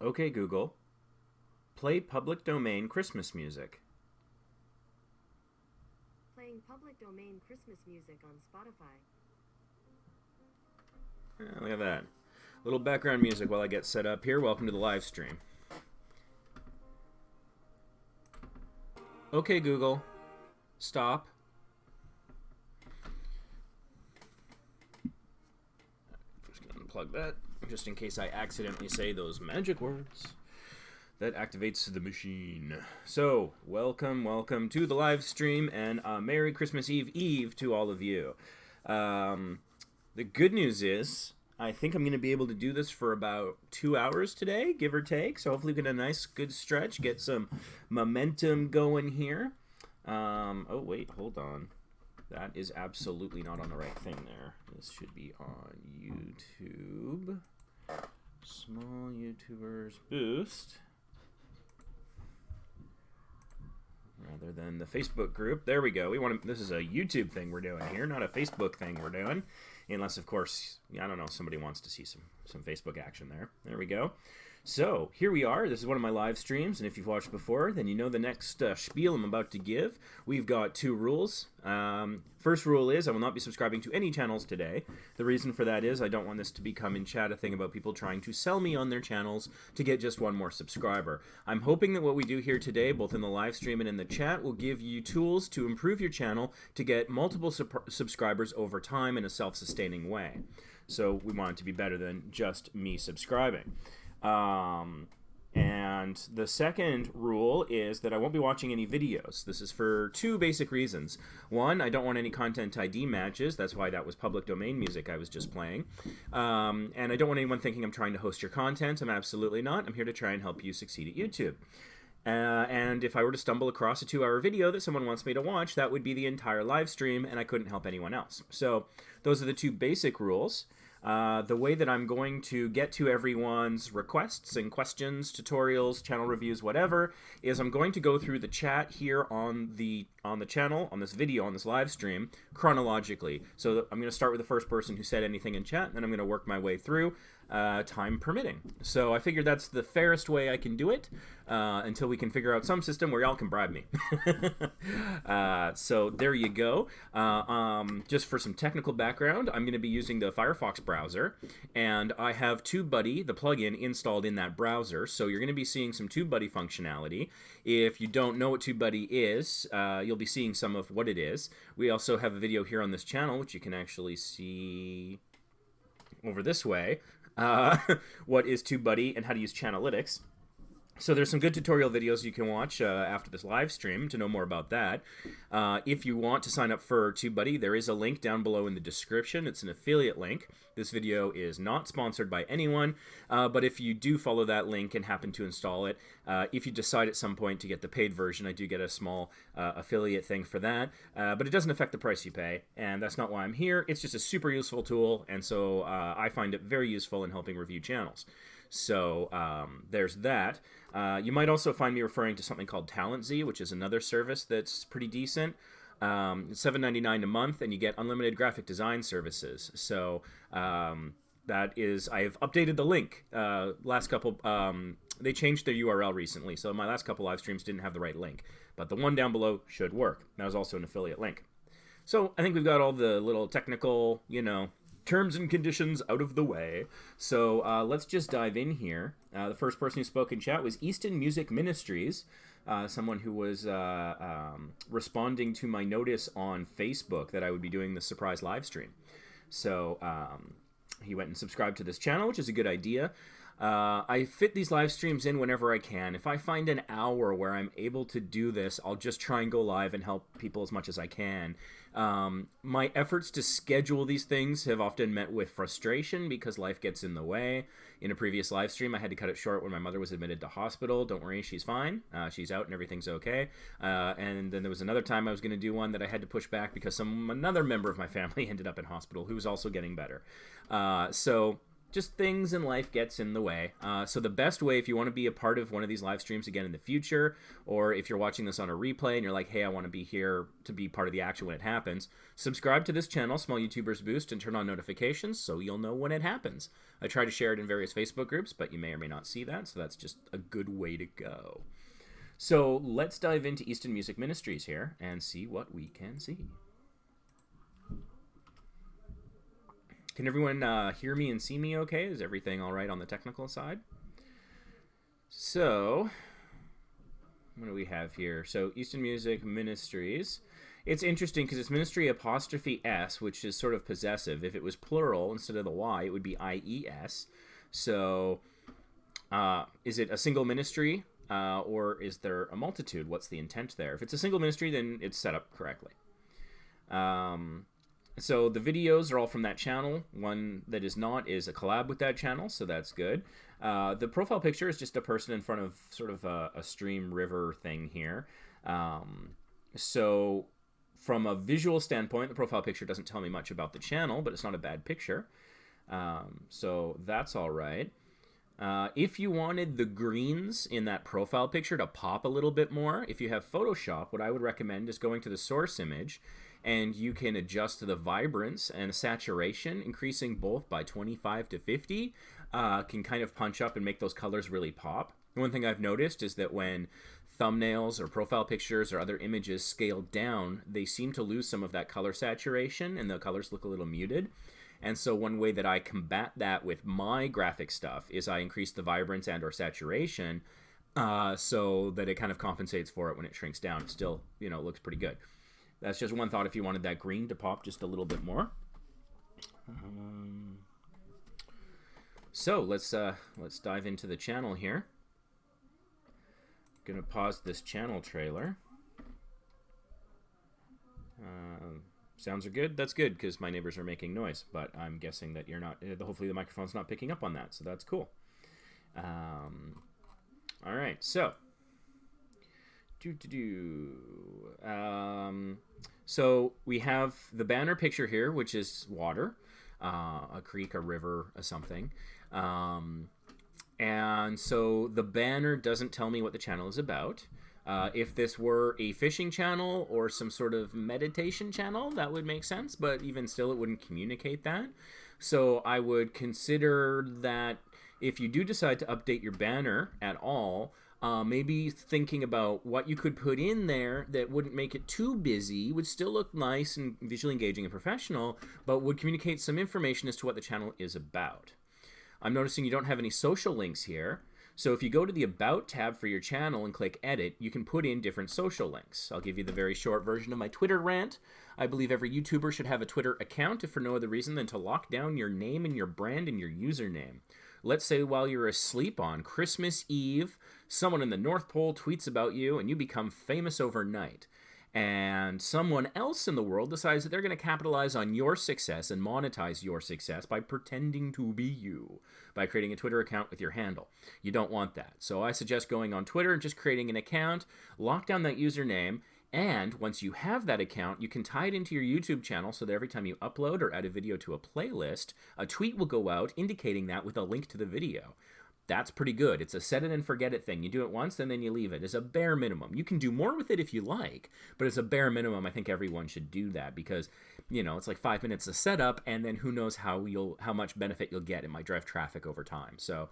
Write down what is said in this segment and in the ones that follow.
Okay, Google, play public domain Christmas music. Playing public domain Christmas music on Spotify. Yeah, look at that. Little background music while I get set up here. Welcome to the live stream. Okay, Google, stop. Just gonna unplug that, just in case I accidentally say those magic words. That activates the machine. So, welcome to the live stream, and Merry Christmas Eve to all of you. The good news is, I think I'm going to be able to do this for about 2 hours today, give or take. So hopefully we get a nice, good stretch, get some momentum going here. Oh, wait, hold on. That is absolutely not on the right thing there. This should be on YouTube. Small YouTubers Boost. Rather than the Facebook group. There we go. This is a YouTube thing we're doing here, not a Facebook thing we're doing. Unless, of course, I don't know, somebody wants to see some Facebook action there. There we go. So, here we are. This is one of my live streams, and if you've watched before, then you know the next spiel I'm about to give. We've got 2 rules. First rule is I will not be subscribing to any channels today. The reason for that is I don't want this to become in chat a thing about people trying to sell me on their channels to get just one more subscriber. I'm hoping that what we do here today, both in the live stream and in the chat, will give you tools to improve your channel to get multiple subscribers over time in a self-sustaining way. So we want it to be better than just me subscribing. And the second rule is that I won't be watching any videos. This is for 2 basic reasons. One, I don't want any content ID matches. That's why that was public domain music I was just playing. And I don't want anyone thinking I'm trying to host your content. I'm absolutely not. I'm here to try and help you succeed at YouTube. And if I were to stumble across a 2-hour video that someone wants me to watch, that would be the entire live stream, and I couldn't help anyone else. So those are the 2 basic rules. The way that I'm going to get to everyone's requests and questions, tutorials, channel reviews, whatever, is I'm going to go through the chat here on the channel, on this video, on this live stream, chronologically. So I'm going to start with the first person who said anything in chat, and then I'm going to work my way through, time permitting. So I figured that's the fairest way I can do it, until we can figure out some system where y'all can bribe me. So there you go. Just for some technical background, I'm going to be using the Firefox browser, and I have TubeBuddy, the plugin, installed in that browser. So you're going to be seeing some TubeBuddy functionality. If you don't know what TubeBuddy is, you'll be seeing some of what it is. We also have a video here on this channel, which you can actually see over this way. What is TubeBuddy and how to use Channelytics. So there's some good tutorial videos you can watch after this live stream to know more about that. If you want to sign up for TubeBuddy, there is a link down below in the description. It's an affiliate link. This video is not sponsored by anyone, but if you do follow that link and happen to install it, if you decide at some point to get the paid version, I do get a small affiliate thing for that, but it doesn't affect the price you pay, and that's not why I'm here. It's just a super useful tool, and so I find it very useful in helping review channels. So there's that. You might also find me referring to something called TalentZ, which is another service that's pretty decent. It's $7.99 a month, and you get unlimited graphic design services. So that is, I have updated the link. Last couple, they changed their URL recently, so my last couple live streams didn't have the right link. But the one down below should work. That was also an affiliate link. So I think we've got all the little technical, terms and conditions out of the way. So let's just dive in here. The first person who spoke in chat was Easton Music Ministries, someone who was responding to my notice on Facebook that I would be doing the surprise live stream. So he went and subscribed to this channel, which is a good idea. I fit these live streams in whenever I can. If I find an hour where I'm able to do this, I'll just try and go live and help people as much as I can. My efforts to schedule these things have often met with frustration because life gets in the way. In a previous live stream, I had to cut it short when my mother was admitted to hospital. Don't worry, she's fine. She's out and everything's okay. And then there was another time I was going to do one that I had to push back because another member of my family ended up in hospital who was also getting better. So just things in life gets in the way. So the best way, if you want to be a part of one of these live streams again in the future, or if you're watching this on a replay and you're like, hey, I want to be here to be part of the action when it happens, subscribe to this channel, Small YouTubers Boost, and turn on notifications so you'll know when it happens. I try to share it in various Facebook groups, but you may or may not see that, so that's just a good way to go. So let's dive into Easton Music Ministries here and see what we can see. Can everyone hear me and see me okay? Is everything all right on the technical side? So, what do we have here? So, Easton Music Ministries. It's interesting because it's ministry apostrophe S, which is sort of possessive. If it was plural instead of the Y, it would be IES. So, is it a single ministry or is there a multitude? What's the intent there? If it's a single ministry, then it's set up correctly. So the videos are all from that channel. One that is not is a collab with that channel, so that's good. The profile picture is just a person in front of sort of a stream river thing here. So from a visual standpoint, the profile picture doesn't tell me much about the channel, but it's not a bad picture. So that's all right. If you wanted the greens in that profile picture to pop a little bit more, if you have Photoshop, what I would recommend is going to the source image, and you can adjust the vibrance and saturation, increasing both by 25 to 50, can kind of punch up and make those colors really pop. One thing I've noticed is that when thumbnails or profile pictures or other images scale down, they seem to lose some of that color saturation and the colors look a little muted. And so one way that I combat that with my graphic stuff is I increase the vibrance and or saturation so that it kind of compensates for it when it shrinks down. It still, looks pretty good. That's just one thought if you wanted that green to pop just a little bit more. So let's dive into the channel here. Gonna pause this channel trailer. Sounds are good. That's good because my neighbors are making noise, but I'm guessing that you're not. Hopefully the microphone's not picking up on that, so that's cool. All right, so. So we have the banner picture here, which is water, a creek, a river, a something. And so the banner doesn't tell me what the channel is about. If this were a fishing channel or some sort of meditation channel, that would make sense, but even still, it wouldn't communicate that. So I would consider that if you do decide to update your banner at all, maybe thinking about what you could put in there that wouldn't make it too busy, would still look nice and visually engaging and professional, but would communicate some information as to what the channel is about. I'm noticing you don't have any social links here. So if you go to the About tab for your channel and click Edit, you can put in different social links. I'll give you the very short version of my Twitter rant. I believe every YouTuber should have a Twitter account, if for no other reason than to lock down your name and your brand and your username. Let's say while you're asleep on Christmas Eve, someone in the North Pole tweets about you and you become famous overnight. And someone else in the world decides that they're going to capitalize on your success and monetize your success by pretending to be you, by creating a Twitter account with your handle. You don't want that. So I suggest going on Twitter and just creating an account, lock down that username, and once you have that account, you can tie it into your YouTube channel so that every time you upload or add a video to a playlist, a tweet will go out indicating that with a link to the video. That's pretty good. It's a set it and forget it thing. You do it once and then you leave it. It's a bare minimum. You can do more with it if you like, but as a bare minimum, I think everyone should do that because, it's like 5 minutes of setup and then who knows how much benefit you'll get. It might drive traffic over time. So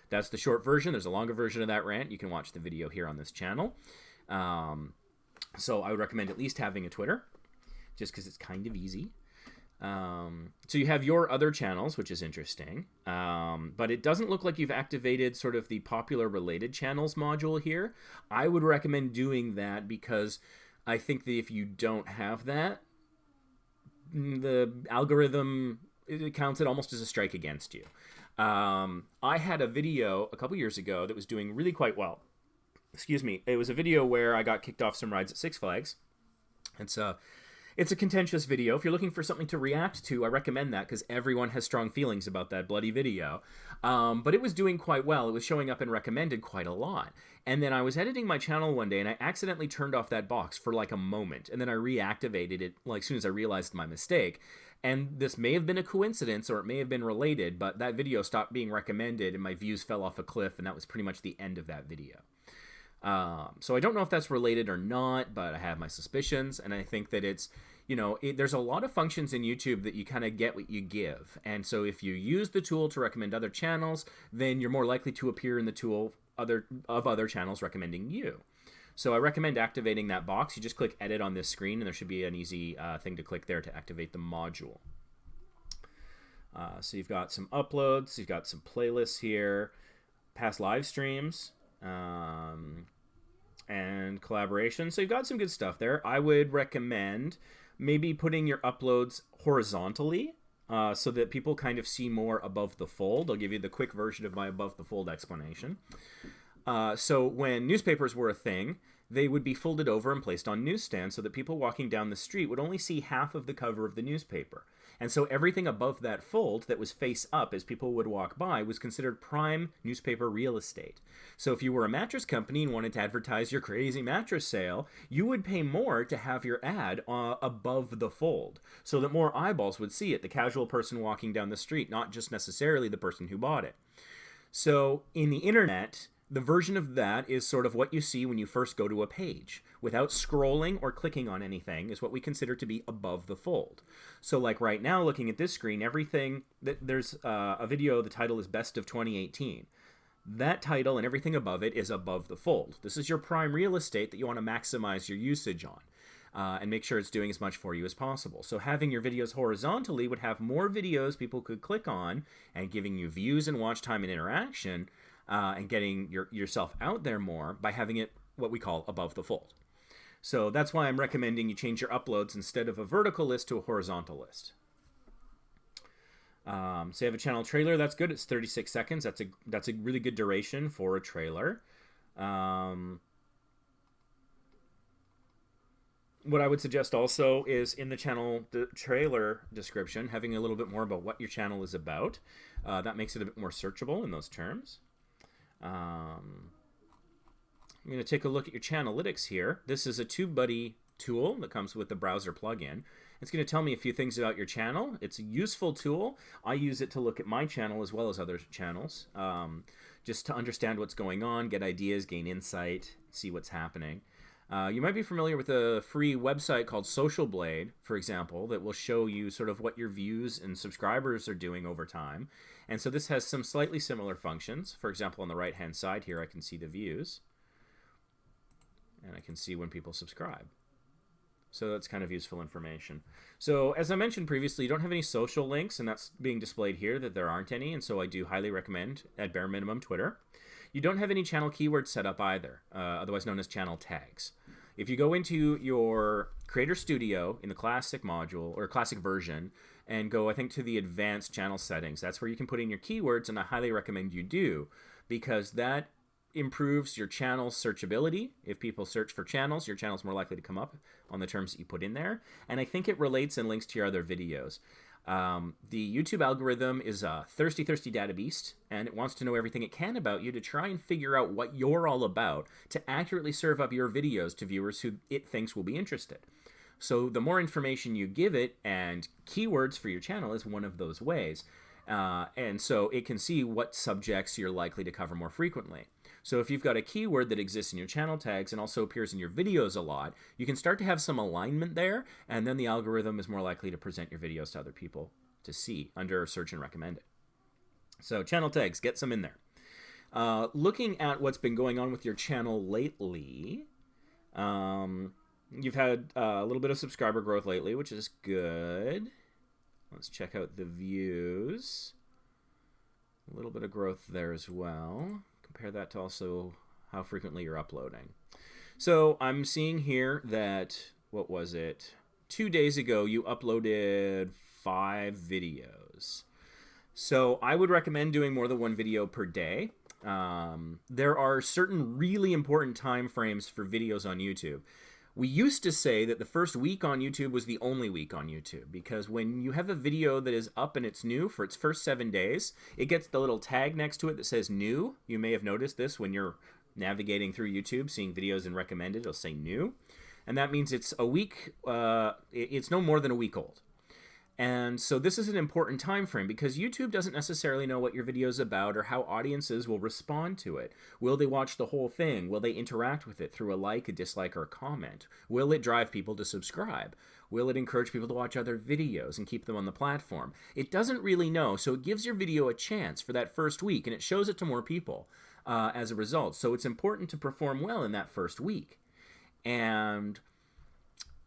that's the short version. There's a longer version of that rant. You can watch the video here on this channel. So I would recommend at least having a Twitter just because it's kind of easy. So you have your other channels, which is interesting, but it doesn't look like you've activated sort of the popular related channels module here. I would recommend doing that because I think that if you don't have that, the algorithm, it counts it almost as a strike against you. I had a video a couple years ago that was doing really quite well. Excuse me. It was a video where I got kicked off some rides at Six Flags. It's a contentious video. If you're looking for something to react to, I recommend that because everyone has strong feelings about that bloody video. But it was doing quite well. It was showing up and recommended quite a lot. And then I was editing my channel one day and I accidentally turned off that box for like a moment. And then I reactivated it like as soon as I realized my mistake. And this may have been a coincidence or it may have been related, but that video stopped being recommended and my views fell off a cliff, and that was pretty much the end of that video. So I don't know if that's related or not, but I have my suspicions, and I think that it's, there's a lot of functions in YouTube that you kind of get what you give. And so if you use the tool to recommend other channels, then you're more likely to appear in the tool of other channels recommending you. So I recommend activating that box. You just click edit on this screen, and there should be an easy thing to click there to activate the module. So you've got some uploads, you've got some playlists here, past live streams, and collaboration. So you've got some good stuff there. I would recommend maybe putting your uploads horizontally so that people kind of see more above the fold. I'll give you the quick version of my above the fold explanation. So when newspapers were a thing, they would be folded over and placed on newsstands so that people walking down the street would only see half of the cover of the newspaper. And so everything above that fold that was face up as people would walk by was considered prime newspaper real estate. So if you were a mattress company and wanted to advertise your crazy mattress sale, you would pay more to have your ad above the fold so that more eyeballs would see it, the casual person walking down the street, not just necessarily the person who bought it. So in the internet, the version of that is sort of what you see when you first go to a page. Without scrolling or clicking on anything is what we consider to be above the fold. So like right now, looking at this screen, there's a video, the title is Best of 2018. That title and everything above it is above the fold. This is your prime real estate that you want to maximize your usage on. And make sure it's doing as much for you as possible. So having your videos horizontally would have more videos people could click on and giving you views and watch time and interaction, and getting yourself out there more by having it what we call above the fold. So that's why I'm recommending you change your uploads instead of a vertical list to a horizontal list. So you have a channel trailer, that's good. It's 36 seconds. That's a really good duration for a trailer. What I would suggest also is in the channel trailer description, having a little bit more about what your channel is about. That makes it a bit more searchable in those terms. I'm going to take a look at your Channelytics here. This is a TubeBuddy tool that comes with the browser plugin. It's going to tell me a few things about your channel. It's a useful tool. I use it to look at my channel as well as other channels, just to understand what's going on, get ideas, gain insight, see what's happening. You might be familiar with a free website called Social Blade, for example, that will show you sort of what your views and subscribers are doing over time. And so this has some slightly similar functions. For example, on the right-hand side here, I can see the views. And I can see when people subscribe. So that's kind of useful information. So as I mentioned previously, you don't have any social links, and that's being displayed here that there aren't any. And so I do highly recommend, at bare minimum, Twitter. You don't have any channel keywords set up either, otherwise known as channel tags. If you go into your Creator Studio in the classic module or classic version and go, I think, to the advanced channel settings, that's where you can put in your keywords, and I highly recommend you do, because that improves your channel searchability. If people search for channels, your channel's more likely to come up on the terms that you put in there. And I think it relates and links to your other videos. The YouTube algorithm is a thirsty data beast, and it wants to know everything it can about you to try and figure out what you're all about to accurately serve up your videos to viewers who it thinks will be interested. So the more information you give it, and keywords for your channel is one of those ways, and so it can see what subjects you're likely to cover more frequently. So if you've got a keyword that exists in your channel tags and also appears in your videos a lot, you can start to have some alignment there, and then the algorithm is more likely to present your videos to other people to see under search and recommended. So channel tags, get some in there. Looking at what's been going on with your channel lately, you've had a little bit of subscriber growth lately, which is good. Let's check out the views. A little bit of growth there as well. Compare that to also how frequently you're uploading. So I'm seeing here that, what was it? 2 days ago, you uploaded 5 videos. So I would recommend doing more than 1 video per day. There are certain really important time frames for videos on YouTube. We used to say that the first week on YouTube was the only week on YouTube, because when you have a video that is up and it's new for its first 7 days, it gets the little tag next to it that says new. You may have noticed this when you're navigating through YouTube, seeing videos and recommended, it'll say new. And that means it's a week, it's no more than a week old. And so this is an important time frame because YouTube doesn't necessarily know what your video is about or how audiences will respond to it. Will they watch the whole thing? Will they interact with it through a like, a dislike, or a comment? Will it drive people to subscribe? Will it encourage people to watch other videos and keep them on the platform? It doesn't really know, so it gives your video a chance for that first week, and it shows it to more people as a result. So it's important to perform well in that first week. And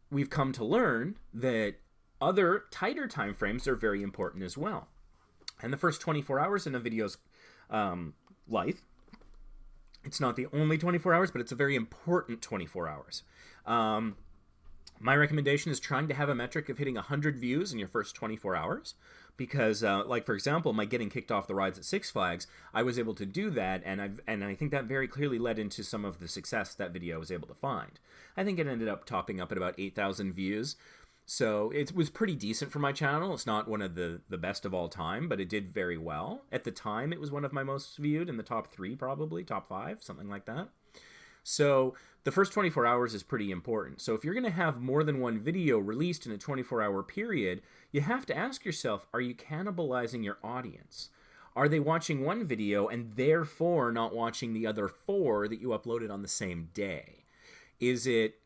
we've come to learn that other tighter time frames are very important as well. And the first 24 hours in a video's life, it's not the only 24 hours, but it's a very important 24 hours. My recommendation is trying to have a metric of hitting 100 views in your first 24 hours. Because, like, for example, my getting kicked off the rides at Six Flags, I was able to do that, and I think that very clearly led into some of the success that video was able to find. I think it ended up topping up at about 8,000 views. So it was pretty decent for my channel. It's not one of the best of all time, but it did very well. At the time, it was one of my most viewed, in the top 3 probably, top 5, something like that. So the first 24 hours is pretty important. So if you're going to have more than one video released in a 24-hour period, you have to ask yourself, are you cannibalizing your audience? Are they watching one video and therefore not watching the other 4 that you uploaded on the same day? Is it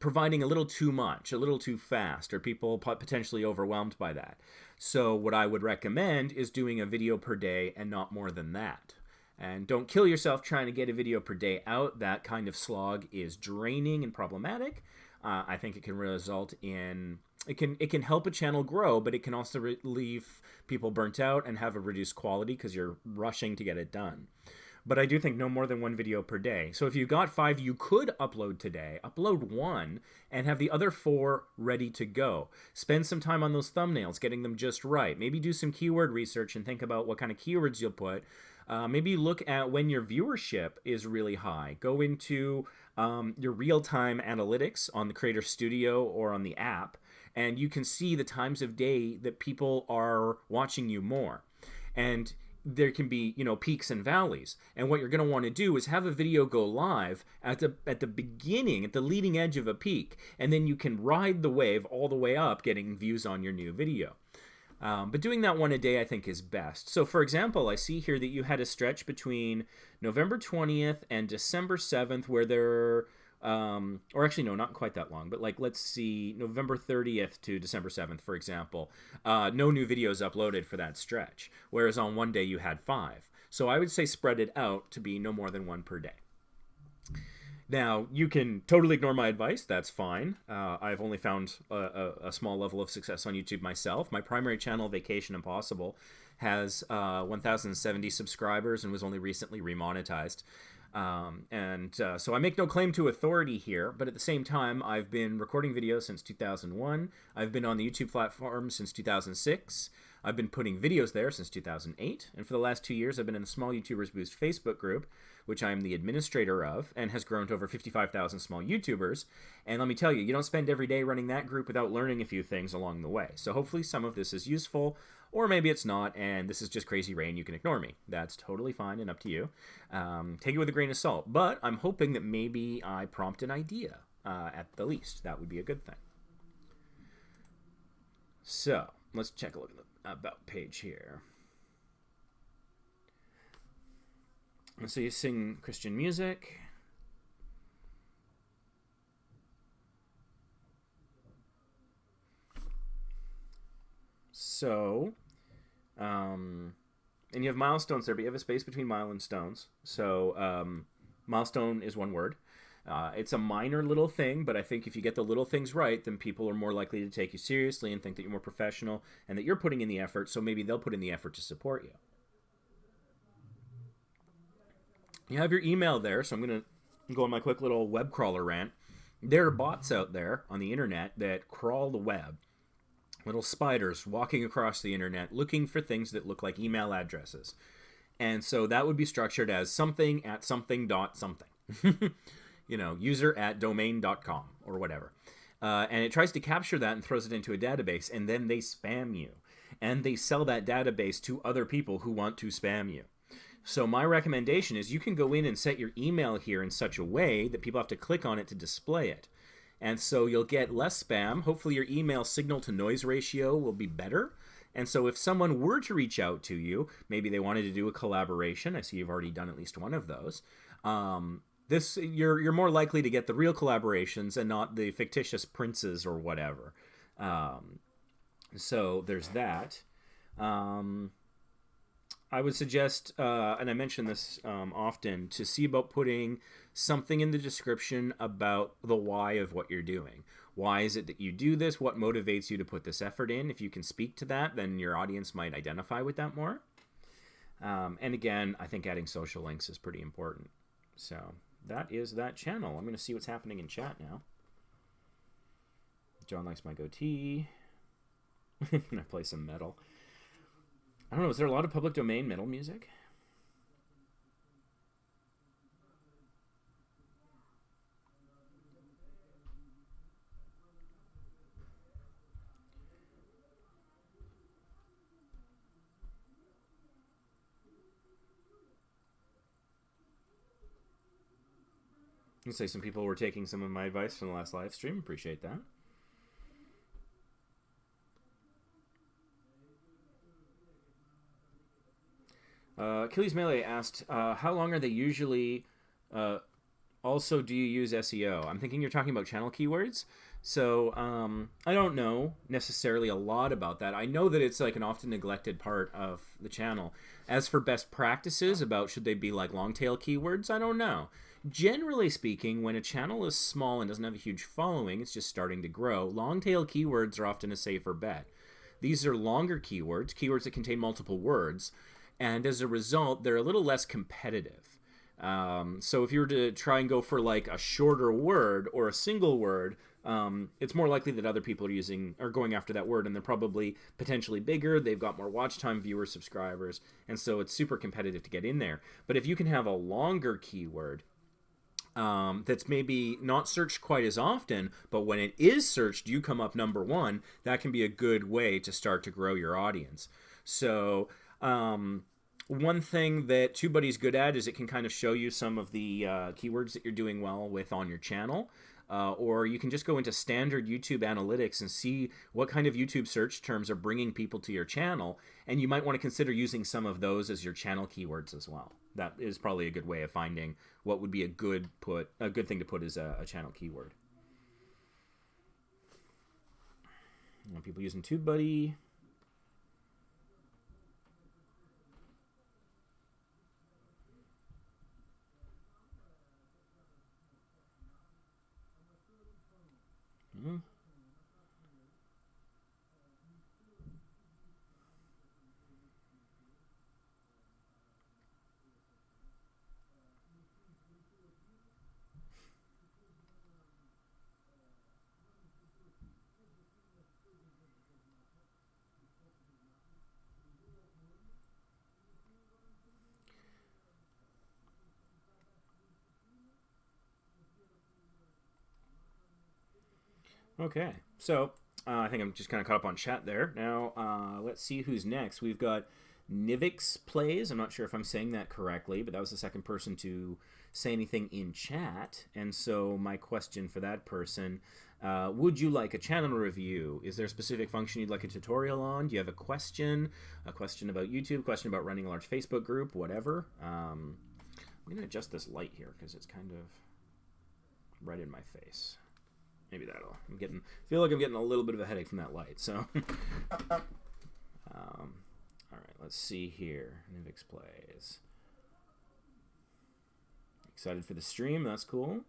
providing a little too much, a little too fast? Are people potentially overwhelmed by that? So what I would recommend is doing a video per day and not more than that. And don't kill yourself trying to get a video per day out. That kind of slog is draining and problematic. I think it can result in... It can help a channel grow, but it can also leave people burnt out and have a reduced quality because you're rushing to get it done. But I do think no more than 1 video per day. So if you've got 5 you could upload today, upload 1 and have the other 4 ready to go. Spend some time on those thumbnails, getting them just right. Maybe do some keyword research and think about what kind of keywords you'll put. Maybe look at when your viewership is really high. Go into your real-time analytics on the Creator Studio or on the app, and you can see the times of day that people are watching you more. And there can be, peaks and valleys. And what you're going to want to do is have a video go live at the beginning, at the leading edge of a peak, and then you can ride the wave all the way up, getting views on your new video. But doing that one a day, I think, is best. So, for example, I see here that you had a stretch between November 20th and December 7th where there... or actually, no, not quite that long, but let's see, November 30th to December 7th, for example, no new videos uploaded for that stretch, whereas on one day you had 5. So I would say spread it out to be no more than 1 per day. Now, you can totally ignore my advice. That's fine. I've only found a small level of success on YouTube myself. My primary channel, Vacation Impossible, has 1,070 subscribers and was only recently remonetized. So I make no claim to authority here, but at the same time, I've been recording videos since 2001. I've been on the YouTube platform since 2006. I've been putting videos there since 2008. And for the last 2 years, I've been in the Small YouTubers Boost Facebook group, which I am the administrator of, and has grown to over 55,000 small YouTubers. And let me tell you, you don't spend every day running that group without learning a few things along the way. So hopefully some of this is useful, or maybe it's not, and this is just crazy rain, you can ignore me. That's totally fine and up to you. Take it with a grain of salt. But I'm hoping that maybe I prompt an idea, at the least. That would be a good thing. So, let's check a look at the About page here. So you sing Christian music. So, and you have milestones there, but you have a space between mile and stones. So, milestone is one word. It's a minor little thing, but I think if you get the little things right, then people are more likely to take you seriously and think that you're more professional and that you're putting in the effort, so maybe they'll put in the effort to support you. You have your email there, so I'm going to go on my quick little web crawler rant. There are bots out there on the internet that crawl the web. Little spiders walking across the internet looking for things that look like email addresses. And so that would be structured as something at something dot something. User at domain.com or whatever. And it tries to capture that and throws it into a database, and then they spam you. And they sell that database to other people who want to spam you. So my recommendation is you can go in and set your email here in such a way that people have to click on it to display it. And so you'll get less spam. Hopefully your email signal to noise ratio will be better. And so if someone were to reach out to you, maybe they wanted to do a collaboration. I see you've already done at least one of those. This you're more likely to get the real collaborations and not the fictitious princes or whatever. So there's that. I would suggest, and I mention this often, to see about putting something in the description about the why of what you're doing. Why is it that you do this? What motivates you to put this effort in? If you can speak to that, then your audience might identify with that more. And again, I think adding social links is pretty important. So that is that channel. I'm going to see what's happening in chat now. John likes my goatee. I'm going to play some metal. I don't know, is there a lot of public domain metal music? Let's say some people were taking some of my advice from the last live stream. Appreciate that. Achilles Melee asked, how long are they usually... also, do you use SEO? I'm thinking you're talking about channel keywords. So I don't know necessarily a lot about that. I know that it's like an often neglected part of the channel. As for best practices about should they be like long tail keywords, I don't know. Generally speaking, when a channel is small and doesn't have a huge following, it's just starting to grow, long tail keywords are often a safer bet. These are longer keywords, keywords that contain multiple words, and as a result, they're a little less competitive. So if you were to try and go for like a shorter word or a single word, it's more likely that other people are going after that word, and they're probably potentially bigger, they've got more watch time, viewers, subscribers, and so it's super competitive to get in there. But if you can have a longer keyword that's maybe not searched quite as often, but when it is searched, you come up number one, that can be a good way to start to grow your audience. So one thing that TubeBuddy's good at is it can kind of show you some of the keywords that you're doing well with on your channel. Or you can just go into standard YouTube analytics and see what kind of YouTube search terms are bringing people to your channel, and you might want to consider using some of those as your channel keywords as well. That is probably a good way of finding what would be a good thing to put as a channel keyword. You know, people using TubeBuddy. Okay, so I think I'm just kind of caught up on chat there. Now, let's see who's next. We've got Nivix Plays. I'm not sure if I'm saying that correctly, but that was the second person to say anything in chat. And so my question for that person, would you like a channel review? Is there a specific function you'd like a tutorial on? Do you have a question about YouTube, a question about running a large Facebook group, whatever? I'm going to adjust this light here because it's kind of right in my face. Maybe that'll. Feel like I'm getting a little bit of a headache from that light. So, all right, let's see here. Nivix Plays. Excited for the stream. That's cool.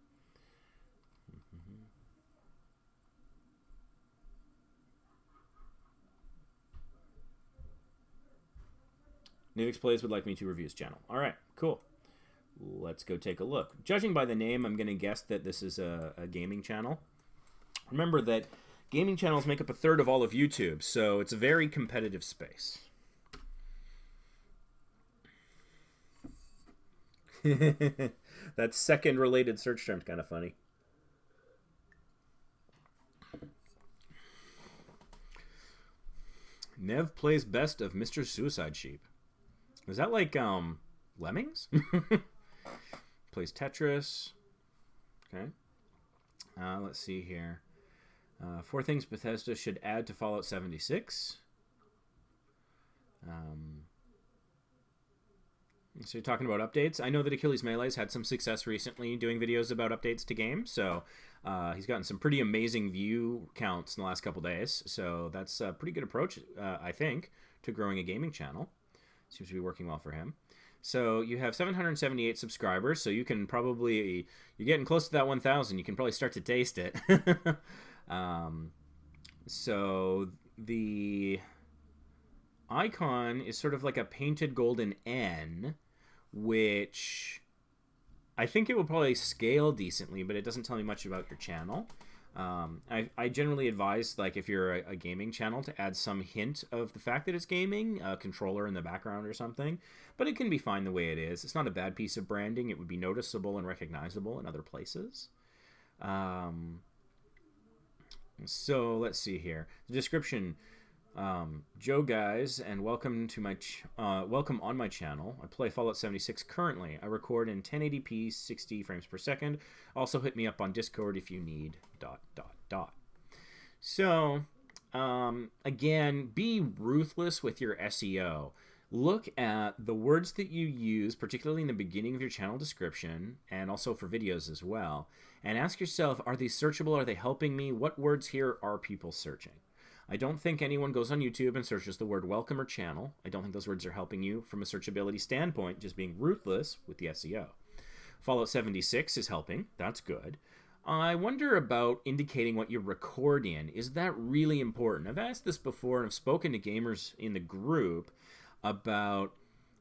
Nivix Plays would like me to review his channel. All right, cool. Let's go take a look. Judging by the name, I'm going to guess that this is a gaming channel. Remember that gaming channels make up a third of all of YouTube, so it's a very competitive space. That second related search term's kind of funny. Nev plays best of Mr. Suicide Sheep. Is that like Lemmings? Plays Tetris. Okay. Let's see here. 4 things Bethesda should add to Fallout 76. So you're talking about updates. I know that Achilles Melee's had some success recently doing videos about updates to games. So he's gotten some pretty amazing view counts in the last couple days. So that's a pretty good approach, I think, to growing a gaming channel. Seems to be working well for him. So you have 778 subscribers. So you can probably, you're getting close to that 1,000. You can probably start to taste it. So the icon is sort of like a painted golden N, which I think it will probably scale decently, but it doesn't tell me much about your channel. I generally advise, like, if you're a gaming channel, to add some hint of the fact that it's gaming, a controller in the background or something, but it can be fine the way it is. It's not a bad piece of branding. It would be noticeable and recognizable in other places. So let's see here. The description: Joe guys, and welcome to my welcome on my channel. I play Fallout 76 currently. I record in 1080p, 60 frames per second. Also hit me up on Discord if you need ... So again, be ruthless with your SEO. Look at the words that you use, particularly in the beginning of your channel description, and also for videos as well, and ask yourself, are these searchable? Are they helping me? What words here are people searching? I don't think anyone goes on YouTube and searches the word welcome or channel. I don't think those words are helping you from a searchability standpoint, just being ruthless with the SEO. Fallout 76 is helping. That's good. I wonder about indicating what you record in. Is that really important? I've asked this before, and I've spoken to gamers in the group about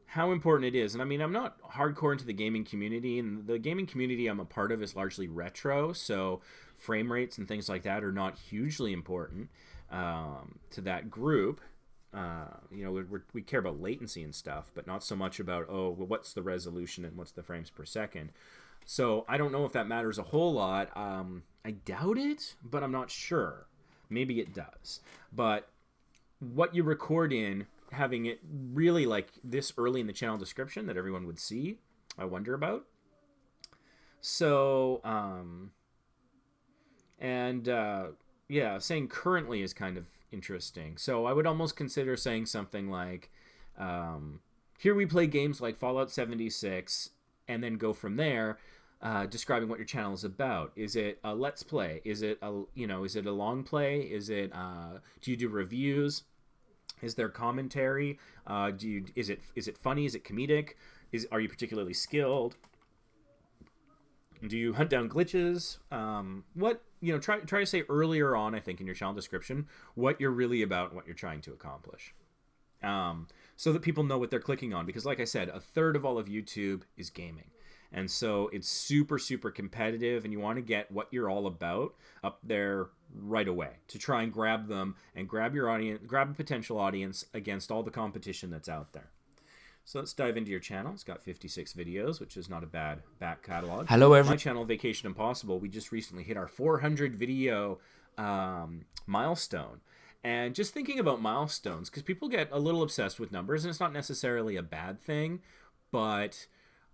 how important it is. And I mean, I'm not hardcore into the gaming community, and the gaming community I'm a part of is largely retro, so frame rates and things like that are not hugely important to that group. We care about latency and stuff, but not so much about, what's the resolution and what's the frames per second. So I don't know if that matters a whole lot. I doubt it, but I'm not sure. Maybe it does. But what you record in, having it really like this early in the channel description that everyone would see, I wonder about. So, saying currently is kind of interesting. So I would almost consider saying something like, here we play games like Fallout 76, and then go from there, describing what your channel is about. Is it a let's play? Is it a long play? Is it do you do reviews? Is there commentary? Is it funny? Is it comedic? Are you particularly skilled? Do you hunt down glitches? Try to say earlier on, I think, in your channel description, what you're really about and what you're trying to accomplish. So that people know what they're clicking on. Because like I said, a third of all of YouTube is gaming. And so it's super, super competitive, and you want to get what you're all about up there right away to try and grab them and grab your audience, grab a potential audience against all the competition that's out there. So let's dive into your channel. It's got 56 videos, which is not a bad back catalog. Hello, everyone. My channel, Vacation Impossible, we just recently hit our 400 video milestone. And just thinking about milestones, because people get a little obsessed with numbers, and it's not necessarily a bad thing, but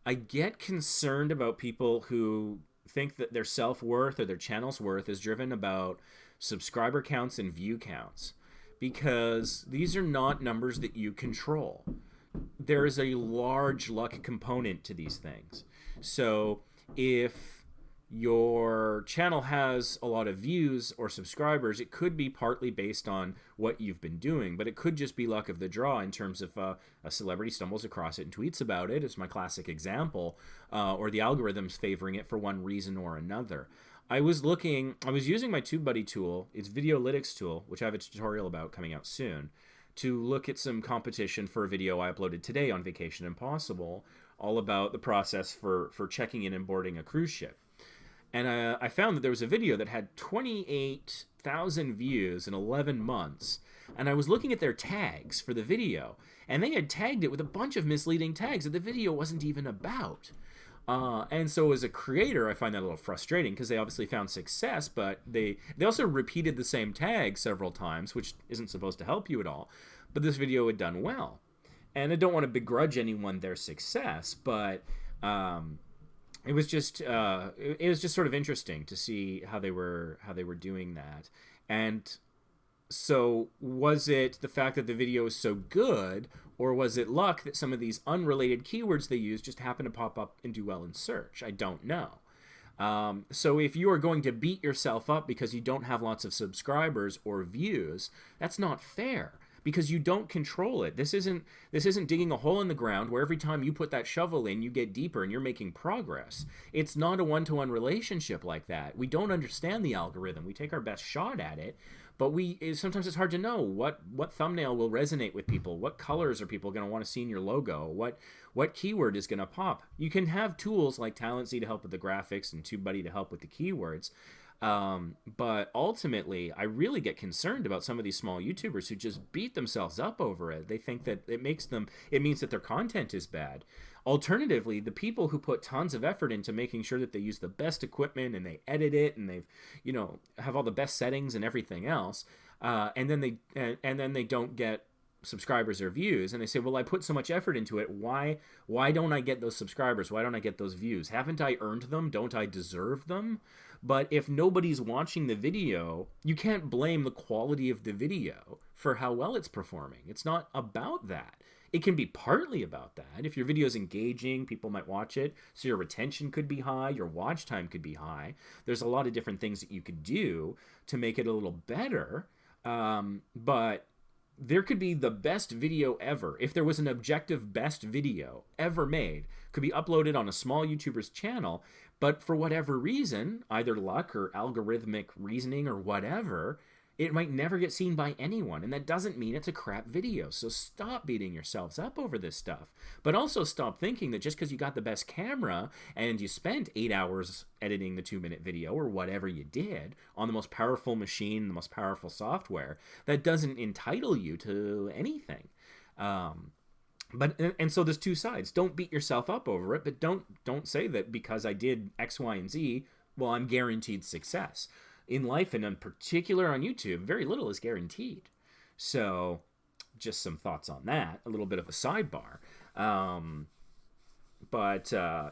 I get concerned about people who think that their self-worth or their channel's worth is driven about subscriber counts and view counts, because these are not numbers that you control. There is a large luck component to these things. So if your channel has a lot of views or subscribers, it could be partly based on what you've been doing, but it could just be luck of the draw in terms of a celebrity stumbles across it and tweets about it. It's my classic example, or the algorithm's favoring it for one reason or another. I was using my TubeBuddy tool, it's Videolytics tool, which I have a tutorial about coming out soon, to look at some competition for a video I uploaded today on Vacation Impossible, all about the process for checking in and boarding a cruise ship. And I found that there was a video that had 28,000 views in 11 months. And I was looking at their tags for the video, and they had tagged it with a bunch of misleading tags that the video wasn't even about. And so as a creator, I find that a little frustrating, because they obviously found success, but they also repeated the same tag several times, which isn't supposed to help you at all. But this video had done well. And I don't want to begrudge anyone their success, but it was just it was just sort of interesting to see how they were doing that. And so was it the fact that the video is so good, or was it luck that some of these unrelated keywords they use just happen to pop up and do well in search? I don't know. So if you are going to beat yourself up because you don't have lots of subscribers or views, that's not fair, because you don't control it. This isn't digging a hole in the ground where every time you put that shovel in, you get deeper and you're making progress. It's not a one-to-one relationship like that. We don't understand the algorithm. We take our best shot at it, but sometimes it's hard to know what thumbnail will resonate with people. What colors are people going to want to see in your logo? What keyword is going to pop? You can have tools like Talently to help with the graphics and TubeBuddy to help with the keywords. But ultimately, I really get concerned about some of these small YouTubers who just beat themselves up over it. They think that it means that their content is bad. Alternatively, the people who put tons of effort into making sure that they use the best equipment and they edit it and they've, have all the best settings and everything else, and then they don't get subscribers or views, and they say, well, I put so much effort into it, why don't I get those subscribers, why don't I get those views? Haven't I earned them? Don't I deserve them? But if nobody's watching the video, you can't blame the quality of the video for how well it's performing. It's not about that. It can be partly about that. If your video is engaging, people might watch it, so your retention could be high, your watch time could be high. There's a lot of different things that you could do to make it a little better, but there could be the best video ever. If there was an objective best video ever made, could be uploaded on a small YouTuber's channel, but for whatever reason, either luck or algorithmic reasoning or whatever, it might never get seen by anyone, and that doesn't mean it's a crap video. So stop beating yourselves up over this stuff. But also stop thinking that just because you got the best camera and you spent 8 hours editing the 2-minute video or whatever you did on the most powerful machine, the most powerful software, that doesn't entitle you to anything. And so there's two sides. Don't beat yourself up over it, but don't say that because I did X, Y, and Z, well, I'm guaranteed success. In life, and in particular on YouTube, very little is guaranteed. So just some thoughts on that, a little bit of a sidebar.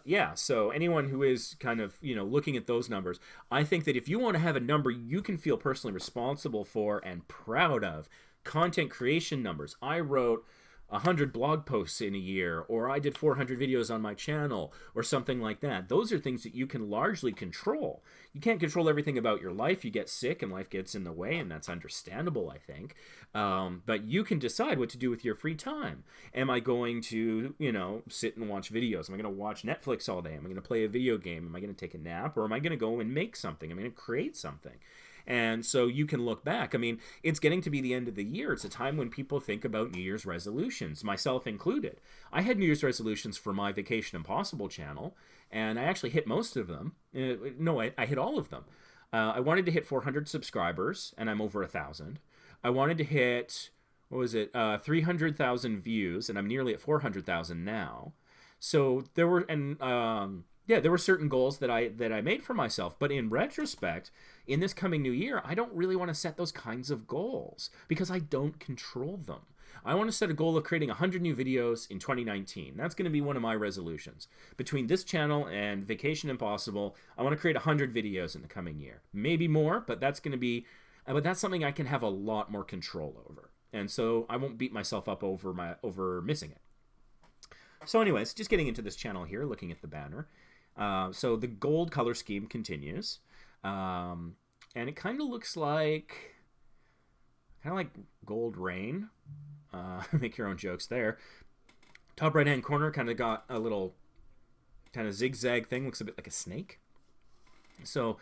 Yeah, so anyone who is kind of, looking at those numbers, I think that if you want to have a number you can feel personally responsible for and proud of, content creation numbers. I wrote 100 blog posts in a year, or I did 400 videos on my channel, or something like that. Those are things that you can largely control. You can't control everything about your life. You get sick and life gets in the way, and that's understandable, I think. But you can decide what to do with your free time. Am I going to, sit and watch videos? Am I going to watch Netflix all day? Am I going to play a video game? Am I going to take a nap? Or am I going to go and make something? Am I going to create something? And so you can look back. I mean, it's getting to be the end of the year. It's a time when people think about New Year's resolutions, myself included. I had New Year's resolutions for my Vacation Impossible channel, and I actually hit most of them. I hit all of them. I wanted to hit 400 subscribers, and I'm over 1,000. I wanted to hit, 300,000 views, and I'm nearly at 400,000 now. So there were, there were certain goals that I made for myself. But in retrospect, in this coming new year, I don't really want to set those kinds of goals because I don't control them. I want to set a goal of creating 100 new videos in 2019. That's going to be one of my resolutions. Between this channel and Vacation Impossible, I want to create 100 videos in the coming year. Maybe more, but that's something I can have a lot more control over. And so I won't beat myself up over missing it. So anyways, just getting into this channel here, looking at the banner. So the gold color scheme continues, and it kind of looks like gold rain. Make your own jokes there. Top right hand corner kind of got a little kind of zigzag thing, looks a bit like a snake. So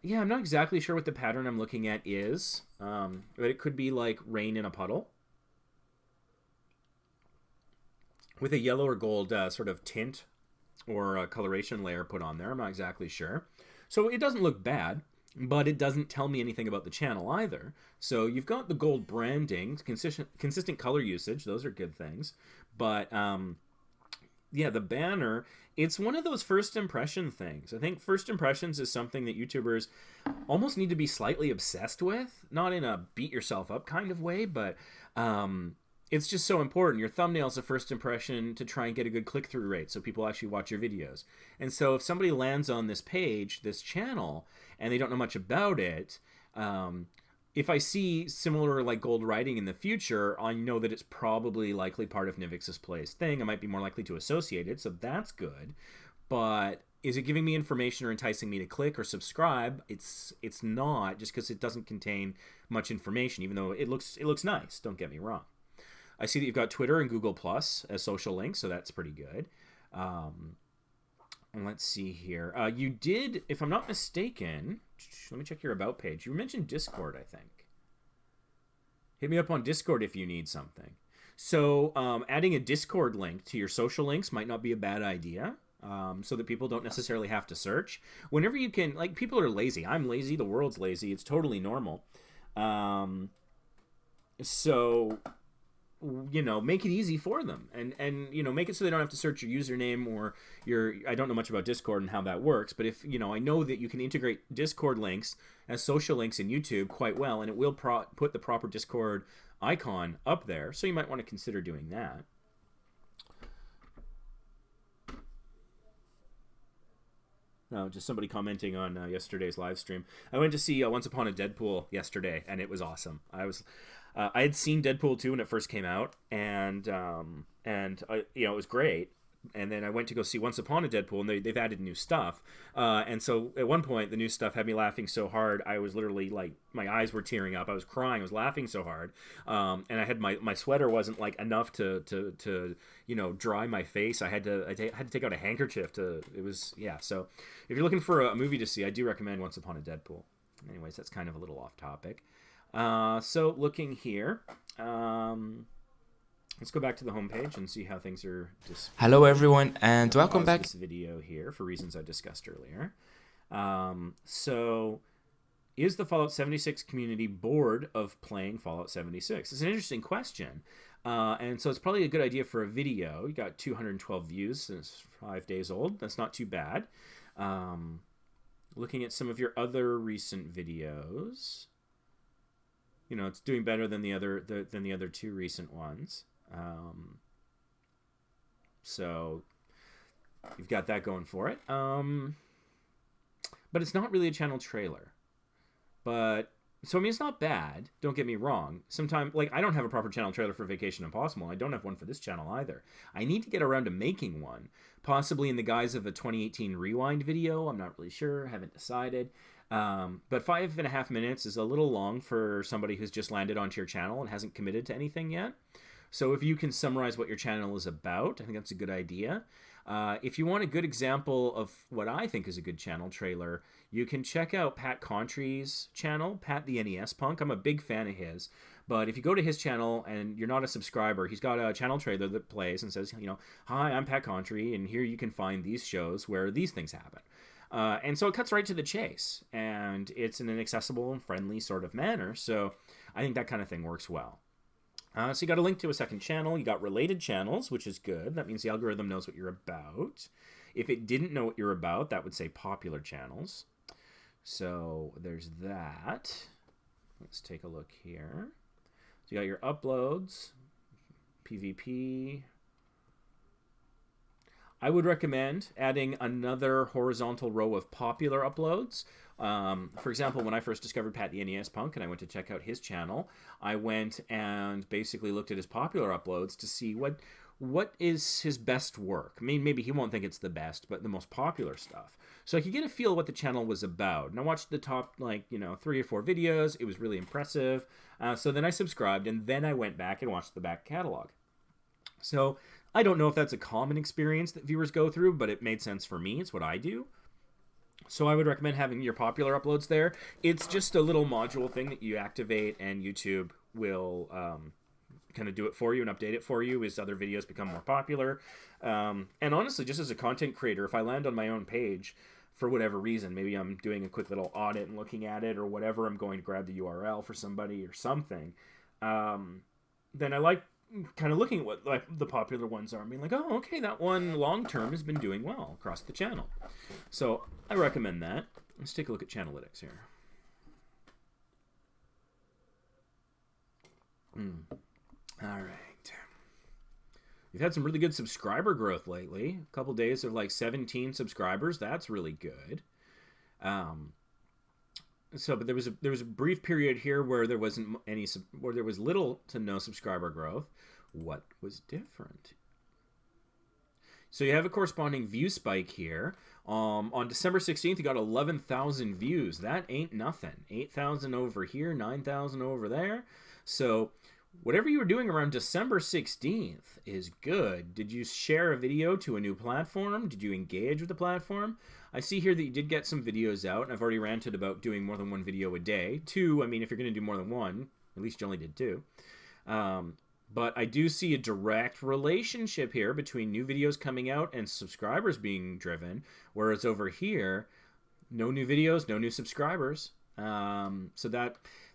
yeah, I'm not exactly sure what the pattern I'm looking at is, but it could be like rain in a puddle with a yellow or gold sort of tint or a coloration layer put on there. I'm not exactly sure. So it doesn't look bad, but it doesn't tell me anything about the channel either. So you've got the gold branding, consistent color usage. Those are good things. But the banner, it's one of those first impression things. I think first impressions is something that YouTubers almost need to be slightly obsessed with. Not in a beat yourself up kind of way, but it's just so important. Your thumbnail's the first impression to try and get a good click-through rate so people actually watch your videos. And so if somebody lands on this page, this channel, and they don't know much about it, if I see similar like gold writing in the future, I know that it's probably likely part of Nivix's Plays thing. I might be more likely to associate it, so that's good. But is it giving me information or enticing me to click or subscribe? It's not, just because it doesn't contain much information, even though it looks nice. Don't get me wrong. I see that you've got Twitter and Google Plus as social links, so that's pretty good. And let's see here. You did, if I'm not mistaken, let me check your About page. You mentioned Discord, I think. Hit me up on Discord if you need something. So adding a Discord link to your social links might not be a bad idea, so that people don't necessarily have to search. Whenever you can, like, people are lazy. I'm lazy. The world's lazy. It's totally normal. So, you know, make it easy for them, and you know, make it so they don't have to search your username or your, I don't know much about Discord and how that works, but if, you know, I know that you can integrate Discord links as social links in YouTube quite well, and it will put the proper Discord icon up there, so you might want to consider doing that. Just somebody commenting on yesterday's live stream. I went to see Once Upon a Deadpool yesterday, and it was awesome. I had seen Deadpool 2 when it first came out, and you know, it was great. And then I went to go see Once Upon a Deadpool, and they've added new stuff. And so at one point, the new stuff had me laughing so hard, I was literally, like, my eyes were tearing up. I was crying. I was laughing so hard. And I had my sweater wasn't, like, enough to you know, dry my face. I had to take out a handkerchief it was, yeah. So if you're looking for a movie to see, I do recommend Once Upon a Deadpool. Anyways, that's kind of a little off topic. So looking here, let's go back to the homepage and see how things are displayed. Hello everyone, and welcome back. This video here for reasons I discussed earlier. So, is the Fallout 76 community bored of playing Fallout 76? It's an interesting question, and so it's probably a good idea for a video. You got 212 views since 5 days old. That's not too bad. Looking at some of your other recent videos, you know, it's doing better than the other two recent ones. So you've got that going for it. But it's not really a channel trailer. But so I mean, it's not bad. Don't get me wrong. Sometimes, like, I don't have a proper channel trailer for Vacation Impossible. I don't have one for this channel either. I need to get around to making one, possibly in the guise of a 2018 rewind video. I'm not really sure. Haven't decided. But 5.5 minutes is a little long for somebody who's just landed onto your channel and hasn't committed to anything yet. So if you can summarize what your channel is about, I think that's a good idea. If you want a good example of what I think is a good channel trailer, you can check out Pat Contry's channel, Pat the NES Punk. I'm a big fan of his. But if you go to his channel and you're not a subscriber, he's got a channel trailer that plays and says, you know, hi, I'm Pat Contry, and here you can find these shows where these things happen. And so it cuts right to the chase, and it's in an accessible and friendly sort of manner. So I think that kind of thing works well. So you got a link to a second channel. You got related channels, which is good. That means the algorithm knows what you're about. If it didn't know what you're about, that would say popular channels. So there's that. Let's take a look here. So you got your uploads, PvP. I would recommend adding another horizontal row of popular uploads. For example, when I first discovered Pat the NES Punk and I went to check out his channel, I went and basically looked at his popular uploads to see what is his best work. I mean, maybe he won't think it's the best, but the most popular stuff. So I could get a feel of what the channel was about. And I watched the top, 3 or 4 videos. It was really impressive. So then I subscribed, and then I went back and watched the back catalog. So I don't know if that's a common experience that viewers go through, but it made sense for me. It's what I do. So I would recommend having your popular uploads there. It's just a little module thing that you activate, and YouTube will kind of do it for you and update it for you as other videos become more popular. And honestly, just as a content creator, if I land on my own page for whatever reason, maybe I'm doing a quick little audit and looking at it or whatever, I'm going to grab the URL for somebody or something, then I like kind of looking at what the popular ones are. I mean, like, oh, okay, that one long term has been doing well across the channel. So I recommend that. Let's take a look at Channelytics here. All right. We've had some really good subscriber growth lately. A couple days of like 17 subscribers. That's really good. But there was a brief period here where there wasn't where there was little to no subscriber growth. What was different? So you have a corresponding view spike here. On December 16th, you got 11,000 views. That ain't nothing. 8,000 over here, 9,000 over there. So whatever you were doing around December 16th is good. Did you share a video to a new platform? Did you engage with the platform? I see here that you did get some videos out, and I've already ranted about doing more than one video a day. Two, I mean, if you're going to do more than one, at least you only did two. But I do see a direct relationship here between new videos coming out and subscribers being driven, whereas over here, no new videos, no new subscribers. So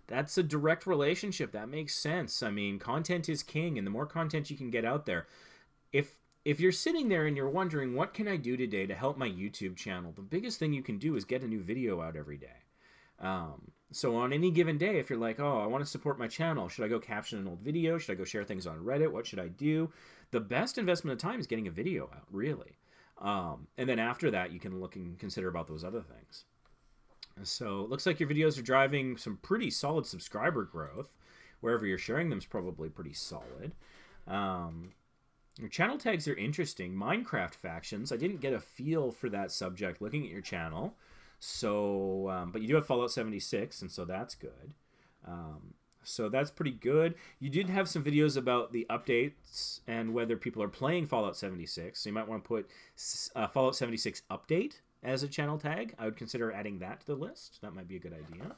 that's a direct relationship. That makes sense. I mean, content is king, and the more content you can get out there. If you're sitting there and you're wondering, what can I do today to help my YouTube channel? The biggest thing you can do is get a new video out every day. So on any given day, if you're like, oh, I want to support my channel, should I go caption an old video? Should I go share things on Reddit? What should I do? The best investment of time is getting a video out, really. And then after that, you can look and consider about those other things. So it looks like your videos are driving some pretty solid subscriber growth. Wherever you're sharing them is probably pretty solid. Your channel tags are interesting. Minecraft factions. I didn't get a feel for that subject looking at your channel. So, but you do have Fallout 76, and so that's good. So that's pretty good. You did have some videos about the updates and whether people are playing Fallout 76. So you might want to put Fallout 76 update as a channel tag. I would consider adding that to the list. That might be a good idea.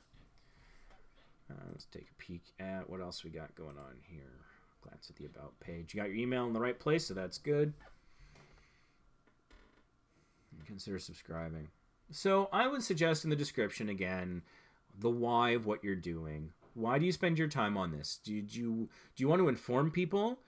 Let's take a peek at what else we got going on here. Glance at the About page. You got your email in the right place, so that's good. And consider subscribing. So I would suggest in the description, again, the why of what you're doing. Why do you spend your time on this? Do you want to inform people?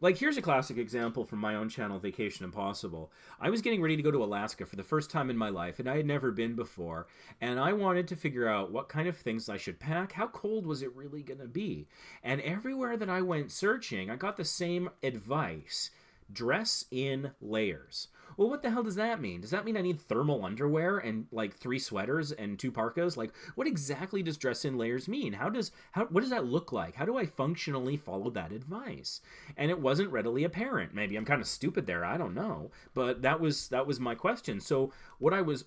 Like, here's a classic example from my own channel, Vacation Impossible. I was getting ready to go to Alaska for the first time in my life, and I had never been before. And I wanted to figure out what kind of things I should pack. How cold was it really going to be? And everywhere that I went searching, I got the same advice. Dress in layers. Well, what the hell does that mean? Does that mean I need thermal underwear and like 3 sweaters and 2 parkas? Like, what exactly does dress in layers mean? What does that look like? How do I functionally follow that advice? And it wasn't readily apparent. Maybe I'm kind of stupid there. I don't know. But that was my question. So when I was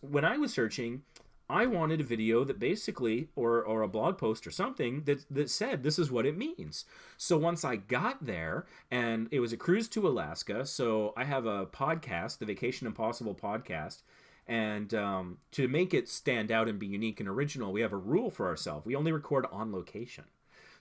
searching, I wanted a video that basically, or a blog post or something that said this is what it means. So once I got there, and it was a cruise to Alaska, so I have a podcast, the Vacation Impossible podcast, and to make it stand out and be unique and original, we have a rule for ourselves. We only record on location.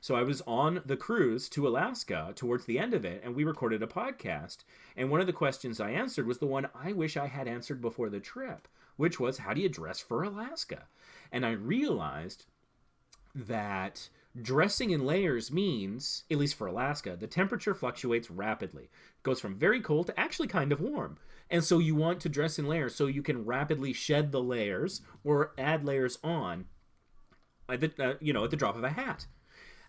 So I was on the cruise to Alaska towards the end of it, and we recorded a podcast. And one of the questions I answered was the one I wish I had answered before the trip, which was, how do you dress for Alaska? And I realized that dressing in layers means, at least for Alaska, the temperature fluctuates rapidly. It goes from very cold to actually kind of warm. And so you want to dress in layers so you can rapidly shed the layers or add layers on at the drop of a hat.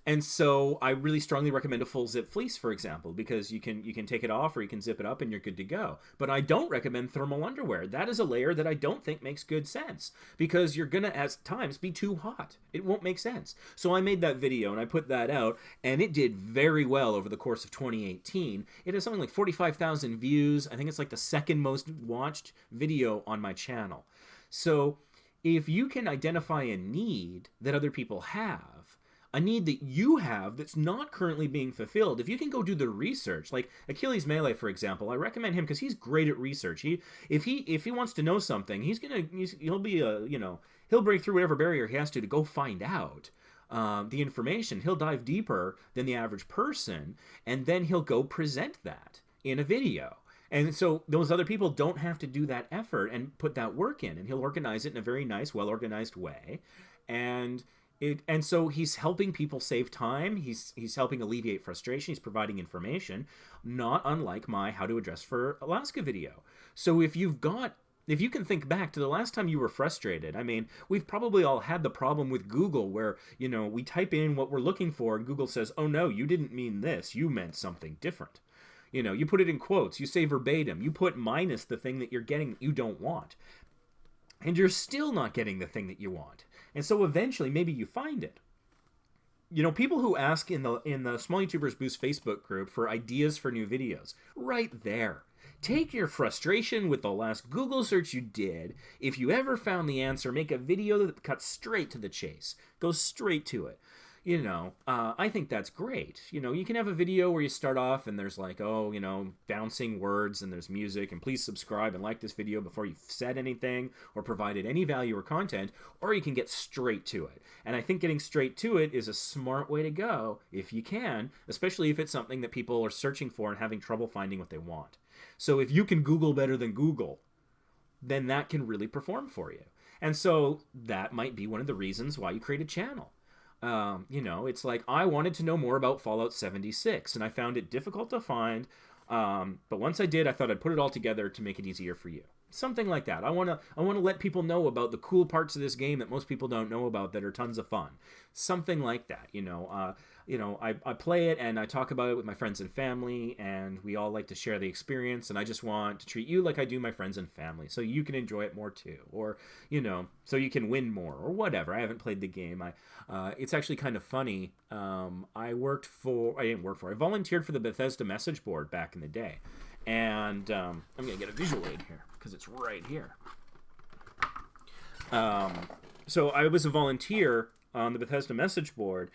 And so I really strongly recommend a full zip fleece, for example, because you can take it off or you can zip it up and you're good to go. But I don't recommend thermal underwear. That is a layer that I don't think makes good sense because you're going to, at times, be too hot. It won't make sense. So I made that video and I put that out, and it did very well over the course of 2018. It has something like 45,000 views. I think it's like the second most watched video on my channel. So if you can identify a need that other people have, a need that you have that's not currently being fulfilled, if you can go do the research, like Achilles Melee, for example, I recommend him because he's great at research. If he wants to know something, he'll break through whatever barrier he has to go find out the information. He'll dive deeper than the average person, and then he'll go present that in a video. And so those other people don't have to do that effort and put that work in, and he'll organize it in a very nice, well-organized way. And so he's helping people save time. He's helping alleviate frustration. He's providing information, not unlike my How to Address for Alaska video. So if you can think back to the last time you were frustrated, I mean, we've probably all had the problem with Google where, we type in what we're looking for and Google says, oh no, you didn't mean this. You meant something different. You put it in quotes, you say verbatim, you put minus the thing that you're getting that you don't want. And you're still not getting the thing that you want. And so eventually maybe you find it. People who ask in the Small YouTubers Boost Facebook group for ideas for new videos, right there. Take your frustration with the last Google search you did. If you ever found the answer, make a video that cuts straight to the chase. Goes straight to it. I think that's great. You can have a video where you start off and there's like, bouncing words and there's music and please subscribe and like this video before you've said anything or provided any value or content, or you can get straight to it. And I think getting straight to it is a smart way to go if you can, especially if it's something that people are searching for and having trouble finding what they want. So if you can Google better than Google, then that can really perform for you. And so that might be one of the reasons why you create a channel. It's like I wanted to know more about Fallout 76 and I found it difficult to find. But once I did, I thought I'd put it all together to make it easier for you. Something like that. I want to let people know about the cool parts of this game that most people don't know about that are tons of fun. Something like that. I play it and I talk about it with my friends and family, and we all like to share the experience, and I just want to treat you like I do my friends and family so you can enjoy it more too, or so you can win more or whatever. I haven't played the game. It's actually kind of funny. I volunteered for the Bethesda message board back in the day, and I'm gonna get a visual aid here because it's right here. So I was a volunteer on the Bethesda message board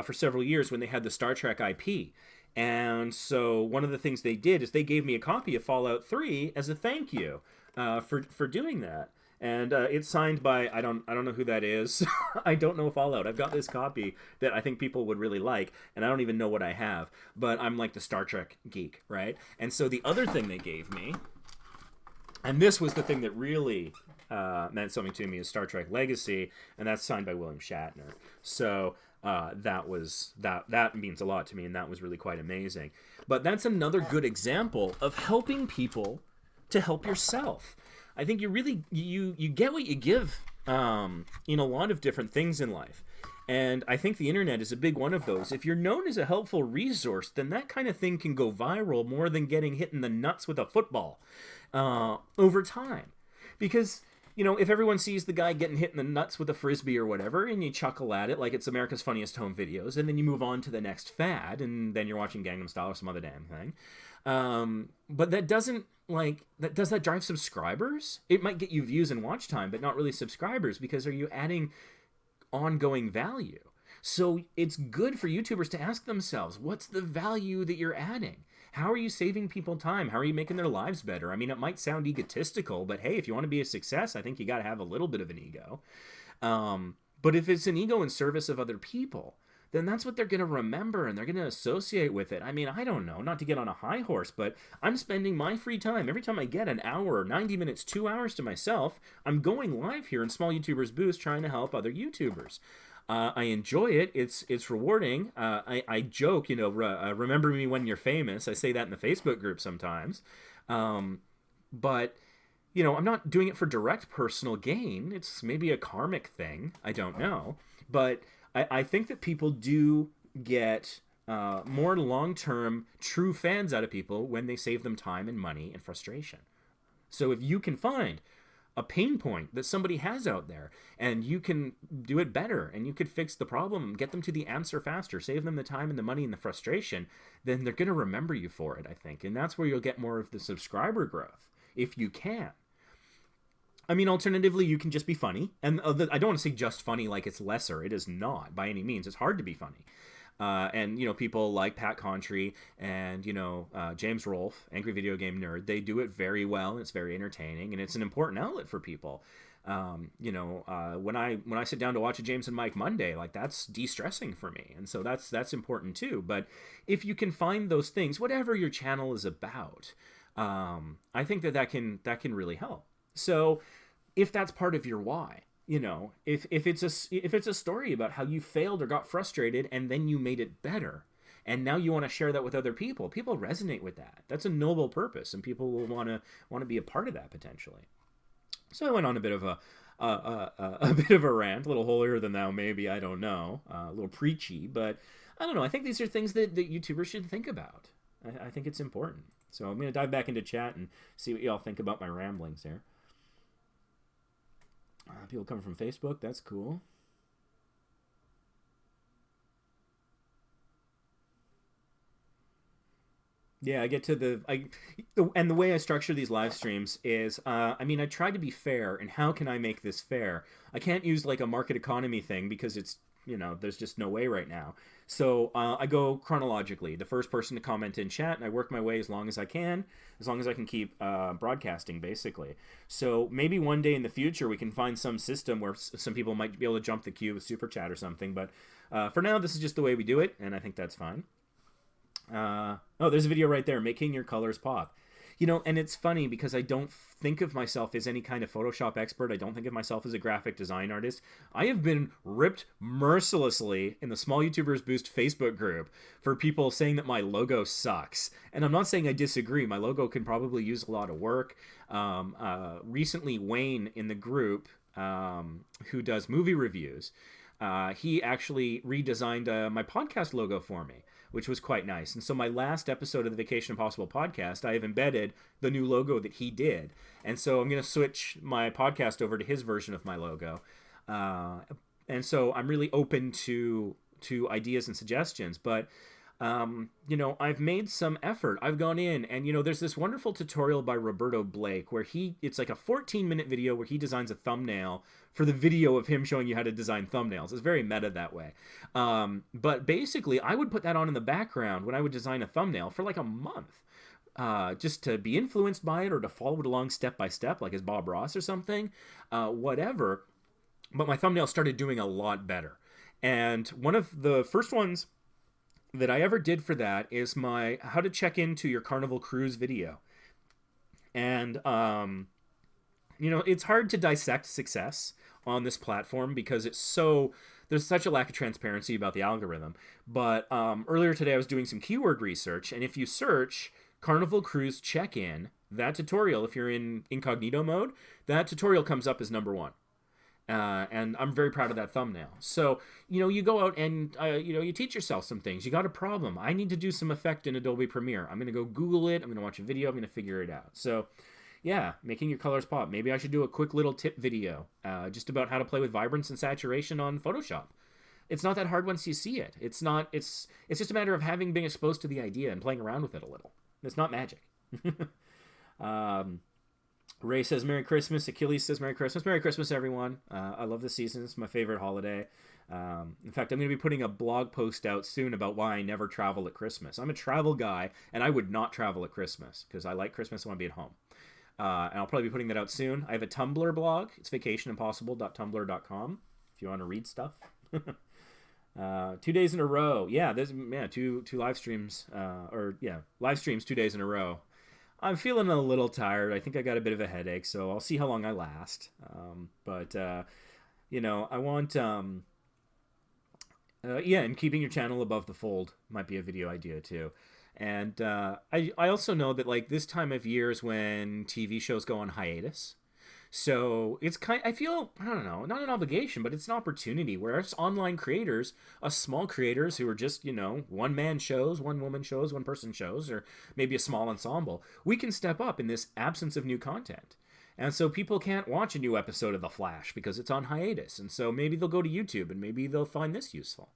for several years when they had the Star Trek IP. And so one of the things they did is they gave me a copy of Fallout 3 as a thank you for doing that. And it's signed by, I don't know who that is. I don't know Fallout. I've got this copy that I think people would really like, and I don't even know what I have. But I'm like the Star Trek geek, right? And so the other thing they gave me, and this was the thing that really meant something to me, is Star Trek Legacy, and that's signed by William Shatner. So that means a lot to me, and that was really quite amazing. But that's another good example of helping people to help yourself. I think you really you get what you give in a lot of different things in life. And I think the internet is a big one of those. If you're known as a helpful resource, then that kind of thing can go viral more than getting hit in the nuts with a football over time. Because, if everyone sees the guy getting hit in the nuts with a frisbee or whatever, and you chuckle at it like it's America's Funniest Home Videos, and then you move on to the next fad, and then you're watching Gangnam Style or some other damn thing. But that doesn't, does that drive subscribers? It might get you views and watch time, but not really subscribers, because are you adding ongoing value? So it's good for YouTubers to ask themselves, what's the value that you're adding? How are you saving people time? How are you making their lives better? I mean, it might sound egotistical, but hey, if you want to be a success, I think you got to have a little bit of an ego. But if it's an ego in service of other people, then that's what they're going to remember and they're going to associate with it. I mean, I don't know, not to get on a high horse, but I'm spending my free time. Every time I get an hour, 90 minutes, 2 hours to myself, I'm going live here in Small YouTubers Boost trying to help other YouTubers. I enjoy it. It's rewarding. I joke, remember me when you're famous. I say that in the Facebook group sometimes. But, I'm not doing it for direct personal gain. It's maybe a karmic thing. I don't know. But I think that people do get more long-term true fans out of people when they save them time and money and frustration. So if you can find a pain point that somebody has out there and you can do it better and you could fix the problem, get them to the answer faster, save them the time and the money and the frustration, then they're going to remember you for it, I think. And that's where you'll get more of the subscriber growth, if you can. I mean, alternatively, you can just be funny. And I don't want to say just funny like it's lesser. It is not, by any means. It's hard to be funny. And people like Pat Contry and, James Rolfe, Angry Video Game Nerd, they do it very well. And it's very entertaining, and it's an important outlet for people. When I sit down to watch a James and Mike Monday, that's de-stressing for me. And so that's important too. But if you can find those things, whatever your channel is about, I think that can really help. So if that's part of your why, if it's a story about how you failed or got frustrated and then you made it better, and now you want to share that with other people resonate with that. That's a noble purpose, and people will want to be a part of that potentially. So I went on a bit of a rant, a little holier than thou, maybe, I don't know, a little preachy, but I don't know. I think these are things that YouTubers should think about. I think it's important. So I'm going to dive back into chat and see what y'all think about my ramblings here. People coming from Facebook. That's cool. Yeah, I get to and the way I structure these live streams is, I mean, I try to be fair, and how can I make this fair? I can't use like a market economy thing because it's, there's just no way right now. So I go chronologically. The first person to comment in chat, and I work my way as long as I can keep broadcasting, basically. So maybe one day in the future we can find some system where some people might be able to jump the queue with super chat or something. But for now, this is just the way we do it, and I think that's fine. Oh, there's a video right there, making your colors pop. And it's funny because I don't think of myself as any kind of Photoshop expert. I don't think of myself as a graphic design artist. I have been ripped mercilessly in the Small YouTubers Boost Facebook group for people saying that my logo sucks. And I'm not saying I disagree. My logo can probably use a lot of work. Recently, Wayne in the group, who does movie reviews, he actually redesigned my podcast logo for me, which was quite nice. And so my last episode of the Vacation Impossible podcast, I have embedded the new logo that he did. And so I'm going to switch my podcast over to his version of my logo. And so I'm really open to ideas and suggestions. But, I've made some effort. I've gone in and, there's this wonderful tutorial by Roberto Blake where it's like a 14-minute video where he designs a thumbnail for the video of him showing you how to design thumbnails. It's very meta that way. But basically, I would put that on in the background when I would design a thumbnail for like a month. Just to be influenced by it or to follow it along step by step, like as Bob Ross or something, whatever. But my thumbnail started doing a lot better. And one of the first ones that I ever did for that is my how to check into your Carnival Cruise video. And, it's hard to dissect success on this platform because there's such a lack of transparency about the algorithm. But earlier today I was doing some keyword research, and if you search Carnival Cruise check-in, that tutorial, if you're in incognito mode, that tutorial comes up as number one. And I'm very proud of that thumbnail. So, you go out and, you teach yourself some things. You got a problem. I need to do some effect in Adobe Premiere. I'm going to go Google it. I'm going to watch a video. I'm going to figure it out. So, yeah, making your colors pop. Maybe I should do a quick little tip video just about how to play with vibrance and saturation on Photoshop. It's not that hard once you see it. It's just a matter of having been exposed to the idea and playing around with it a little. It's not magic. Ray says Merry Christmas. Achilles says Merry Christmas. Merry Christmas, everyone. I love the season. It's my favorite holiday. In fact, I'm going to be putting a blog post out soon about why I never travel at Christmas. I'm a travel guy, and I would not travel at Christmas because I like Christmas. I want to be at home. And I'll probably be putting that out soon. I have a Tumblr blog. It's vacationimpossible.tumblr.com if you want to read stuff. 2 days in a row. Yeah, two live streams. Live streams 2 days in a row. I'm feeling a little tired. I think I got a bit of a headache, so I'll see how long I last. I want... and keeping your channel above the fold might be a video idea, too. And I also know that, like, this time of year is when TV shows go on hiatus. So it's I feel, I don't know, not an obligation, but it's an opportunity where us online creators, us small creators who are just, one-man shows, one-woman shows, one-person shows, or maybe a small ensemble, we can step up in this absence of new content. And so people can't watch a new episode of The Flash because it's on hiatus. And so maybe they'll go to YouTube and maybe they'll find this useful.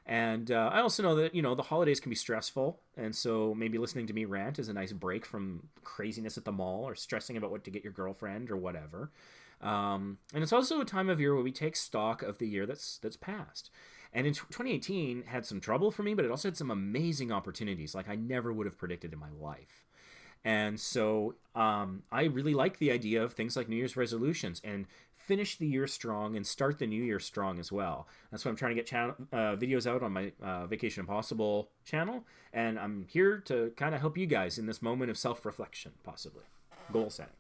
And I also know that, the holidays can be stressful. And so maybe listening to me rant is a nice break from craziness at the mall or stressing about what to get your girlfriend or whatever. And it's also a time of year where we take stock of the year that's passed. And in 2018 had some trouble for me, but it also had some amazing opportunities like I never would have predicted in my life. And so I really like the idea of things like New Year's resolutions and finish the year strong and start the new year strong as well. That's why I'm trying to get videos out on my Vacation Impossible channel. And I'm here to kind of help you guys in this moment of self-reflection, possibly. Goal setting.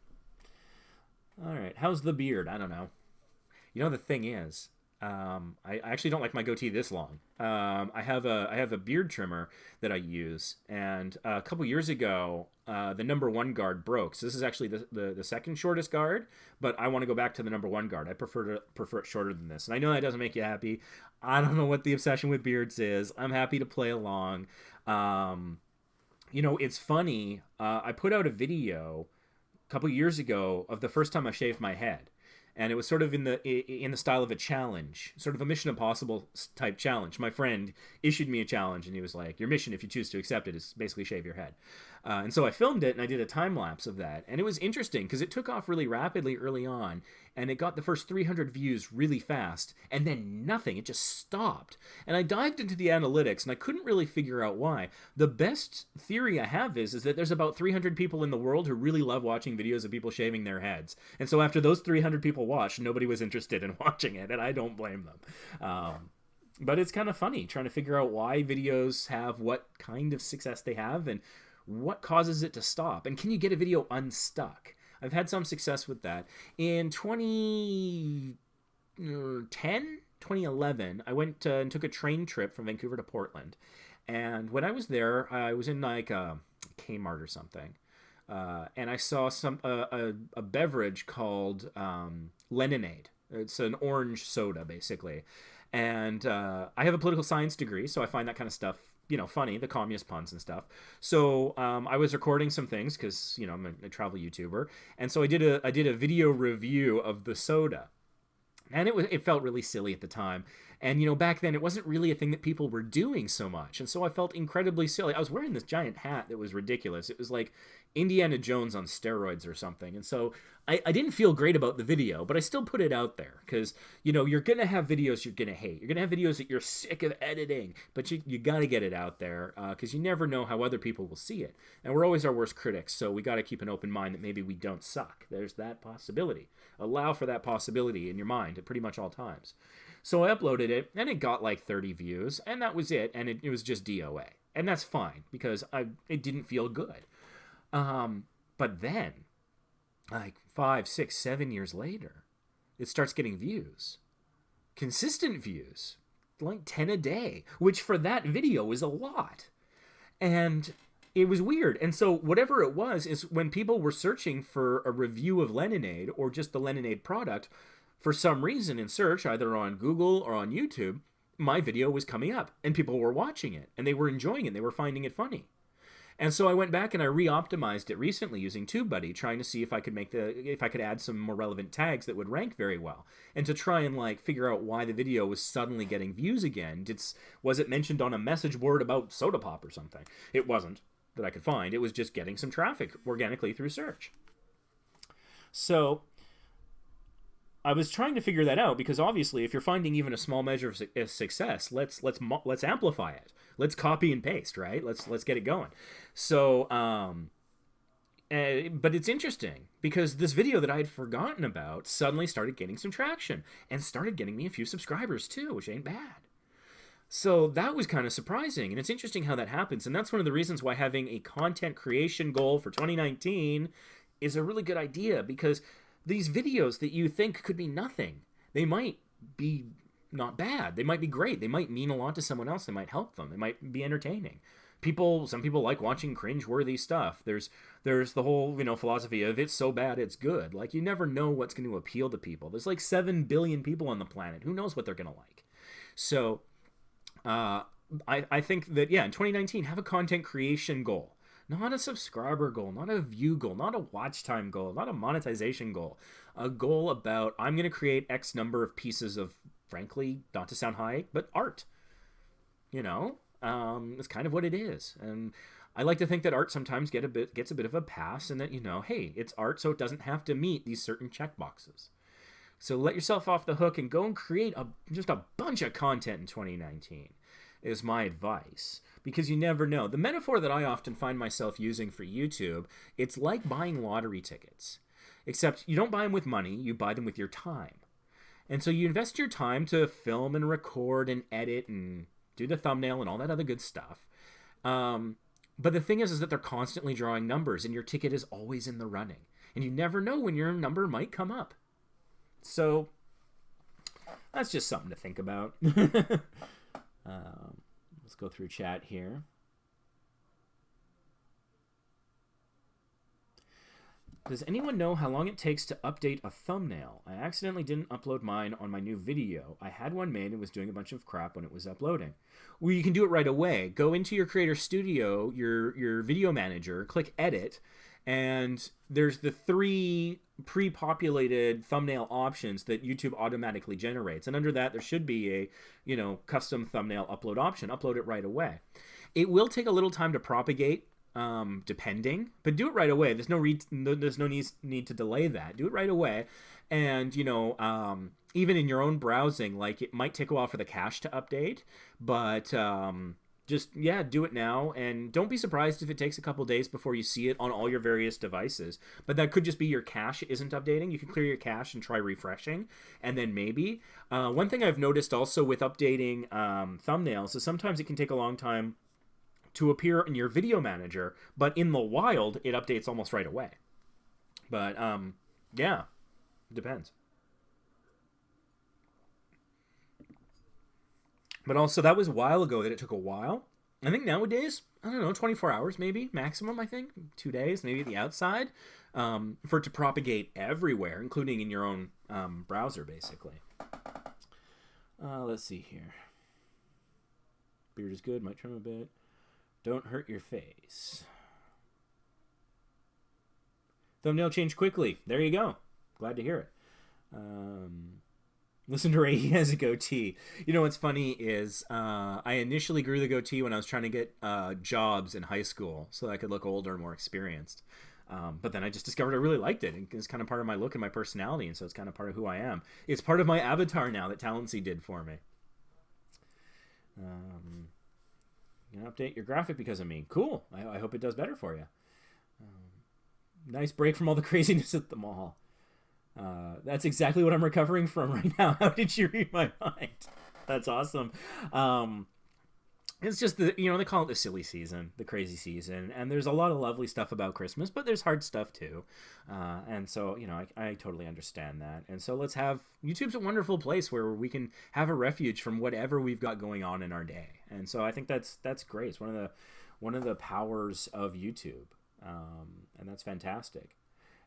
All right. How's the beard? I don't know. The thing is, I actually don't like my goatee this long. I have a beard trimmer that I use, and a couple years ago, the number one guard broke. So this is actually the second shortest guard, but I want to go back to the number one guard. I prefer it shorter than this, and I know that doesn't make you happy. I don't know what the obsession with beards is. I'm happy to play along. It's funny. I put out a video a couple years ago of the first time I shaved my head, and it was sort of in the style of a challenge, sort of a Mission Impossible type challenge. My friend issued me a challenge, and he was like, "Your mission, if you choose to accept it, is basically shave your head." And so I filmed it, and I did a time lapse of that, and it was interesting because it took off really rapidly early on, and it got the first 300 views really fast, and then nothing. It just stopped. And I dived into the analytics, and I couldn't really figure out why. The best theory I have is that there's about 300 people in the world who really love watching videos of people shaving their heads. And so after those 300 people watched, nobody was interested in watching it, and I don't blame them. But it's kind of funny trying to figure out why videos have what kind of success they have and what causes it to stop. And can you get a video unstuck? I've had some success with that. In 2011, I went and took a train trip from Vancouver to Portland. And when I was there, I was in like a Kmart or something. And I saw a beverage called Leninade. It's an orange soda, basically. And I have a political science degree, so I find that kind of stuff funny, the communist puns and stuff. So I was recording some things because, I'm a travel YouTuber. And so I did a video review of the soda. And it felt really silly at the time. And, back then it wasn't really a thing that people were doing so much. And so I felt incredibly silly. I was wearing this giant hat that was ridiculous. It was like Indiana Jones on steroids or something. And so I didn't feel great about the video, but I still put it out there because, you're going to have videos you're going to hate. You're going to have videos that you're sick of editing, but you got to get it out there because you never know how other people will see it. And we're always our worst critics, so we got to keep an open mind that maybe we don't suck. There's that possibility. Allow for that possibility in your mind at pretty much all times. So I uploaded it, and it got like 30 views, and that was it, and it was just DOA. And that's fine, because it didn't feel good. But then, like 5, 6, 7 years later, it starts getting views. Consistent views. Like 10 a day, which for that video is a lot. And it was weird. And so whatever it was is when people were searching for a review of Leninade or just the Leninade product, for some reason in search, either on Google or on YouTube, my video was coming up and people were watching it and they were enjoying it. They were finding it funny. And so I went back and I re-optimized it recently using TubeBuddy, trying to see if I could add some more relevant tags that would rank very well, and to try and figure out why the video was suddenly getting views again. Was it mentioned on a message board about soda pop or something? It wasn't that I could find. It was just getting some traffic organically through search. So I was trying to figure that out because obviously, if you're finding even a small measure of success, let's amplify it. Let's copy and paste, right? Let's get it going. So, but it's interesting because this video that I had forgotten about suddenly started getting some traction and started getting me a few subscribers too, which ain't bad. So that was kind of surprising, and it's interesting how that happens. And that's one of the reasons why having a content creation goal for 2019 is a really good idea, because these videos that you think could be nothing, they might be not bad. They might be great. They might mean a lot to someone else. They might help them. They might be entertaining. Some people like watching cringe-worthy stuff. There's the whole, philosophy of it's so bad it's good. You never know what's going to appeal to people. There's 7 billion people on the planet. Who knows what they're going to like? So I think that, in 2019, have a content creation goal. Not a subscriber goal, not a view goal, not a watch time goal, not a monetization goal. A goal about, I'm going to create X number of pieces of, frankly, not to sound high, but art. It's kind of what it is. And I like to think that art sometimes gets a bit of a pass, and that, hey, it's art, so it doesn't have to meet these certain check boxes. So let yourself off the hook and go and create just a bunch of content in 2019 is my advice, because you never know. The metaphor that I often find myself using for YouTube, it's like buying lottery tickets, except you don't buy them with money, you buy them with your time. And so you invest your time to film and record and edit and do the thumbnail and all that other good stuff. But the thing is that they're constantly drawing numbers, and your ticket is always in the running. And you never know when your number might come up. So that's just something to think about. Let's go through chat here. Does anyone know how long it takes to update a thumbnail? I accidentally didn't upload mine on my new video. I had one made and was doing a bunch of crap when it was uploading. Well, you can do it right away. Go into your Creator Studio, your video manager, click Edit, and there's the 3 pre-populated thumbnail options that YouTube automatically generates. And under that, there should be a, custom thumbnail upload option. Upload it right away. It will take a little time to propagate, depending, but do it right away. There's no need to delay that. Do it right away. And, even in your own browsing, like, it might take a while for the cache to update, but, do it now, and don't be surprised if it takes a couple days before you see it on all your various devices. But that could just be your cache isn't updating. You can clear your cache and try refreshing, and then maybe. One thing I've noticed also with updating thumbnails is sometimes it can take a long time to appear in your video manager, but in the wild, it updates almost right away. But, depends. But also, that was a while ago that it took a while. I think nowadays, 24 hours maybe, maximum, I think. 2 days, maybe at the outside, for it to propagate everywhere, including in your own browser, basically. Let's see here. Beard is good, might trim a bit. Don't hurt your face. Thumbnail change quickly. There you go. Glad to hear it. Listen to Ray, he has a goatee. What's funny is I initially grew the goatee when I was trying to get jobs in high school so that I could look older and more experienced. But then I just discovered I really liked it. It's kind of part of my look and my personality, and so it's kind of part of who I am. It's part of my avatar now that Talency did for me. You can update your graphic because of me. Cool. I hope it does better for you. Nice break from all the craziness at the mall. That's exactly what I'm recovering from right now. How did you read my mind? That's awesome. It's just they call it the silly season, the crazy season, and there's a lot of lovely stuff about Christmas, but there's hard stuff too. And so, I totally understand that. And so YouTube's a wonderful place where we can have a refuge from whatever we've got going on in our day. And so I think that's great. It's one of the powers of YouTube. And that's fantastic.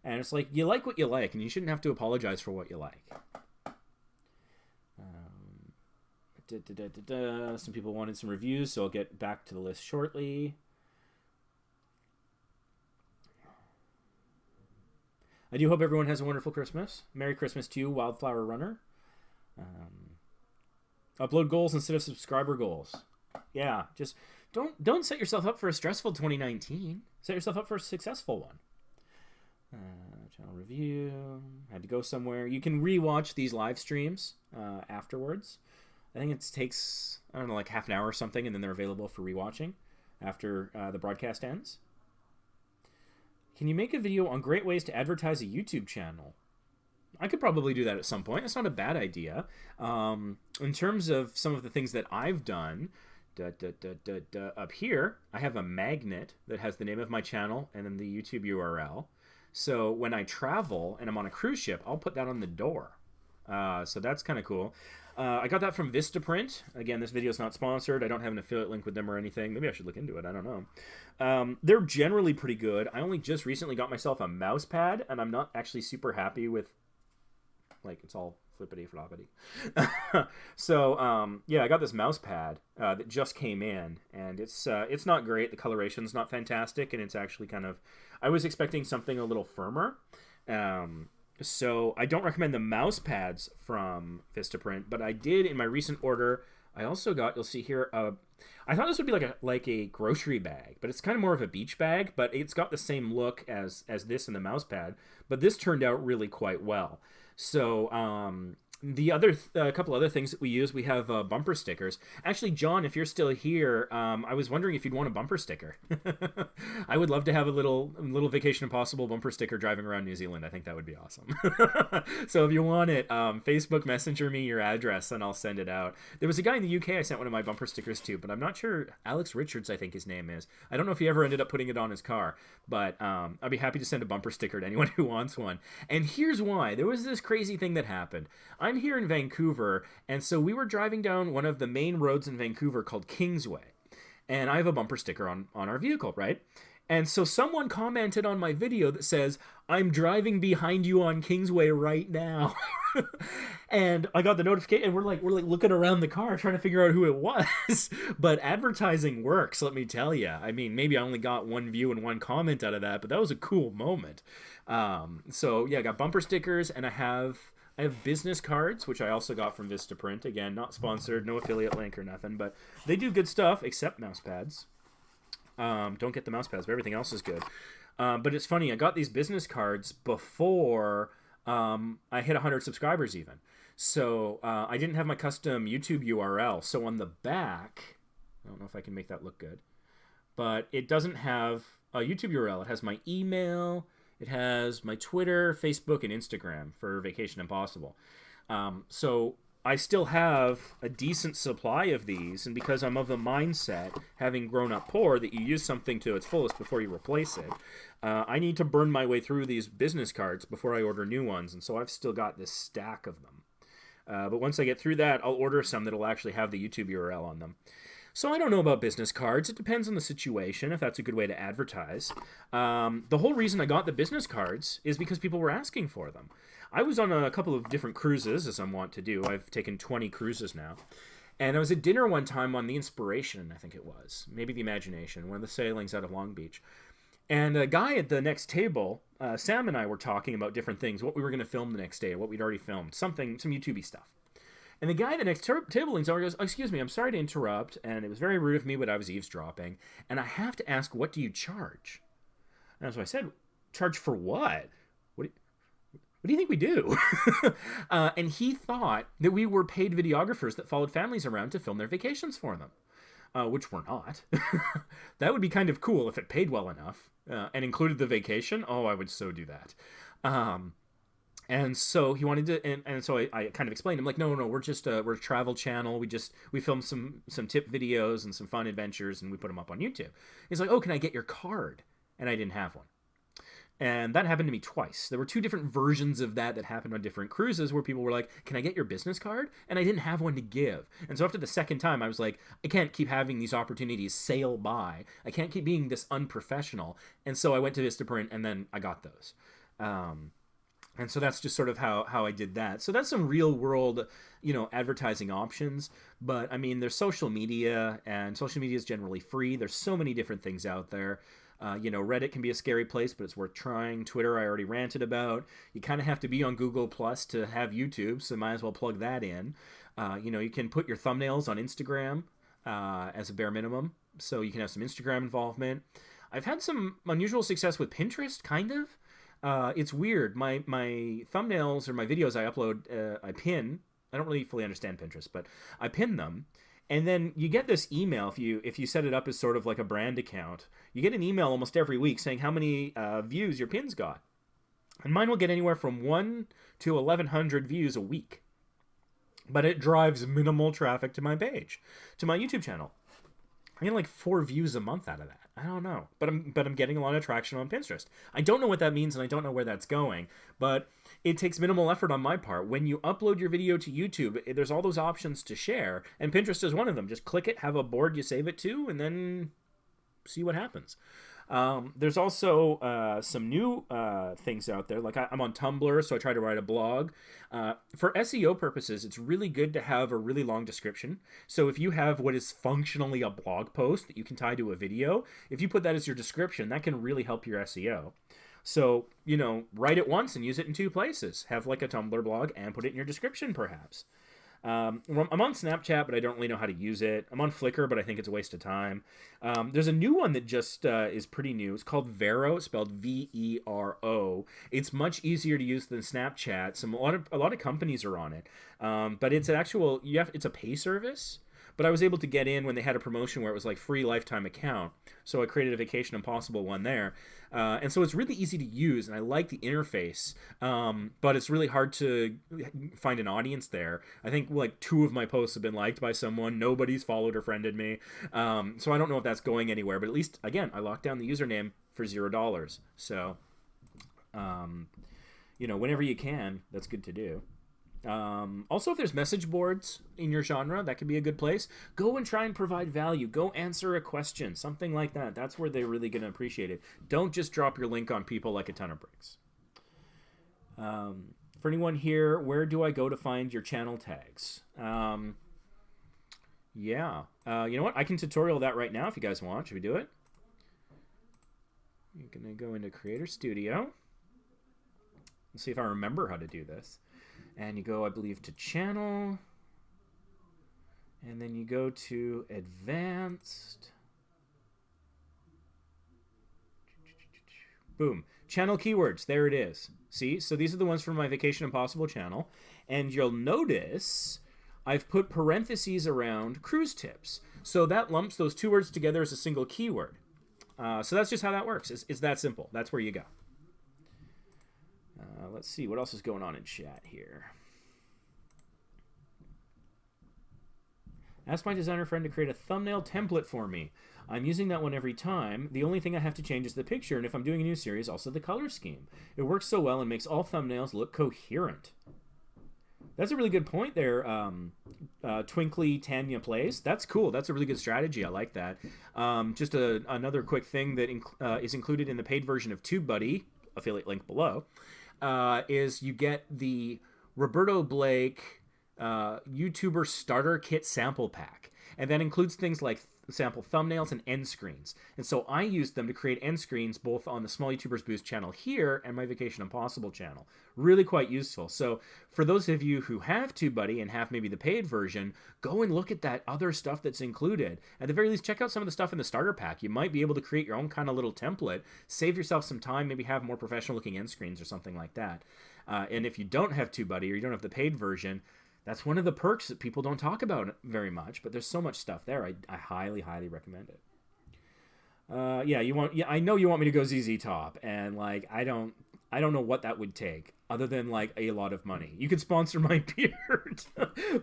And it's like, you like what you like, and you shouldn't have to apologize for what you like. Some people wanted some reviews, so I'll get back to the list shortly. I do hope everyone has a wonderful Christmas. Merry Christmas to you, Wildflower Runner. Upload goals instead of subscriber goals. Yeah, just don't set yourself up for a stressful 2019. Set yourself up for a successful one. Channel review. Had to go somewhere. You can rewatch these live streams afterwards. I think it takes, like half an hour or something, and then they're available for rewatching after the broadcast ends. Can you make a video on great ways to advertise a YouTube channel? I could probably do that at some point. That's not a bad idea. In terms of some of the things that I've done, up here, I have a magnet that has the name of my channel and then the YouTube URL. So when I travel and I'm on a cruise ship, I'll put that on the door. So that's kind of cool. I got that from Vistaprint. Again, this video is not sponsored. I don't have an affiliate link with them or anything. Maybe I should look into it. I don't know. They're generally pretty good. I only just recently got myself a mouse pad, and I'm not actually super happy with, it's all flippity floppity. So, I got this mouse pad that just came in, and it's not great. The coloration's not fantastic, and it's actually I was expecting something a little firmer. So I don't recommend the mouse pads from Vistaprint, but I did in my recent order. I also got, you'll see here, I thought this would be like a grocery bag, but it's kind of more of a beach bag, but it's got the same look as this in the mouse pad, but this turned out really quite well. So the other couple other things that we use, we have bumper stickers. Actually, John, if you're still here, I was wondering if you'd want a bumper sticker. I would love to have a little Vacation Impossible bumper sticker driving around New Zealand. I think that would be awesome. So if you want it, Facebook Messenger me your address and I'll send it out. There was a guy in the UK I sent one of my bumper stickers to, but I'm not sure. Alex Richards, I think his name is. I don't know if he ever ended up putting it on his car, but I'd be happy to send a bumper sticker to anyone who wants one. And here's why. There was this crazy thing that happened. I'm here in Vancouver, and so we were driving down one of the main roads in Vancouver called Kingsway, and I have a bumper sticker on our vehicle, right? And so someone commented on my video that says, "I'm driving behind you on Kingsway right now." And I got the notification, and we're like looking around the car trying to figure out who it was. But advertising works, let me tell you. I mean, maybe I only got one view and one comment out of that, but that was a cool moment. So yeah, I got bumper stickers, and I have business cards, which I also got from Vistaprint. Again, not sponsored, no affiliate link or nothing, but they do good stuff, except mouse pads. Don't get the mouse pads, but everything else is good. But it's funny, I got these business cards before I hit 100 subscribers even. So I didn't have my custom YouTube URL. So on the back, I don't know if I can make that look good, but it doesn't have a YouTube URL. It has my email, it has my Twitter, Facebook, and Instagram for Vacation Impossible. So I still have a decent supply of these, and because I'm of the mindset, having grown up poor, that you use something to its fullest before you replace it, I need to burn my way through these business cards before I order new ones, and so I've still got this stack of them. But once I get through that, I'll order some that'll actually have the YouTube URL on them. So I don't know about business cards. It depends on the situation, if that's a good way to advertise. The whole reason I got the business cards is because people were asking for them. I was on a couple of different cruises, as I'm wont to do. I've taken 20 cruises now. And I was at dinner one time on the Inspiration, I think it was. Maybe the Imagination, one of the sailings out of Long Beach. And a guy at the next table, Sam and I were talking about different things, what we were going to film the next day, what we'd already filmed, some YouTube-y stuff. And the guy at the next table leans over and goes, "Oh, excuse me, I'm sorry to interrupt, and it was very rude of me, but I was eavesdropping, and I have to ask, what do you charge?" And so I said, "Charge for what? What do you think we do?" And he thought that we were paid videographers that followed families around to film their vacations for them, which we're not. That would be kind of cool if it paid well enough and included the vacation. Oh, I would so do that. And so he wanted to, and so I kind of explained, I'm like, no, we're just we're a travel channel. We filmed some tip videos and some fun adventures, and we put them up on YouTube. He's like, "Oh, can I get your card?" And I didn't have one. And that happened to me twice. There were two different versions of that happened on different cruises where people were like, "Can I get your business card?" And I didn't have one to give. And so after the second time, I was like, I can't keep having these opportunities sail by. I can't keep being this unprofessional. And so I went to Vistaprint, and then I got those. And so that's just sort of how I did that. So that's some real world, advertising options. But I mean, there's social media, and social media is generally free. There's so many different things out there. Reddit can be a scary place, but it's worth trying. Twitter, I already ranted about. You kind of have to be on Google Plus to have YouTube, so might as well plug that in. You can put your thumbnails on Instagram as a bare minimum, so you can have some Instagram involvement. I've had some unusual success with Pinterest, kind of. It's weird. My thumbnails or my videos I upload, I pin. I don't really fully understand Pinterest, but I pin them. And then you get this email if you set it up as sort of like a brand account. You get an email almost every week saying how many views your pins got. And mine will get anywhere from 1 to 1,100 views a week. But it drives minimal traffic to my page, to my YouTube channel. I get like 4 views a month out of that. I don't know, but I'm getting a lot of traction on Pinterest. I don't know what that means, and I don't know where that's going, but it takes minimal effort on my part. When you upload your video to YouTube, there's all those options to share, and Pinterest is one of them. Just click it, have a board you save it to, and then see what happens. There's also some new things out there. Like I'm on Tumblr, so I try to write a blog. For SEO purposes, it's really good to have a really long description. So if you have what is functionally a blog post that you can tie to a video, if you put that as your description, that can really help your SEO. So, write it once and use it in 2 places. Have like a Tumblr blog and put it in your description, perhaps. I'm on Snapchat, but I don't really know how to use it. I'm on Flickr, but I think it's a waste of time. There's a new one that just is pretty new. It's called Vero, spelled Vero. It's much easier to use than Snapchat. A lot of companies are on it, but it's it's a pay service. But I was able to get in when they had a promotion where it was like free lifetime account. So I created a Vacation Impossible one there. And so it's really easy to use, and I like the interface. But it's really hard to find an audience there. I think like 2 of my posts have been liked by someone. Nobody's followed or friended me. So I don't know if that's going anywhere. But at least, again, I locked down the username for $0. So, whenever you can, that's good to do. Also, if there's message boards in your genre, that could be a good place. Go and try and provide value. Go answer a question, something like that. That's where they're really going to appreciate it. Don't just drop your link on people like a ton of bricks. For anyone here, where do I go to find your channel tags? You know what? I can tutorial that right now if you guys want. Should we do it? You're going to go into Creator Studio. Let's see if I remember how to do this. And you go, I believe, to Channel. And then you go to Advanced. Boom. Channel keywords. There it is. See? So these are the ones from my Vacation Impossible channel. And you'll notice I've put parentheses around cruise tips. So that lumps those two words together as a single keyword. So that's just how that works. It's that simple. That's where you go. Let's see what else is going on in chat here. Ask my designer friend to create a thumbnail template for me. I'm using that one every time. The only thing I have to change is the picture, and if I'm doing a new series, also the color scheme. It works so well and makes all thumbnails look coherent. That's a really good point there, Twinkly Tanya Plays. That's cool. That's a really good strategy. I like that. Just another quick thing that is included in the paid version of TubeBuddy, affiliate link below, is you get the Roberto Blake YouTuber Starter Kit Sample Pack. And that includes things like sample thumbnails and end screens. And so I used them to create end screens both on the Small YouTubers Boost channel here and my Vacation Impossible channel. Really quite useful. So for those of you who have TubeBuddy and have maybe the paid version, go and look at that other stuff that's included. At the very least, check out some of the stuff in the starter pack. You might be able to create your own kind of little template, save yourself some time, maybe have more professional looking end screens or something like that. And if you don't have TubeBuddy or you don't have the paid version, that's one of the perks that people don't talk about very much, but there's so much stuff there. I highly, highly recommend it. I know you want me to go ZZ Top, and like I don't know what that would take other than like a lot of money. You could sponsor my beard,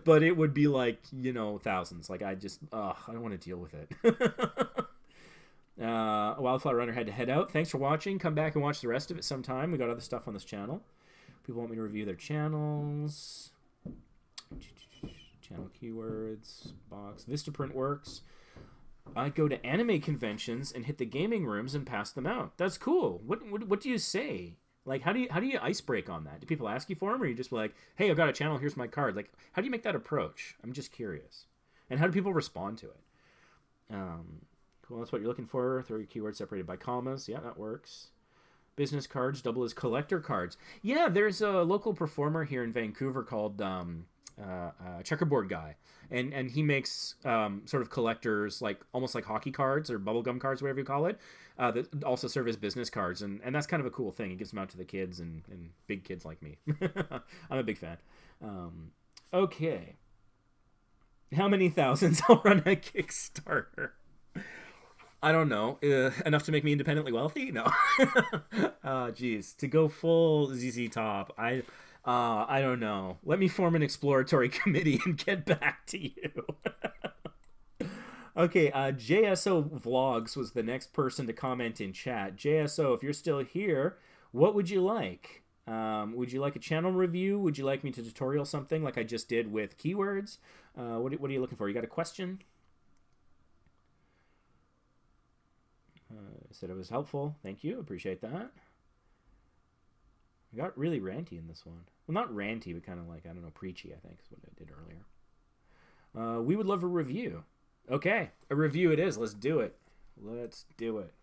but it would be like, thousands. Like I don't want to deal with it. Wildflower Runner had to head out. Thanks for watching. Come back and watch the rest of it sometime. We got other stuff on this channel. People want me to review their channels. Channel keywords, box. Vistaprint works. I go to anime conventions and hit the gaming rooms and pass them out. That's cool. What do you say? Like, how do you ice break on that? Do people ask you for them, or are you just like, hey, I've got a channel, here's my card? Like, how do you make that approach? I'm just curious. And how do people respond to it? Cool, that's what you're looking for. Throw your keywords separated by commas. Yeah, that works. Business cards double as collector cards. Yeah, there's a local performer here in Vancouver called Checkerboard Guy, and he makes sort of collectors, like almost like hockey cards or bubblegum cards, whatever you call it, that also serve as business cards, and that's kind of a cool thing. He gives them out to the kids and big kids like me. I'm a big fan. Okay, how many thousands I'll run a Kickstarter? I don't know. Enough to make me independently wealthy? No. Geez, to go full ZZ Top, I don't know. Let me form an exploratory committee and get back to you. Okay, JSO Vlogs was the next person to comment in chat. JSO, if you're still here, what would you like? Would you like a channel review? Would you like me to tutorial something like I just did with keywords? What are you looking for? You got a question? I said it was helpful. Thank you. Appreciate that. I got really ranty in this one. Well, not ranty, but kind of like, I don't know, preachy, I think is what I did earlier. We would love a review. Okay, a review it is. Let's do it. Let's do it.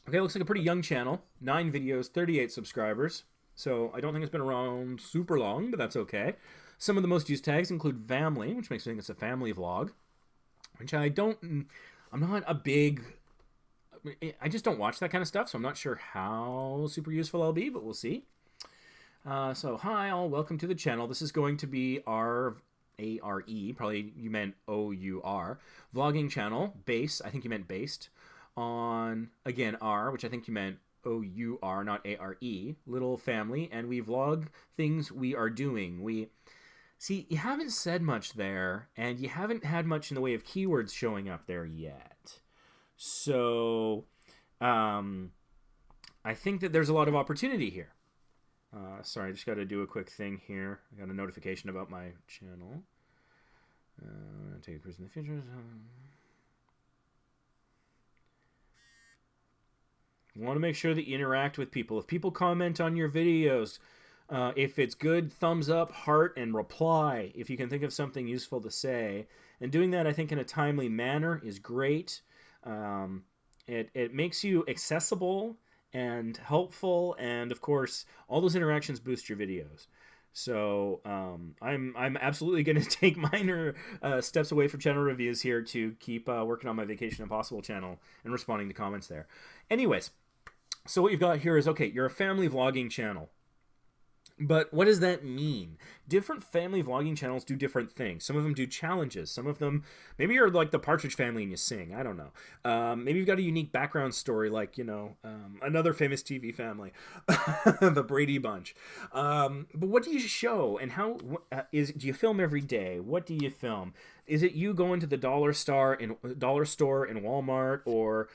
Okay, looks like a pretty young channel. 9 videos, 38 subscribers. So I don't think it's been around super long, but that's okay. Some of the most used tags include family, which makes me think it's a family vlog, which I'm not a big, I just don't watch that kind of stuff, so I'm not sure how super useful I'll be, but we'll see. So hi all, welcome to the channel. This is going to be our A-R-E, probably you meant O-U-R, vlogging channel, I think you meant based on, again, R, which I think you meant O-U-R, not A-R-E, little family, and we vlog things we are doing. See, you haven't said much there, and you haven't had much in the way of keywords showing up there yet. So, I think that there's a lot of opportunity here. Sorry, I just got to do a quick thing here. I got a notification about my channel. Take a cruise in the future. Want to make sure that you interact with people. If people comment on your videos, if it's good, thumbs up, heart, and reply. If you can think of something useful to say. And doing that, I think, in a timely manner is great. It makes you accessible and helpful, and of course, all those interactions boost your videos. So I'm absolutely going to take minor steps away from channel reviews here to keep working on my Vacation Impossible channel and responding to comments there. Anyways, so what you've got here is, okay, you're a family vlogging channel. But what does that mean? Different family vlogging channels do different things. Some of them do challenges. Some of them, maybe you're like the Partridge Family and you sing. I don't know. Maybe you've got a unique background story, like, another famous TV family, the Brady Bunch. But what do you show, and how do you film every day? What do you film? Is it you going to the dollar store in Walmart, or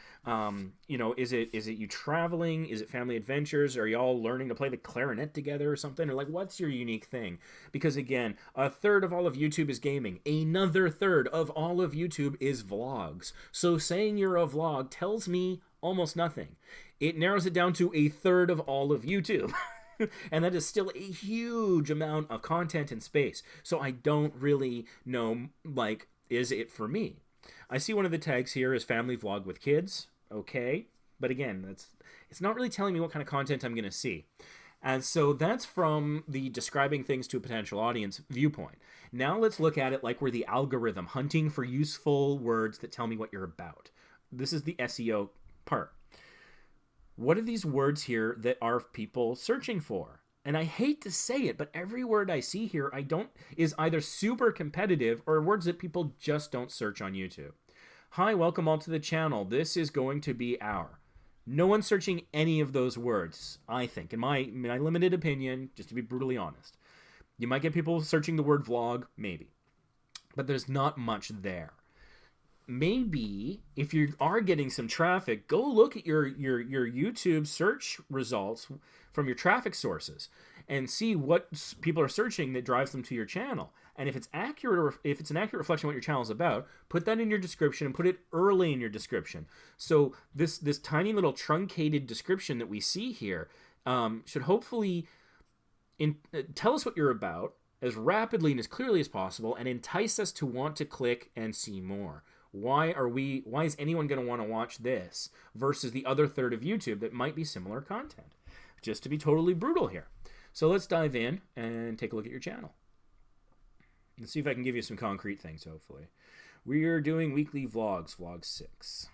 is it you traveling? Is it family adventures? Are y'all learning to play the clarinet together or something? Or like, what's your unique thing? Because again, a third of all of YouTube is gaming. Another third of all of YouTube is vlogs. So saying you're a vlog tells me almost nothing. It narrows it down to a third of all of YouTube. And that is still a huge amount of content and space. So I don't really know, like, is it for me? I see one of the tags here is family vlog with kids. Okay. But again, it's not really telling me what kind of content I'm going to see. And so that's from the describing things to a potential audience viewpoint. Now let's look at it like we're the algorithm, hunting for useful words that tell me what you're about. This is the SEO part. What are these words here that are people searching for? And I hate to say it, but every word I see here is either super competitive or words that people just don't search on YouTube. Hi, welcome all to the channel. This is going to be our. No one's searching any of those words, I think, in my limited opinion, just to be brutally honest. You might get people searching the word vlog, maybe. But there's not much there. Maybe if you are getting some traffic, go look at your YouTube search results from your traffic sources and see what people are searching that drives them to your channel. And if it's accurate, or if it's an accurate reflection of what your channel is about, put that in your description and put it early in your description. So this tiny little truncated description that we see here should hopefully tell us what you're about as rapidly and as clearly as possible and entice us to want to click and see more. Why is anyone going to want to watch this versus the other third of YouTube that might be similar content? Just to be totally brutal here. So let's dive in and take a look at your channel. Let's see if I can give you some concrete things, hopefully. We're doing weekly vlogs, vlog 6.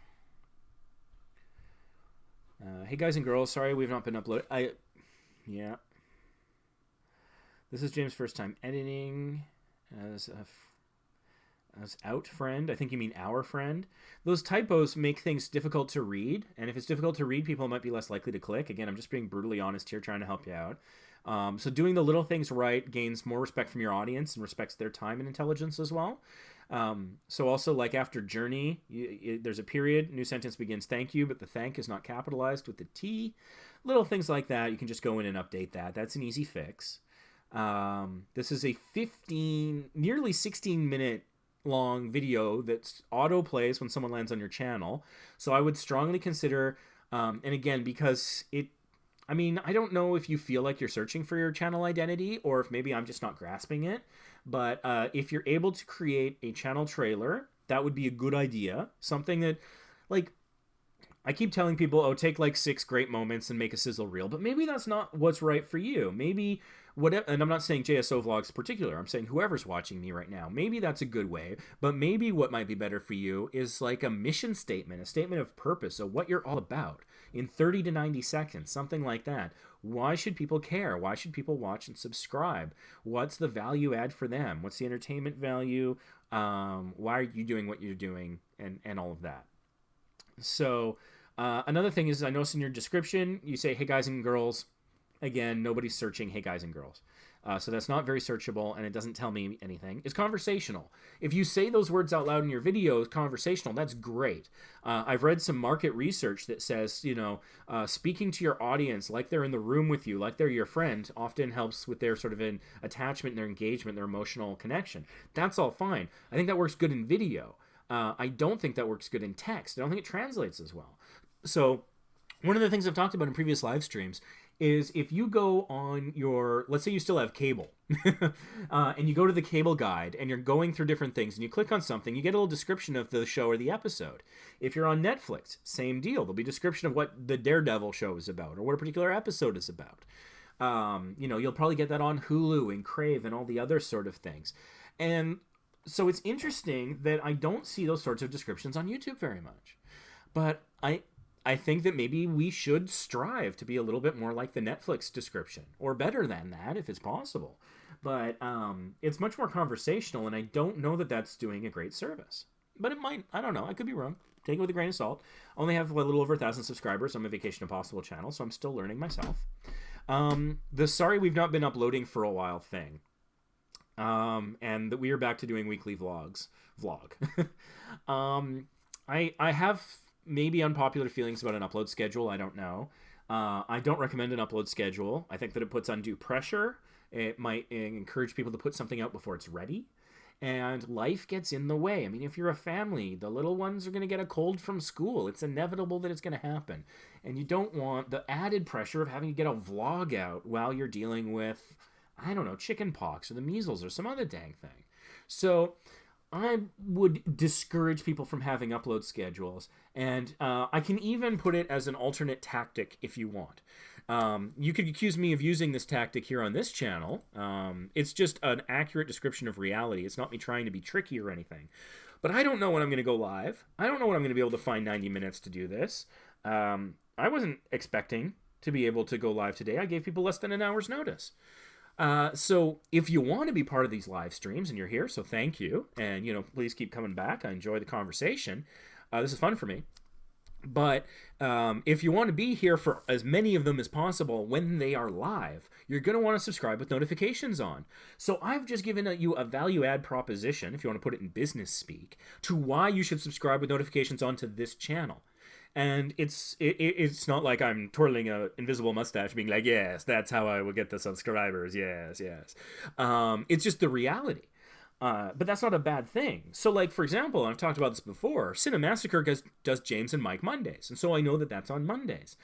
Hey guys and girls, sorry we've not been uploaded. Yeah. This is James' first time editing as out friend. I think you mean our friend. Those typos make things difficult to read, and if it's difficult to read, people might be less likely to click. Again, I'm just being brutally honest here, trying to help you out. So doing the little things right gains more respect from your audience and respects their time and intelligence as well. So also, like after journey, there's a period, new sentence begins thank you, but the thank is not capitalized with the T. Little things like that, you can just go in and update that. That's an easy fix. This is a nearly 16-minute long video that auto plays when someone lands on your channel. So I would strongly consider, and again, because I don't know if you feel like you're searching for your channel identity or if maybe I'm just not grasping it, but if you're able to create a channel trailer, that would be a good idea. Something that, like, I keep telling people, take like 6 great moments and make a sizzle reel, but maybe that's not what's right for you. Maybe whatever, and I'm not saying JSO vlogs in particular, I'm saying whoever's watching me right now, maybe that's a good way, but maybe what might be better for you is like a mission statement, a statement of purpose of what you're all about in 30 to 90 seconds, something like that. Why should people care? Why should people watch and subscribe? What's the value add for them? What's the entertainment value? Why are you doing what you're doing, and all of that? So another thing is, I noticed in your description, you say, hey guys and girls. Again, nobody's searching hey guys and girls. So that's not very searchable, and it doesn't tell me anything. It's conversational. If you say those words out loud in your videos, conversational, that's great. I've read some market research that says, speaking to your audience like they're in the room with you, like they're your friend, often helps with their sort of an attachment, their engagement, their emotional connection. That's all fine. I think that works good in video. I don't think that works good in text. I don't think it translates as well. So one of the things I've talked about in previous live streams is if you go on your, let's say you still have cable, and you go to the cable guide and you're going through different things and you click on something, you get a little description of the show or the episode. If you're on Netflix, same deal. There'll be a description of what the Daredevil show is about or what a particular episode is about. You'll probably get that on Hulu and Crave and all the other sort of things. And so it's interesting that I don't see those sorts of descriptions on YouTube very much. But I think that maybe we should strive to be a little bit more like the Netflix description, or better than that if it's possible. But it's much more conversational, and I don't know that that's doing a great service. But it might. I don't know. I could be wrong. Take it with a grain of salt. I only have a little over 1,000 subscribers on my Vacation Impossible channel, so I'm still learning myself. The sorry we've not been uploading for a while thing. And that we are back to doing weekly vlog. I have maybe unpopular feelings about an upload schedule. I don't know. I don't recommend an upload schedule. I think that it puts undue pressure. It might encourage people to put something out before it's ready. And life gets in the way. I mean, if you're a family, the little ones are going to get a cold from school. It's inevitable that it's going to happen. And you don't want the added pressure of having to get a vlog out while you're dealing with, I don't know, chicken pox or the measles or some other dang thing. So I would discourage people from having upload schedules, and I can even put it as an alternate tactic if you want. You could accuse me of using this tactic here on this channel. It's just an accurate description of reality. It's not me trying to be tricky or anything. But I don't know when I'm going to go live. I don't know when I'm going to be able to find 90 minutes to do this. I wasn't expecting to be able to go live today. I gave people less than an hour's notice. So if you want to be part of these live streams and you're here, so thank you. And, please keep coming back. I enjoy the conversation. This is fun for me. But if you want to be here for as many of them as possible when they are live, you're going to want to subscribe with notifications on. So I've just given you a value add proposition, if you want to put it in business speak, to why you should subscribe with notifications on to this channel. And it's not like I'm twirling an invisible mustache being like, yes, that's how I will get the subscribers. Yes. It's just the reality. But that's not a bad thing. So, like, for example, I've talked about this before, Cinemassacre does James and Mike Mondays. And so I know that that's on Mondays.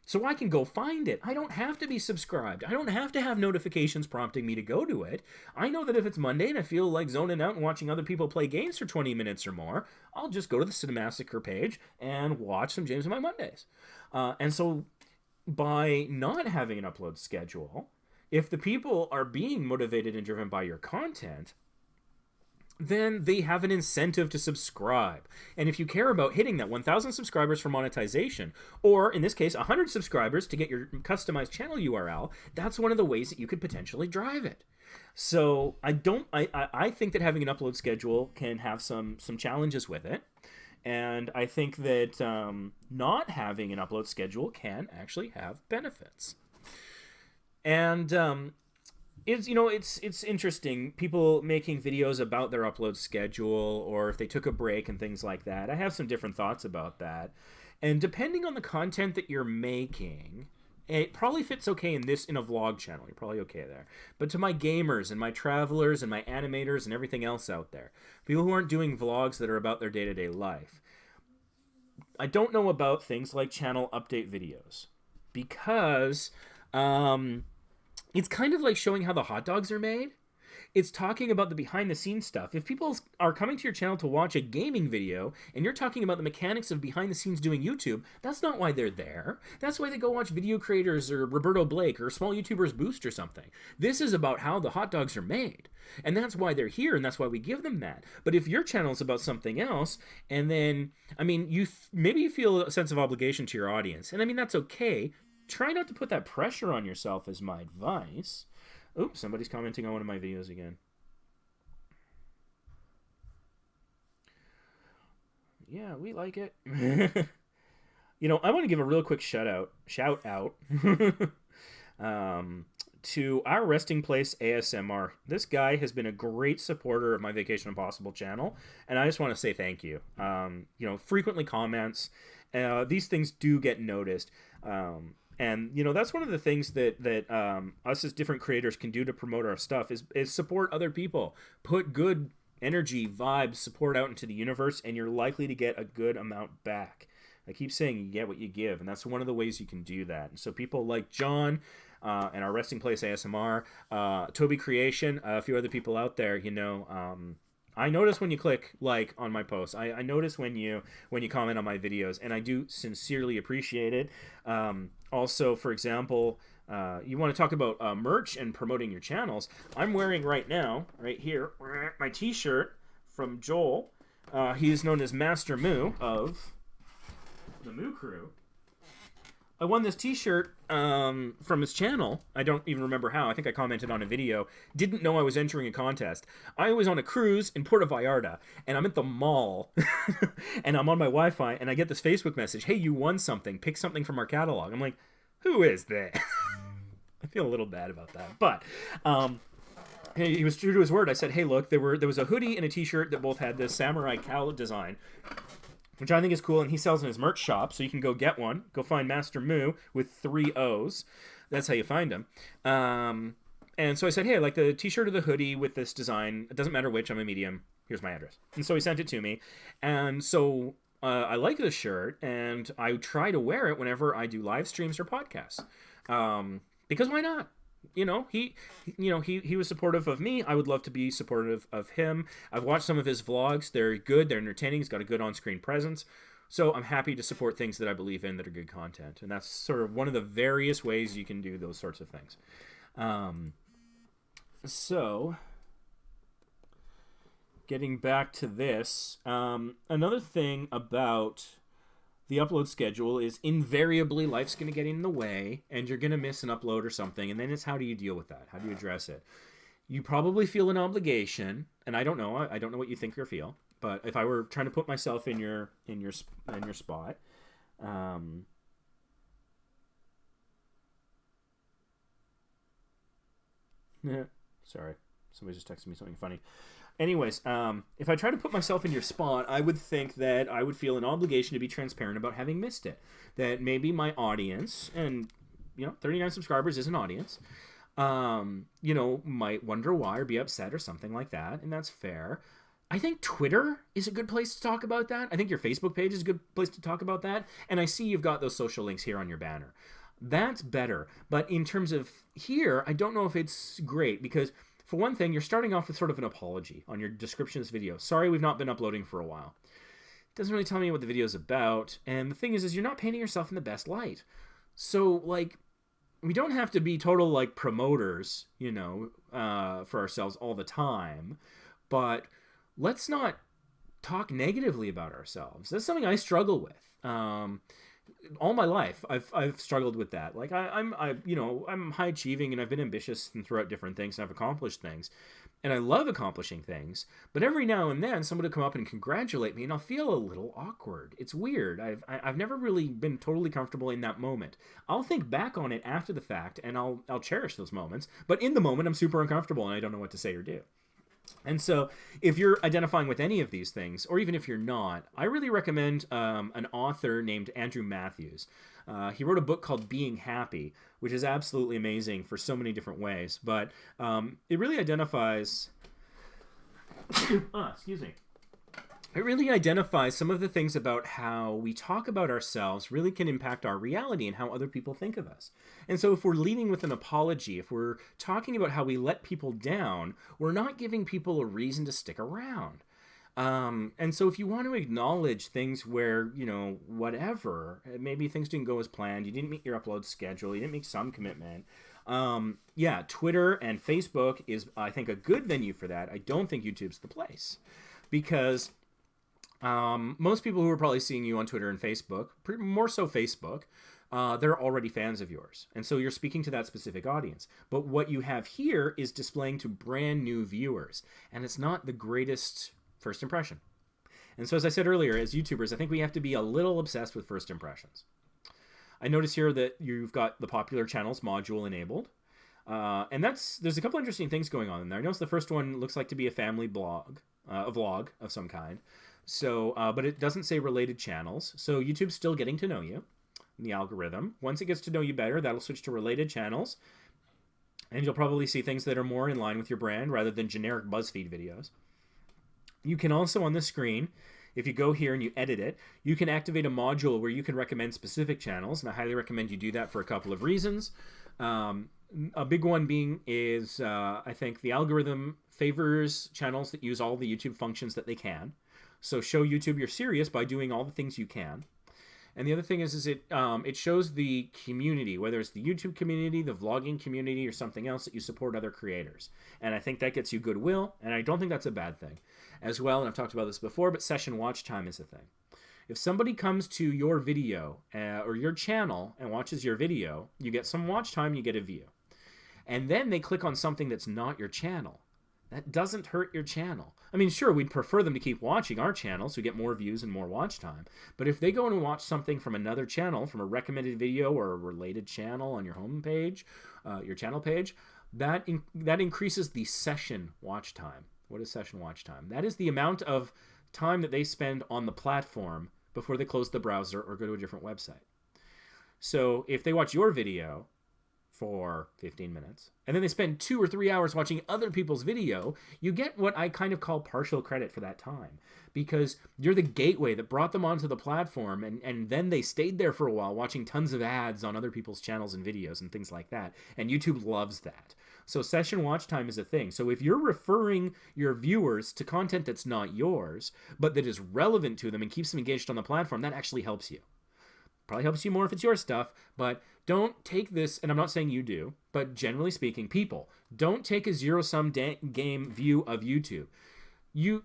So I can go find it. I don't have to be subscribed. I don't have to have notifications prompting me to go to it. I know that if it's Monday and I feel like zoning out and watching other people play games for 20 minutes or more, I'll just go to the Cinemassacre page and watch some James and Mike Mondays. And so by not having an upload schedule, if the people are being motivated and driven by your content, then they have an incentive to subscribe. And if you care about hitting that 1,000 subscribers for monetization, or in this case, 100 subscribers to get your customized channel URL, that's one of the ways that you could potentially drive it. So I think that having an upload schedule can have some challenges with it. And I think that not having an upload schedule can actually have benefits. And it's interesting, people making videos about their upload schedule or if they took a break and things like that. I have some different thoughts about that. And depending on the content that you're making, it probably fits okay in a vlog channel. You're probably okay there. But to my gamers and my travelers and my animators and everything else out there, people who aren't doing vlogs that are about their day-to-day life, I don't know about things like channel update videos because it's kind of like showing how the hot dogs are made. It's talking about the behind-the-scenes stuff. If people are coming to your channel to watch a gaming video and you're talking about the mechanics of behind-the-scenes doing YouTube, that's not why they're there. That's why they go watch video creators or Roberto Blake or Small YouTubers Boost or something. This is about how the hot dogs are made. And that's why they're here, and that's why we give them that. But if your channel is about something else, and then, maybe you feel a sense of obligation to your audience. And that's okay. Try not to put that pressure on yourself is my advice. Oops, somebody's commenting on one of my videos again. Yeah, we like it. I want to give a real quick shout out to Our Resting Place ASMR. This guy has been a great supporter of my Vacation Impossible channel, and I just want to say thank you. Frequently comments. These things do get noticed. And that's one of the things that us as different creators can do to promote our stuff is support other people, put good energy, vibes, support out into the universe, and you're likely to get a good amount back. I keep saying you get what you give, and that's one of the ways you can do that. And so people like John and Our Resting Place ASMR, Toby Creation, a few other people out there, I notice when you click like on my posts. I notice when you comment on my videos, and I do sincerely appreciate it. Also, for example, you want to talk about merch and promoting your channels. I'm wearing right now, right here, my t-shirt from Joel. He is known as Master Moo of the Moo Crew. I won this t-shirt from his channel. I don't even remember how. I think I commented on a video. Didn't know I was entering a contest. I was on a cruise in Puerto Vallarta, and I'm at the mall, and I'm on my Wi-Fi, and I get this Facebook message, hey, you won something. Pick something from our catalog. I'm like, who is that? I feel a little bad about that. But he was true to his word. I said, hey, look, there was a hoodie and a t-shirt that both had this samurai cowl design, which I think is cool, and he sells in his merch shop, so you can go get one. Go find Master Moo with 3 O's. That's how you find him. And so I said, hey, I like the t-shirt or the hoodie with this design. It doesn't matter which. I'm a medium. Here's my address. And so he sent it to me. And so I like this shirt, and I try to wear it whenever I do live streams or podcasts. Because why not? He was supportive of me. I would love to be supportive of him. I've watched some of his vlogs. They're good. They're entertaining. He's got a good on-screen presence. So I'm happy to support things that I believe in that are good content. And that's sort of one of the various ways you can do those sorts of things. So getting back to this, another thing about the upload schedule is invariably life's going to get in the way, and you're going to miss an upload or something, and then it's how do you deal with that? How do you address it? You probably feel an obligation, and I don't know what you think or feel, but if I were trying to put myself in your spot, sorry, somebody just texted me something funny. Anyways, if I try to put myself in your spot, I would think that I would feel an obligation to be transparent about having missed it. That maybe my audience, and 39 subscribers is an audience, might wonder why or be upset or something like that, and that's fair. I think Twitter is a good place to talk about that. I think your Facebook page is a good place to talk about that. And I see you've got those social links here on your banner. That's better. But in terms of here, I don't know if it's great because, for one thing, you're starting off with sort of an apology on your description of this video. Sorry, we've not been uploading for a while. Doesn't really tell me what the video is about. And the thing is you're not painting yourself in the best light. So, we don't have to be total, promoters, for ourselves all the time. But let's not talk negatively about ourselves. That's something I struggle with. All my life, I've struggled with that. I'm high achieving, and I've been ambitious and throughout different things, and I've accomplished things, and I love accomplishing things. But every now and then, someone will come up and congratulate me, and I'll feel a little awkward. It's weird. I've never really been totally comfortable in that moment. I'll think back on it after the fact, and I'll cherish those moments. But in the moment, I'm super uncomfortable, and I don't know what to say or do. And so if you're identifying with any of these things, or even if you're not, I really recommend an author named Andrew Matthews. He wrote a book called Being Happy, which is absolutely amazing for so many different ways. But it really identifies... excuse me. It really identifies some of the things about how we talk about ourselves really can impact our reality and how other people think of us. And so if we're leading with an apology, if we're talking about how we let people down, we're not giving people a reason to stick around. And so if you want to acknowledge things where, whatever, maybe things didn't go as planned, you didn't meet your upload schedule, you didn't make some commitment, Twitter and Facebook is, I think, a good venue for that. I don't think YouTube's the place. Because most people who are probably seeing you on Twitter and Facebook, more so Facebook, they're already fans of yours. And so you're speaking to that specific audience. But what you have here is displaying to brand new viewers. And it's not the greatest first impression. And so as I said earlier, as YouTubers, I think we have to be a little obsessed with first impressions. I notice here that you've got the popular channels module enabled. And there's a couple interesting things going on in there. I noticed the first one looks like to be a family blog, a vlog of some kind. So, but it doesn't say related channels. So YouTube's still getting to know you, the algorithm. Once it gets to know you better, that'll switch to related channels. And you'll probably see things that are more in line with your brand rather than generic BuzzFeed videos. You can also, on the screen, if you go here and you edit it, you can activate a module where you can recommend specific channels, and I highly recommend you do that for a couple of reasons. A big one being is I think the algorithm favors channels that use all the YouTube functions that they can. So show YouTube you're serious by doing all the things you can. And the other thing is it shows the community, whether it's the YouTube community, the vlogging community, or something else, that you support other creators. And I think that gets you goodwill, and I don't think that's a bad thing. As well, and I've talked about this before, but session watch time is a thing. If somebody comes to your video or your channel and watches your video, you get some watch time, you get a view. And then they click on something that's not your channel. That doesn't hurt your channel. I mean, sure, we'd prefer them to keep watching our channel so we get more views and more watch time. But if they go and watch something from another channel, from a recommended video or a related channel on your home page, your channel page, that increases the session watch time. What is session watch time? That is the amount of time that they spend on the platform before they close the browser or go to a different website. So if they watch your video for 15 minutes, and then they spend 2 or 3 hours watching other people's video, you get what I kind of call partial credit for that time, because you're the gateway that brought them onto the platform, and then they stayed there for a while watching tons of ads on other people's channels and videos and things like that, and YouTube loves that. So session watch time is a thing. So if you're referring your viewers to content that's not yours, but that is relevant to them and keeps them engaged on the platform, that actually helps you. Probably helps you more if it's your stuff, but don't take this, and I'm not saying you do, but generally speaking, people, don't take a zero-sum game view of YouTube.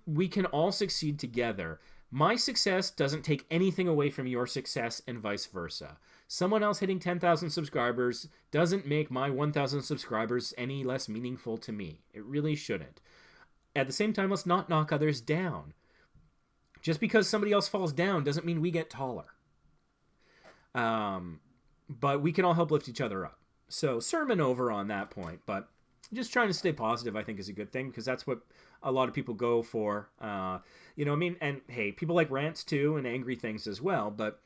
We can all succeed together. My success doesn't take anything away from your success and vice versa. Someone else hitting 10,000 subscribers doesn't make my 1,000 subscribers any less meaningful to me. It really shouldn't. At the same time, let's not knock others down. Just because somebody else falls down doesn't mean we get taller. But we can all help lift each other up. So sermon over on that point, but just trying to stay positive, I think, is a good thing, because that's what a lot of people go for. And hey, people like rants too and angry things as well. But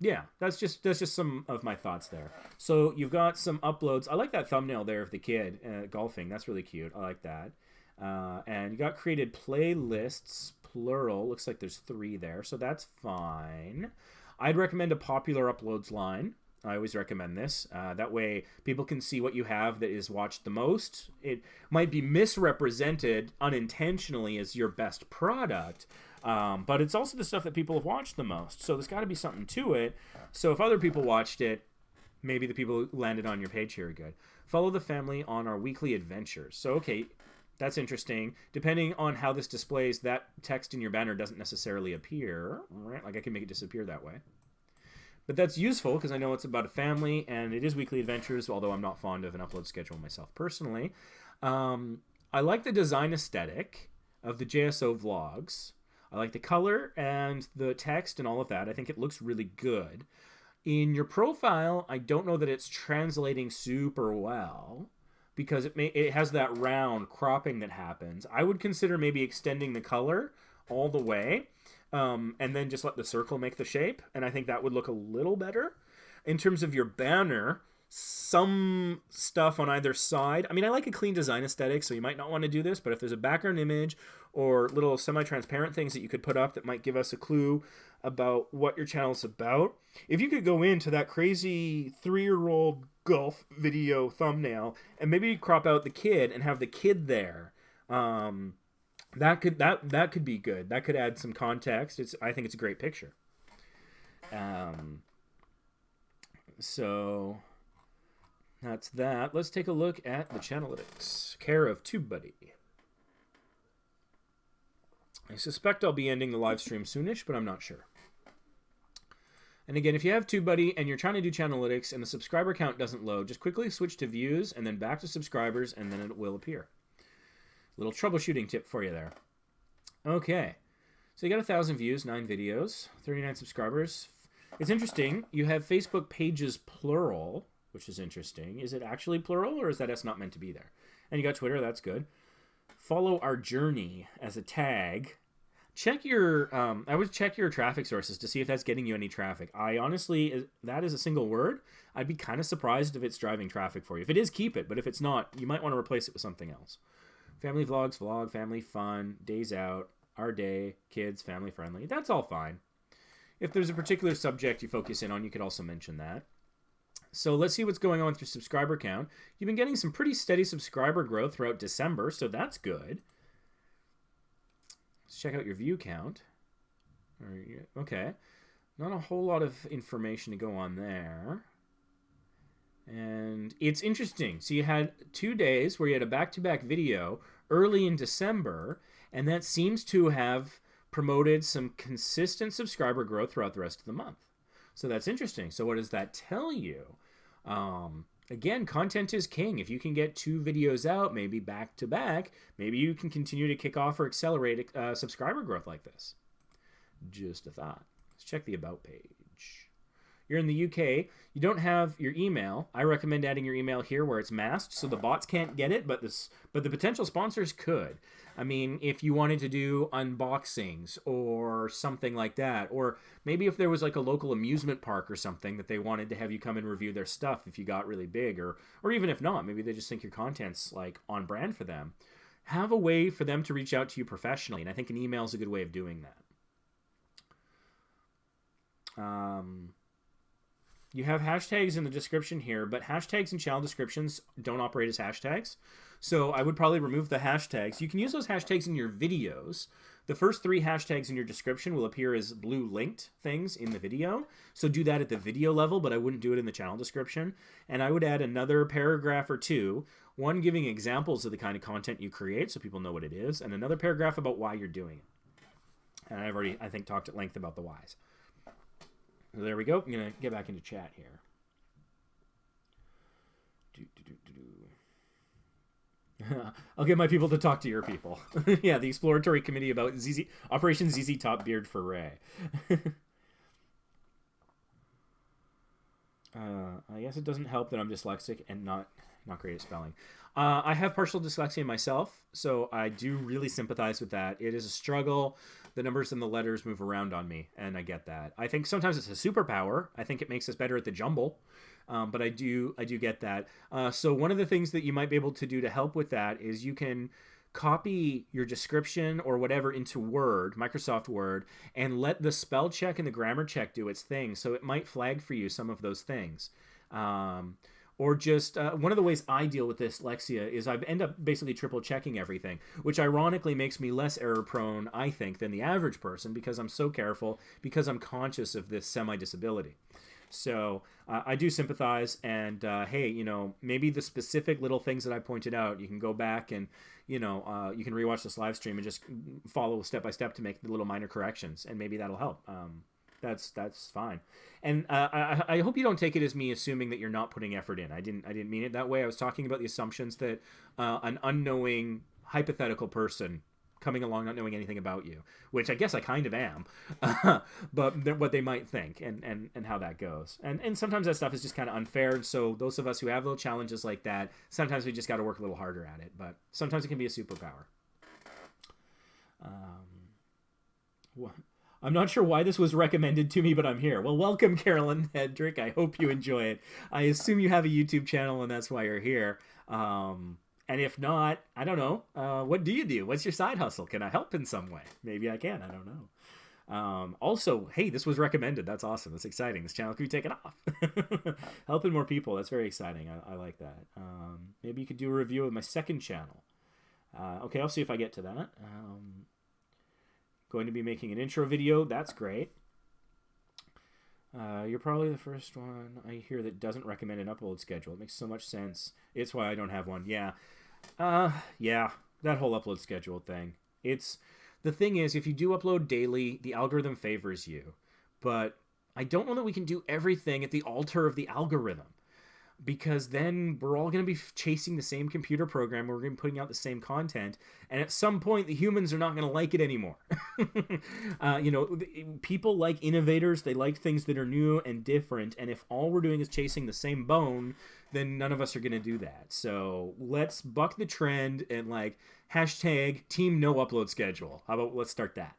yeah, that's just some of my thoughts there. So you've got some uploads. I like that thumbnail there of the kid golfing. That's really cute. I like that. And you got created playlists, plural. Looks like there's 3 there, so that's fine. I'd recommend a popular uploads line. I always recommend this. That way people can see what you have that is watched the most. It might be misrepresented unintentionally as your best product, but it's also the stuff that people have watched the most. So there's got to be something to it. So if other people watched it, maybe the people who landed on your page here are good. Follow the family on our weekly adventures. So, okay, that's interesting. Depending on how this displays, that text in your banner doesn't necessarily appear. Right? Like I can make it disappear that way. But that's useful because I know it's about a family and it is weekly adventures, although I'm not fond of an upload schedule myself personally. I like the design aesthetic of the JSO vlogs. I like the color and the text and all of that. I think it looks really good. In your profile, I don't know that it's translating super well, because it has that round cropping that happens. I would consider maybe extending the color all the way, and then just let the circle make the shape, and I think that would look a little better. In terms of your banner, some stuff on either side. I mean, I like a clean design aesthetic, so you might not want to do this, but if there's a background image or little semi-transparent things that you could put up that might give us a clue about what your channel's about. If you could go into that crazy 3-year-old golf video thumbnail and maybe crop out the kid and have the kid there, that could be good. That could add some context. I think it's a great picture. So that's that. Let's take a look at the Channelytics, care of TubeBuddy. I suspect I'll be ending the live stream soonish, but I'm not sure. And again, if you have TubeBuddy and you're trying to do Channelytics and the subscriber count doesn't load, just quickly switch to views and then back to subscribers, and then it will appear. Little troubleshooting tip for you there. Okay, so you got 1,000 views, 9 videos, 39 subscribers. It's interesting. You have Facebook pages plural, which is interesting. Is it actually plural, or is that S not meant to be there? And you got Twitter, that's good. Follow our journey as a tag. Check your, I would check your traffic sources to see if that's getting you any traffic. I honestly, that is a single word. I'd be kind of surprised if it's driving traffic for you. If it is, keep it. But if it's not, you might want to replace it with something else. Family vlogs, vlog, family fun, days out, our day, kids, family friendly. That's all fine. If there's a particular subject you focus in on, you could also mention that. So let's see what's going on with your subscriber count. You've been getting some pretty steady subscriber growth throughout December, so that's good. Let's check out your view count. Okay. Not a whole lot of information to go on there. And it's interesting. So you had 2 days where you had a back-to-back video early in December, and that seems to have promoted some consistent subscriber growth throughout the rest of the month. So that's interesting. So what does that tell you? Again, content is king. If you can get 2 videos out, maybe back to back, maybe you can continue to kick off or accelerate subscriber growth like this. Just a thought. Let's check the About page. You're in the UK. You don't have your email. I recommend adding your email here where it's masked so the bots can't get it, but the potential sponsors could. I mean, if you wanted to do unboxings or something like that, or maybe if there was like a local amusement park or something that they wanted to have you come and review their stuff if you got really big, or even if not, maybe they just think your content's like on brand for them. Have a way for them to reach out to you professionally, and I think an email is a good way of doing that. You have hashtags in the description here, but hashtags and channel descriptions don't operate as hashtags. So I would probably remove the hashtags. You can use those hashtags in your videos. The first 3 hashtags in your description will appear as blue linked things in the video. So do that at the video level, but I wouldn't do it in the channel description. And I would add another paragraph or 2, one giving examples of the kind of content you create so people know what it is, and another paragraph about why you're doing it. And I've already, I think, talked at length about the whys. So there we go. I'm going to get back into chat here. I'll get my people to talk to your people. Yeah, the exploratory committee about Operation ZZ Top Beard for Ray. I guess it doesn't help that I'm dyslexic and not great at spelling. I have partial dyslexia myself, so I do really sympathize with that. It is a struggle. The numbers and the letters move around on me, and I get that. I think sometimes it's a superpower. I think it makes us better at the jumble, but I do get that. So one of the things that you might be able to do to help with that is you can copy your description or whatever into Word, Microsoft Word, and let the spell check and the grammar check do its thing. So it might flag for you some of those things. Or just one of the ways I deal with dyslexia is I end up basically triple checking everything, which ironically makes me less error prone, I think, than the average person because I'm so careful, because I'm conscious of this semi-disability. So I do sympathize, and hey, you know, maybe the specific little things that I pointed out, you can go back and, you know, you can rewatch this live stream and just follow step by step to make the little minor corrections, and maybe that'll help. That's fine. And I hope you don't take it as me assuming that you're not putting effort in. I didn't mean it that way. I was talking about the assumptions that an unknowing hypothetical person coming along not knowing anything about you, which I guess I kind of am, but what they might think and how that goes. And sometimes that stuff is just kind of unfair. So those of us who have little challenges like that, sometimes we just got to work a little harder at it, but sometimes it can be a superpower. I'm not sure why this was recommended to me, but I'm here. Well, welcome, Carolyn Hedrick. I hope you enjoy it. I assume you have a YouTube channel, and that's why you're here. And if not, I don't know. What do you do? What's your side hustle? Can I help in some way? Maybe I can. I don't know. Also, hey, this was recommended. That's awesome. That's exciting. This channel could be taken off. Helping more people. That's very exciting. I like that. Maybe you could do a review of my second channel. Okay, I'll see if I get to that. Going to be making an intro video. That's great. You're probably the first one I hear that doesn't recommend an upload schedule. It makes so much sense. It's why I don't have one. Yeah. Yeah, that whole upload schedule thing. The thing is, if you do upload daily, the algorithm favors you. But I don't know that we can do everything at the altar of the algorithm. because then we're all going to be chasing the same computer program. We're going to be putting out the same content. And at some point, the humans are not going to like it anymore. People like innovators. They like things that are new and different. And if all we're doing is chasing the same bone, then none of us are going to do that. So let's buck the trend and hashtag team no upload schedule. How about let's start that?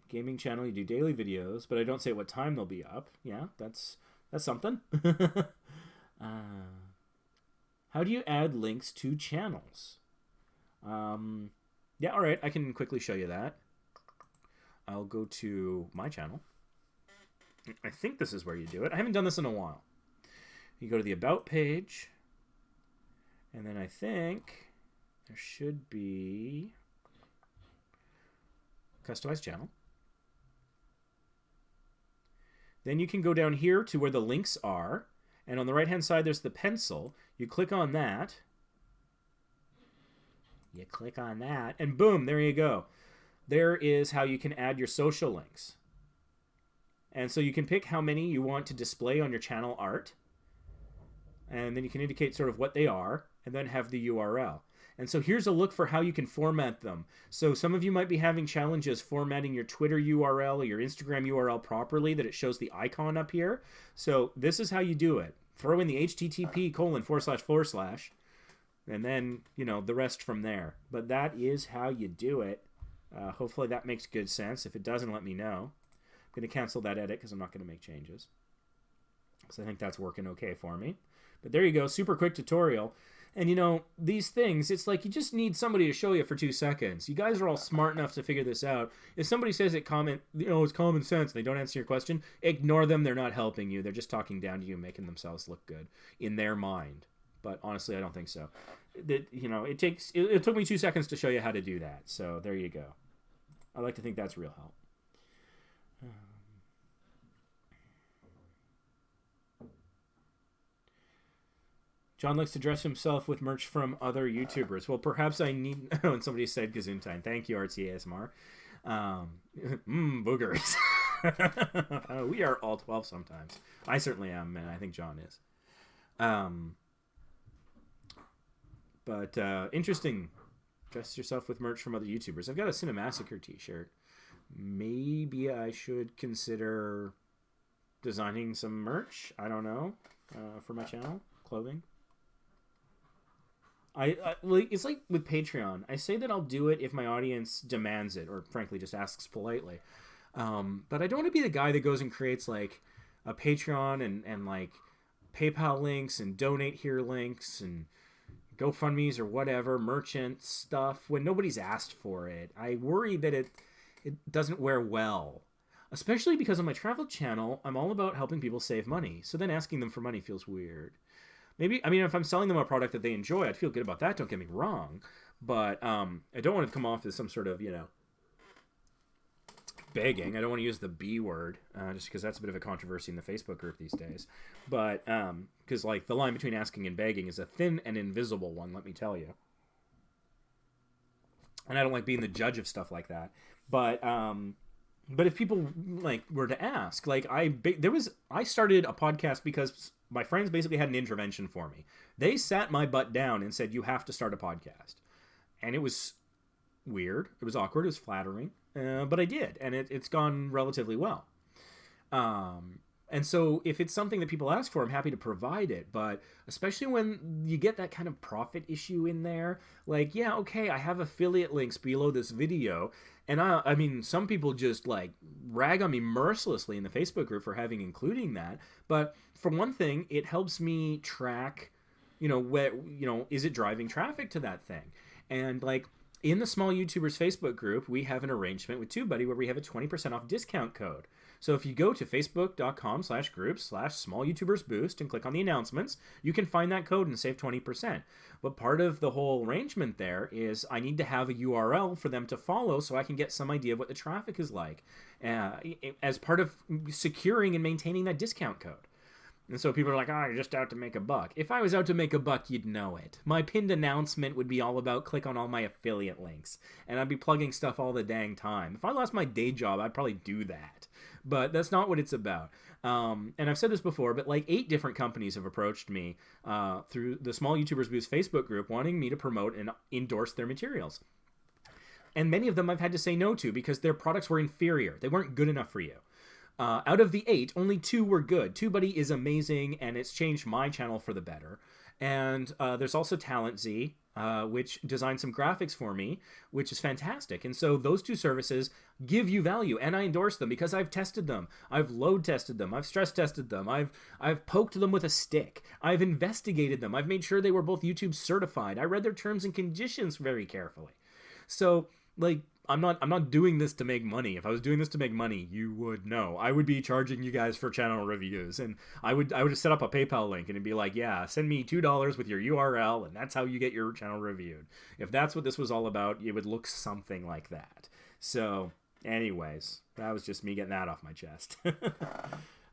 Gaming channel, you do daily videos, but I don't say what time they'll be up. Yeah, that's something. How do you add links to channels? Yeah, all right, I can quickly show you that. I'll go to my channel. I think this is where you do it. I haven't done this in a while. You go to the About page, and then I think there should be Customize Channel. Then you can go down here to where the links are, and on the right-hand side, there's the pencil. You click on that. You click on that, and boom, there you go. There is how you can add your social links. And so you can pick how many you want to display on your channel art, and then you can indicate sort of what they are, and then have the URL. And so here's a look for how you can format them. So some of you might be having challenges formatting your Twitter URL or your Instagram URL properly, that it shows the icon up here. So this is how you do it. Throw in the http://, and then, the rest from there. But that is how you do it. Hopefully that makes good sense. If it doesn't, let me know. I'm going to cancel that edit because I'm not going to make changes. So I think that's working okay for me. But there you go. Super quick tutorial. And, these things, it's like you just need somebody to show you for 2 seconds. You guys are all smart enough to figure this out. If somebody says it's common sense, and they don't answer your question, ignore them. They're not helping you. They're just talking down to you, making themselves look good in their mind. But honestly, I don't think so. It took me 2 seconds to show you how to do that. So there you go. I like to think that's real help. John likes to dress himself with merch from other YouTubers. Well, perhaps I need... Oh, and somebody said Gazoon Thank you, RTASMR. Boogers. We are all 12 sometimes. I certainly am, and I think John is. But interesting. Dress yourself with merch from other YouTubers. I've got a Cinemassacre t-shirt. Maybe I should consider designing some merch. I don't know. For my channel. Clothing. It's like with Patreon. I say that I'll do it if my audience demands it, or frankly just asks politely. But I don't want to be the guy that goes and creates a Patreon and PayPal links and donate here links and GoFundMe's or whatever, merchant stuff, when nobody's asked for it. I worry that it doesn't wear well. Especially because on my travel channel, I'm all about helping people save money. So then asking them for money feels weird. If I'm selling them a product that they enjoy, I'd feel good about that, don't get me wrong. But I don't want to come off as some sort of, begging. I don't want to use the B word, just because that's a bit of a controversy in the Facebook group these days. But, because, the line between asking and begging is a thin and invisible one, let me tell you. And I don't like being the judge of stuff like that. But if people, were to ask, I started a podcast because my friends basically had an intervention for me. They sat my butt down and said, you have to start a podcast. And it was weird. It was awkward. It was flattering. But I did. And it's gone relatively well. And so if it's something that people ask for, I'm happy to provide it. But especially when you get that kind of profit issue in there, yeah, okay, I have affiliate links below this video. And some people just rag on me mercilessly in the Facebook group for including that. But for one thing, it helps me track, is it driving traffic to that thing? And in the Small YouTubers Facebook group, we have an arrangement with TubeBuddy where we have a 20% off discount code. So if you go to facebook.com/groups/smallYoutubersBoost and click on the announcements, you can find that code and save 20%. But part of the whole arrangement there is I need to have a URL for them to follow so I can get some idea of what the traffic is like as part of securing and maintaining that discount code. And so people are like, oh, you're just out to make a buck. If I was out to make a buck, you'd know it. My pinned announcement would be all about click on all my affiliate links. And I'd be plugging stuff all the dang time. If I lost my day job, I'd probably do that. But that's not what it's about. And I've said this before, but like 8 different companies have approached me through the Small YouTubers Boost Facebook group wanting me to promote and endorse their materials. And many of them I've had to say no to because their products were inferior. They weren't good enough for you. Out of the 8, only 2 were good. TubeBuddy is amazing, and it's changed my channel for the better. And there's also TalentZ, which designed some graphics for me, which is fantastic. And so those 2 services give you value, and I endorse them because I've tested them. I've load tested them. I've stress tested them. I've poked them with a stick. I've investigated them. I've made sure they were both YouTube certified. I read their terms and conditions very carefully. So, like, I'm not doing this to make money. If I was doing this to make money, you would know. I would be charging you guys for channel reviews, and I would set up a PayPal link and it'd be like, yeah, send me $2 with your URL, and that's how you get your channel reviewed. If that's what this was all about, it would look something like that. So, anyways, that was just me getting that off my chest.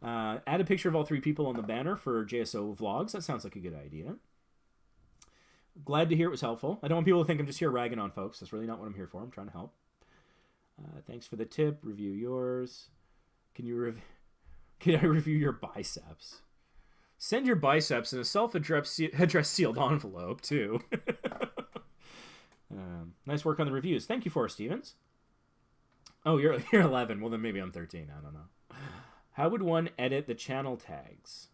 Add a picture of all 3 people on the banner for JSO Vlogs. That sounds like a good idea. Glad to hear it was helpful. I don't want people to think I'm just here ragging on folks. That's really not what I'm here for. I'm trying to help. Thanks for the tip. Review yours. Can I review your biceps? Send your biceps in a self-addressed sealed envelope, too. Nice work on the reviews. Thank you, Forrest Stevens. Oh, you're 11. Well, then maybe I'm 13. I don't know. How would one edit the channel tags?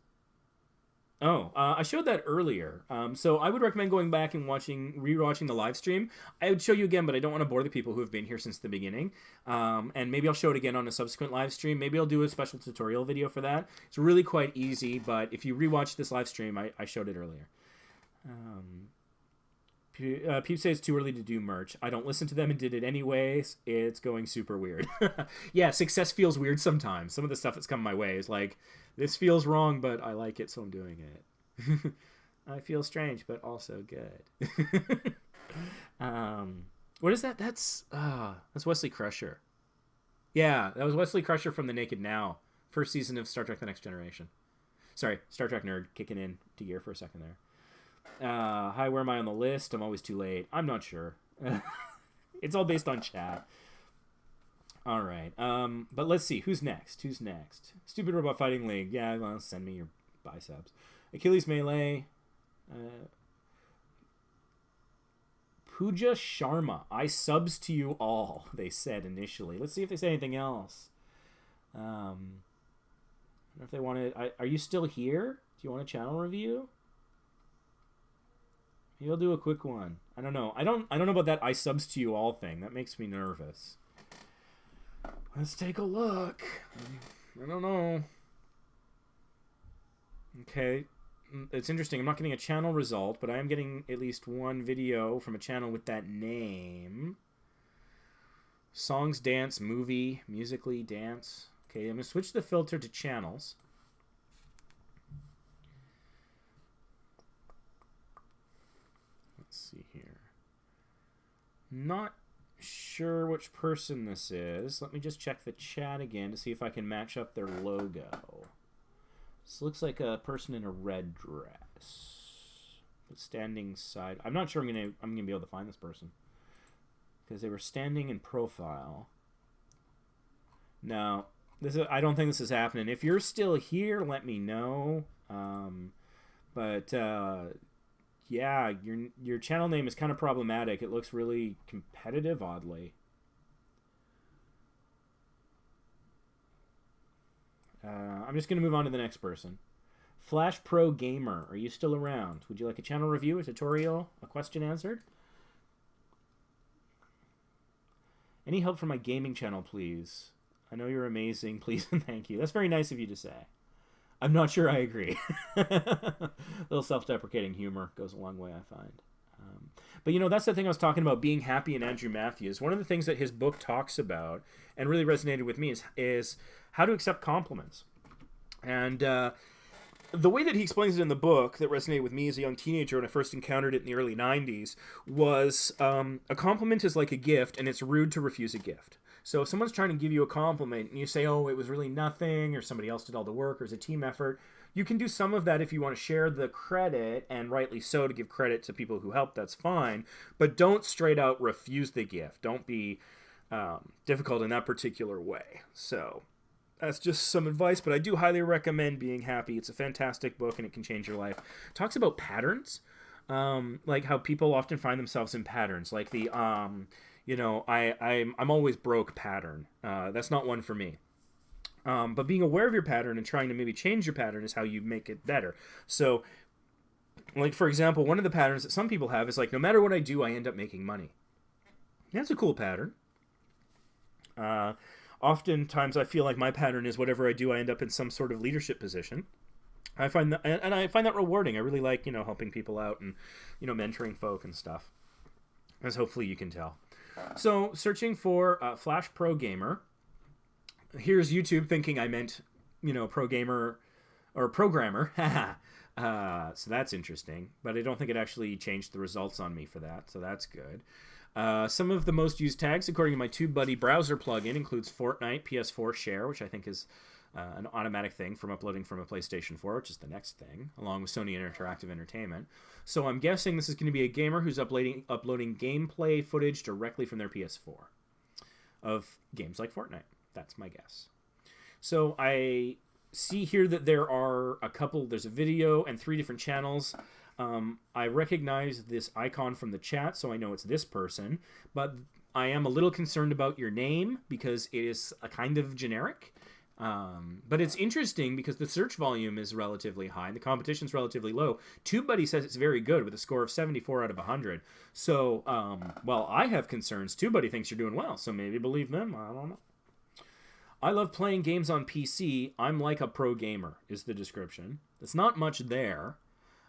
Oh, I showed that earlier. So I would recommend going back and rewatching the live stream. I would show you again, but I don't want to bore the people who have been here since the beginning. And maybe I'll show it again on a subsequent live stream. Maybe I'll do a special tutorial video for that. It's really quite easy, but if you rewatch this live stream, I showed it earlier. Peep says it's too early to do merch. I don't listen to them and did it anyways. It's going super weird. Yeah, success feels weird sometimes. Some of the stuff that's come my way is like, this feels wrong, but I like it, so I'm doing it. I feel strange, but also good. What is that? That's Wesley Crusher. Yeah, that was Wesley Crusher from The Naked Now. First season of Star Trek The Next Generation. Sorry, Star Trek nerd kicking in to gear for a second there. Hi, where am I on the list? I'm always too late. I'm not sure. It's all based on chat. All right. But let's see. Who's next? Stupid Robot Fighting League. Yeah, well, send me your biceps. Achilles Melee. Pooja Sharma. I subs to you all, they said initially. Let's see if they say anything else. I don't know if they wanted... Are you still here? Do you want a channel review? Maybe I'll do a quick one. I don't know. I don't know about that I subs to you all thing. That makes me nervous. Let's take a look. I don't know. Okay. It's interesting. I'm not getting a channel result, but I am getting at least one video from a channel with that name. Songs, dance, movie, musically, dance. Okay, I'm going to switch the filter to channels. Let's see here. Not sure which person this is. Let me just check the chat again to see if I can match up their logo. This looks like a person in a red dress. Standing side. I'm not sure I'm gonna be able to find this person because they were standing in profile. No, I don't think this is happening. If you're still here, let me know. Yeah, your channel name is kind of problematic. It looks really competitive, oddly. I'm just going to move on to the next person. Flash Pro Gamer, are you still around? Would you like a channel review, a tutorial, a question answered? Any help for my gaming channel, please? I know you're amazing. Please and thank you. That's very nice of you to say. I'm not sure I agree. A little self-deprecating humor goes a long way, I find. But, you know, that's the thing I was talking about, being happy in Andrew Matthews. One of the things that his book talks about and really resonated with me is how to accept compliments. And the way that he explains it in the book that resonated with me as a young teenager when I first encountered it in the early 90s was a compliment is like a gift, and it's rude to refuse a gift. So if someone's trying to give you a compliment and you say, oh, it was really nothing, or somebody else did all the work, or it's a team effort, you can do some of that if you want to share the credit, and rightly so, to give credit to people who helped, that's fine. But don't straight out refuse the gift. Don't be difficult in that particular way. So that's just some advice, but I do highly recommend Being Happy. It's a fantastic book, and it can change your life. It talks about patterns, like how people often find themselves in patterns, like the I'm always broke pattern. That's not one for me. But being aware of your pattern and trying to maybe change your pattern is how you make it better. So, like, for example, one of the patterns that some people have is like, no matter what I do, I end up making money. That's a cool pattern. Oftentimes I feel like my pattern is whatever I do, I end up in some sort of leadership position. I find that, and I find that rewarding. I really like, helping people out and, mentoring folk and stuff, as hopefully you can tell. So, searching for Flash Pro Gamer. Here's YouTube thinking I meant, pro gamer or programmer. So that's interesting. But I don't think it actually changed the results on me for that. So that's good. Some of the most used tags, according to my TubeBuddy browser plugin, includes Fortnite, PS4 Share, which I think is an automatic thing from uploading from a PlayStation 4, which is the next thing, along with Sony Interactive Entertainment. So I'm guessing this is going to be a gamer who's uploading gameplay footage directly from their PS4 of games like Fortnite. That's my guess. So I see here that there's a video and 3 different channels. I recognize this icon from the chat, so I know it's this person, but I am a little concerned about your name because it is a kind of generic. But it's interesting because the search volume is relatively high and the competition's relatively low. TubeBuddy says it's very good with a score of 74 out of 100. So, while I have concerns, TubeBuddy thinks you're doing well, so maybe believe them. I don't know. I love playing games on PC. I'm like a pro gamer, is the description. There's not much there.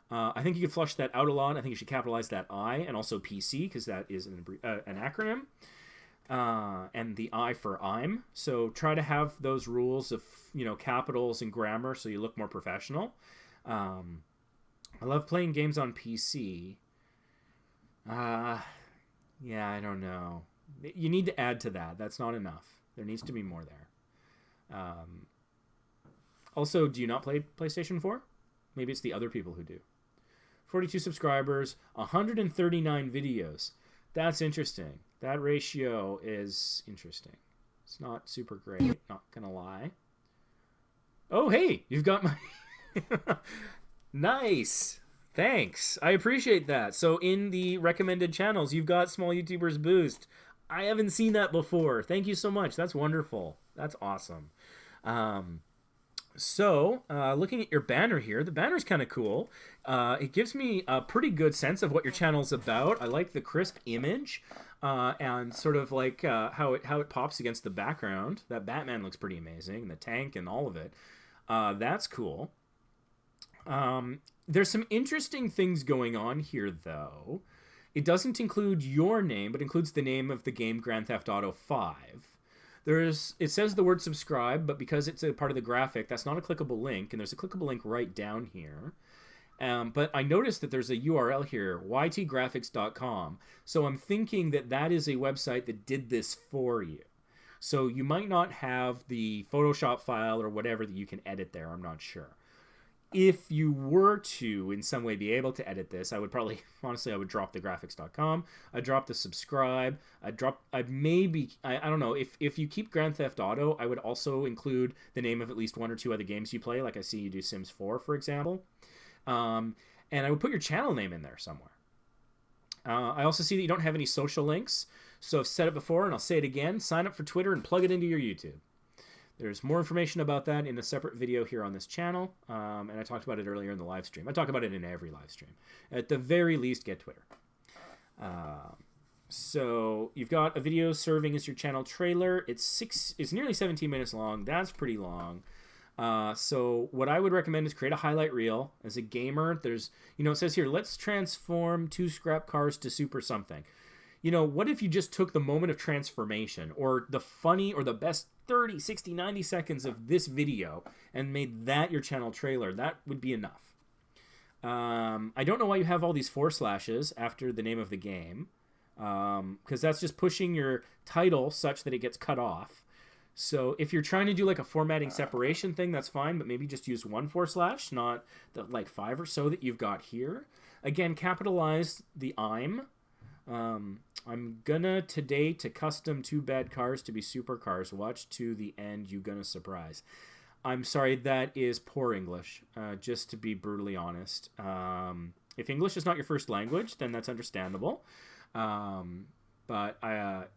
I think you could flush that out a lot. I think you should capitalize that I and also PC because that is an acronym. And the I for I'm. So try to have those rules of, capitals and grammar so you look more professional. I love playing games on PC. Yeah, I don't know. You need to add to that. That's not enough. There needs to be more there. Also, do you not play PlayStation 4? Maybe it's the other people who do. 42 subscribers, 139 videos. That's interesting. That ratio is interesting. It's not super great, not gonna lie. Oh, hey, you've got my... Nice. Thanks. I appreciate that. So in the recommended channels, you've got Small YouTubers Boost. I haven't seen that before. Thank you so much. That's wonderful. That's awesome. So, looking at your banner here, the banner's kind of cool. It gives me a pretty good sense of what your channel's about. I like the crisp image and sort of like how it pops against the background. That Batman looks pretty amazing, and the tank and all of it. That's cool. There's some interesting things going on here, though. It doesn't include your name, but includes the name of the game Grand Theft Auto 5. It says the word subscribe, but because it's a part of the graphic, that's not a clickable link, and there's a clickable link right down here. But I noticed that there's a URL here, ytgraphics.com. So I'm thinking that is a website that did this for you. So you might not have the Photoshop file or whatever that you can edit there. I'm not sure. If you were to in some way be able to edit this, I would drop the graphics.com. I'd drop the subscribe. I don't know, if you keep Grand Theft Auto, I would also include the name of at least 1 or 2 other games you play, like I see you do Sims 4, for example. And I would put your channel name in there somewhere. I also see that you don't have any social links, so I've said it before and I'll say it again. Sign up for Twitter and plug it into your YouTube. There's more information about that in a separate video here on this channel, and I talked about it earlier in the live stream. I talk about it in every live stream. At the very least, get Twitter. So you've got a video serving as your channel trailer. It's nearly 17 minutes long. That's pretty long. So what I would recommend is create a highlight reel. As a gamer, there's, it says here, let's transform 2 scrap cars to super something. What if you just took the moment of transformation or the funny or the best 30, 60, 90 seconds of this video and made that your channel trailer? That would be enough. I don't know why you have all these 4 slashes after the name of the game. because that's just pushing your title such that it gets cut off. So if you're trying to do like a formatting separation thing, that's fine, but maybe just use 1/4/, not the like 5 or so that you've got here. Again, capitalize the I'm. I'm gonna today to custom 2 bad cars to be supercars. Watch to the end, you gonna surprise. I'm sorry, that is poor English, just to be brutally honest. If English is not your first language, then that's understandable. But I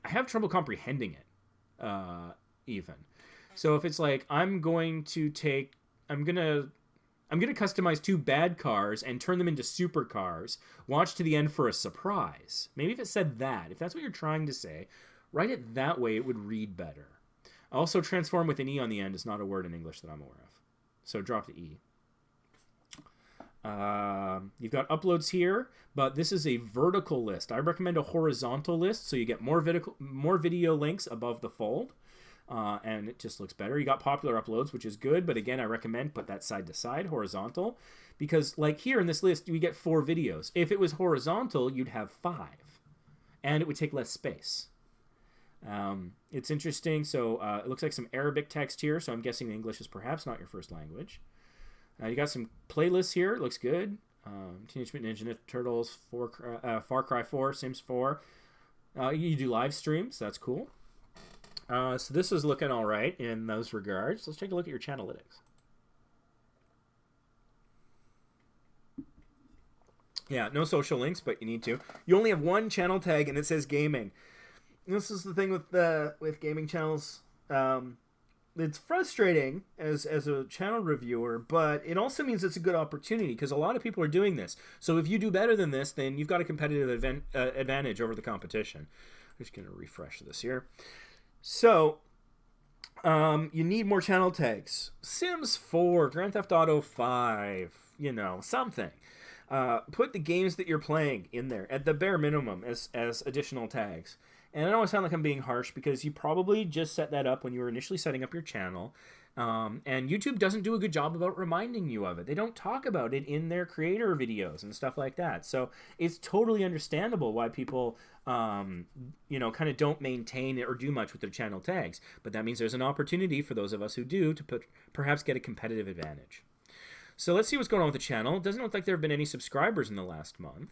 have trouble comprehending it, even. So if it's like, I'm gonna customize 2 bad cars and turn them into supercars. Watch to the end for a surprise. Maybe if it said that, if that's what you're trying to say, write it that way, it would read better. Also, transform with an E on the end is not a word in English that I'm aware of. So drop the E. You've got uploads here, but this is a vertical list. I recommend a horizontal list so you get more video links above the fold. And it just looks better. You got popular uploads, which is good, but again, I recommend put that side to side, horizontal, because like here in this list, we get 4 videos. If it was horizontal, you'd have 5, and it would take less space. It's interesting. So it looks like some Arabic text here, so I'm guessing English is perhaps not your first language. You got some playlists here. It looks good. Teenage Mutant Ninja Turtles, Far Cry 4, Sims 4. You do live streams. That's cool. So this is looking all right in those regards. Let's take a look at your Channelytics. Yeah, no social links, but you need to. You only have 1 channel tag, and it says gaming. This is the thing with gaming channels. It's frustrating as a channel reviewer, but it also means it's a good opportunity because a lot of people are doing this. So if you do better than this, then you've got a competitive advantage over the competition. I'm just going to refresh this here. So, you need more channel tags. Sims 4, Grand Theft Auto 5, something. Put the games that you're playing in there at the bare minimum as additional tags. And I know I sound like I'm being harsh because you probably just set that up when you were initially setting up your channel. And YouTube doesn't do a good job about reminding you of it. They don't talk about it in their creator videos and stuff like that. So it's totally understandable why people, kind of don't maintain or do much with their channel tags. But that means there's an opportunity for those of us who do to perhaps get a competitive advantage. So let's see what's going on with the channel. It doesn't look like there have been any subscribers in the last month.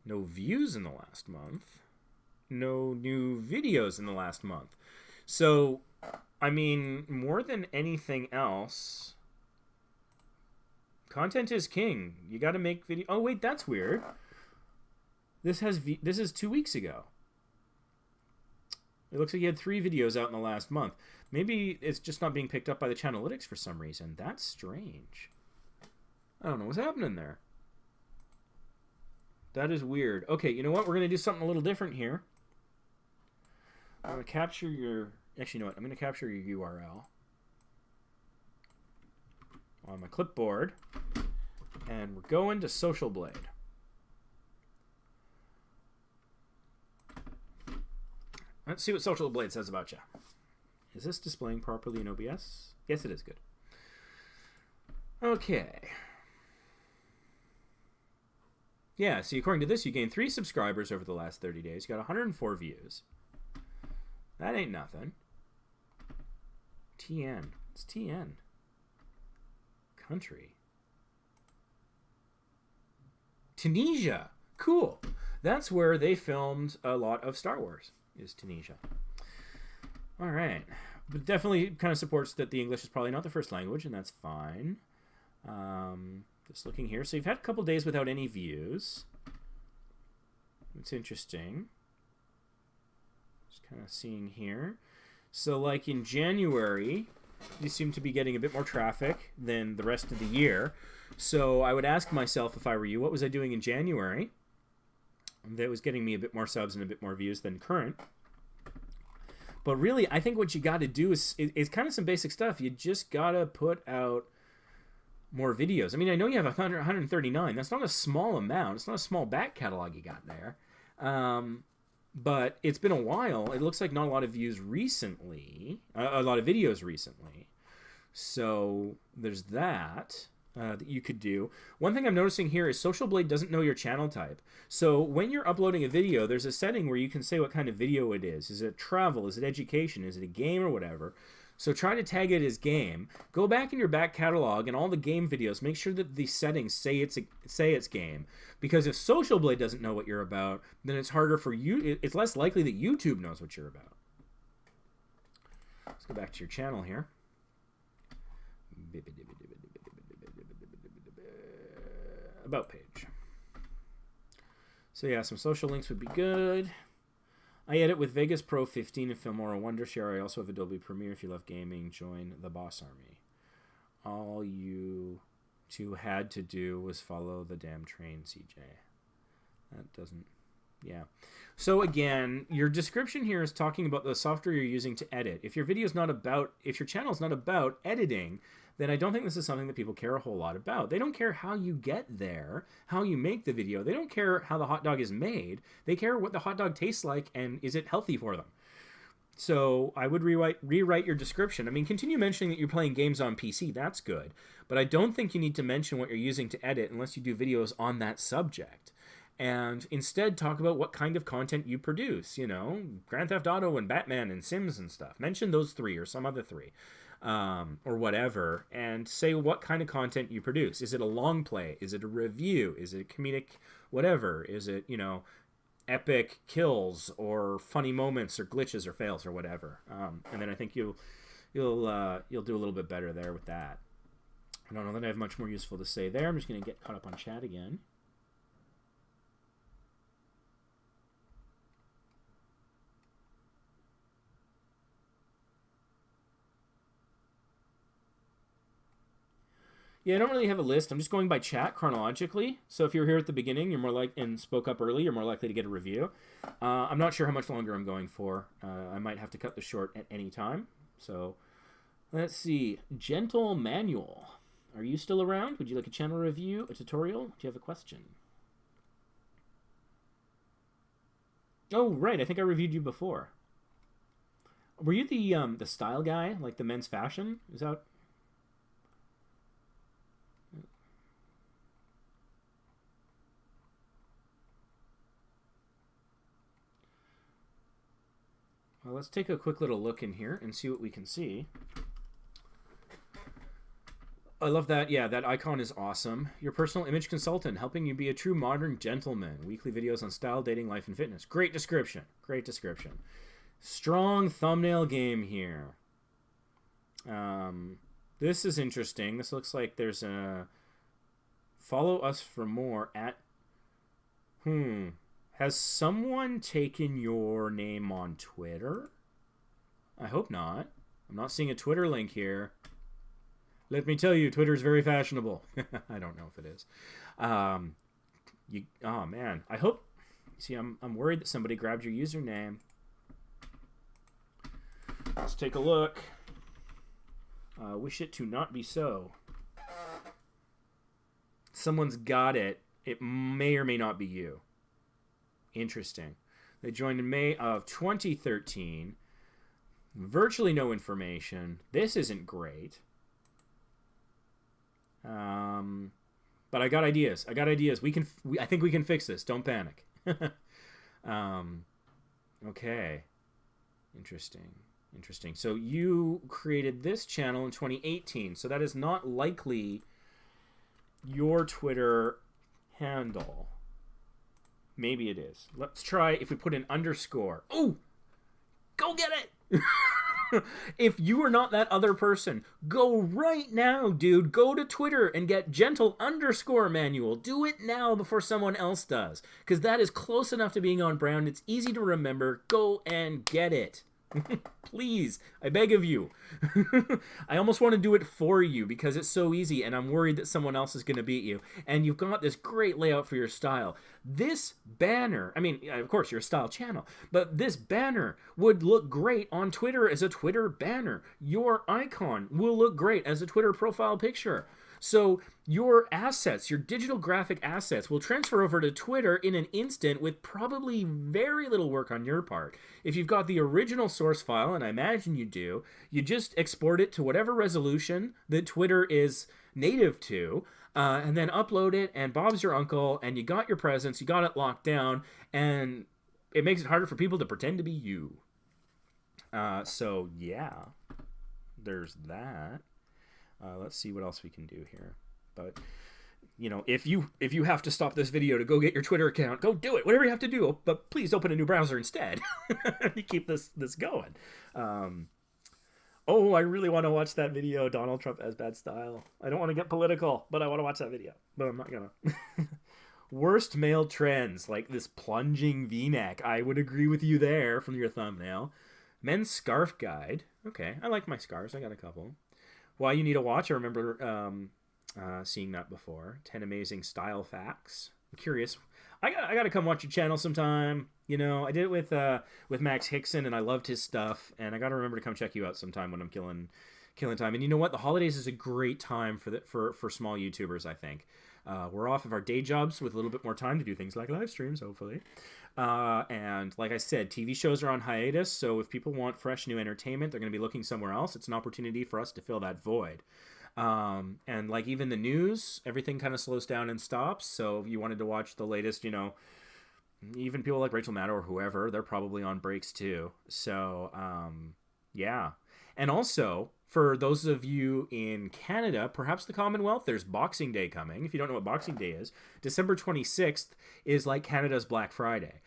No views in the last month. No new videos in the last month. So, I mean, more than anything else, content is king. You got to make video. Oh wait, that's weird. This is 2 weeks ago. It looks like you had 3 videos out in the last month. Maybe it's just not being picked up by the Channelytics for some reason. That's strange. I don't know what's happening there. That is weird. Okay, you know what? We're going to do something a little different here. I'm going to capture your... Actually, you know what? I'm going to capture your URL on my clipboard. And we're going to Social Blade. Let's see what Social Blade says about you. Is this displaying properly in OBS? Yes, it is. Good. Okay. Yeah, see, according to this, you gained 3 subscribers over the last 30 days. You got 104 views. That ain't nothing. TN. It's TN. Country. Tunisia. Cool. That's where they filmed a lot of Star Wars, is Tunisia. All right. But definitely kind of supports that the English is probably not the first language, and that's fine. Just looking here. So you've had a couple days without any views. It's interesting. Just kind of seeing here. So like in January, you seem to be getting a bit more traffic than the rest of the year. So I would ask myself, if I were you, what was I doing in January that was getting me a bit more subs and a bit more views than current? But really, I think what you got to do is kind of some basic stuff. You just got to put out more videos. I mean, I know you have 139. That's not a small amount. It's not a small back catalog you got there. But it's been a while. It looks like not a lot of views recently. A lot of videos recently. So there's that. that you could do. One thing I'm noticing here is Social Blade doesn't know your channel type. So when you're uploading a video, there's a setting where you can say what kind of video it is. Is it travel? Is it education? Is it a game or whatever? So try to tag it as game. Go back in your back catalog and all the game videos. Make sure that the settings say it's game. Because if Social Blade doesn't know what you're about, then it's harder for you. It's less likely that YouTube knows what you're about. Let's go back to your channel here. About page. So yeah, some social links would be good. I edit with Vegas Pro 15 and Filmora Wondershare. I also have Adobe Premiere. If you love gaming, join the Boss Army. All you two had to do was follow the damn train, CJ. That doesn't... Yeah. So again, your description here is talking about the software you're using to edit. If your video's not about... If your channel's not about editing, then I don't think this is something that people care a whole lot about. They don't care how you get there, how you make the video. They don't care how the hot dog is made. They care what the hot dog tastes like and is it healthy for them. So I would rewrite your description. I mean, continue mentioning that you're playing games on PC. That's good. But I don't think you need to mention what you're using to edit unless you do videos on that subject. And instead talk about what kind of content you produce. You know, Grand Theft Auto and Batman and Sims and stuff. Mention those three or some other three. Or whatever, and say what kind of content you produce. Is it a long play? Is it a review? Is it comedic whatever? Is it, you know, epic kills or funny moments or glitches or fails or whatever? And then I think you'll do a little bit better there with that. I don't know that I have much more useful to say there. I'm just going to get caught up on chat again. Yeah, I don't really have a list. I'm just going by chat chronologically. So if you're here at the beginning, you're more like and spoke up early, you're more likely to get a review. I'm not sure how much longer I'm going for. I might have to cut this short at any time. So let's see. Gentle Manual. Are you still around? Would you like a channel review, a tutorial? Do you have a question? Oh, right. I think I reviewed you before. Were you the style guy, like the men's fashion? Is that... Well, let's take a quick little look in here and see what we can see. I love that. Yeah, that icon is awesome. Your personal image consultant, helping you be a true modern gentleman. Weekly videos on style, dating, life, and fitness. Great description. Great description. Strong thumbnail game here. This is interesting. This looks like there's a... Follow us for more at... Has someone taken your name on Twitter? I hope not. I'm not seeing a Twitter link here. Let me tell you, Twitter is very fashionable. I don't know if it is. Oh, man. I hope... See, I'm worried that somebody grabbed your username. Let's take a look. Wish it to not be so. Someone's got it. It may or may not be you. Interesting. They joined in May of 2013. Virtually no information. This isn't great. But I got ideas. I think we can fix this. Don't panic. Okay. Interesting. So you created this channel in 2018. So that is not likely your Twitter handle. Maybe it is. Let's try if we put an underscore. Oh! Go get it! If you are not that other person, go right now, dude. Go to Twitter and get gentle_manual. Do it now before someone else does. Because that is close enough to being on brand. It's easy to remember. Go and get it. Please, I beg of you. I almost want to do it for you because it's so easy and I'm worried that someone else is going to beat you. And you've got this great layout for your style. This banner, I mean, of course, you're a style channel, but this banner would look great on Twitter as a Twitter banner. Your icon will look great as a Twitter profile picture. So your assets, your digital graphic assets, will transfer over to Twitter in an instant with probably very little work on your part. If you've got the original source file, and I imagine you do, you just export it to whatever resolution that Twitter is native to, and then upload it, and Bob's your uncle, and you got your presents, you got it locked down, and it makes it harder for people to pretend to be you. So yeah, there's that. Let's see what else we can do here. But if you have to stop this video to go get your Twitter account, go do it. Whatever you have to do, but please open a new browser instead. You keep this going. Oh, I really want to watch that video, Donald Trump as bad style. I don't want to get political, but I want to watch that video. But I'm not gonna. Worst male trends, like this plunging V-neck. I would agree with you there from your thumbnail. Men's scarf guide. Okay, I like my scarves. I got a couple. Why you need a watch? I remember seeing that before. 10 amazing style facts. I'm curious. I got to come watch your channel sometime. I did it with Max Hickson, and I loved his stuff. And I got to remember to come check you out sometime when I'm killing time. And you know what? The holidays is a great time for small YouTubers, I think. We're off of our day jobs with a little bit more time to do things like live streams, hopefully. And like I said, TV shows are on hiatus, so if people want fresh new entertainment, they're going to be looking somewhere else. It's an opportunity for us to fill that void. And like even the news, everything kind of slows down and stops. So if you wanted to watch the latest, even people like Rachel Maddow or whoever, they're probably on breaks too. So, yeah. And also, for those of you in Canada, perhaps the Commonwealth, there's Boxing Day coming. If you don't know what Boxing Day is, December 26th is like Canada's Black Friday.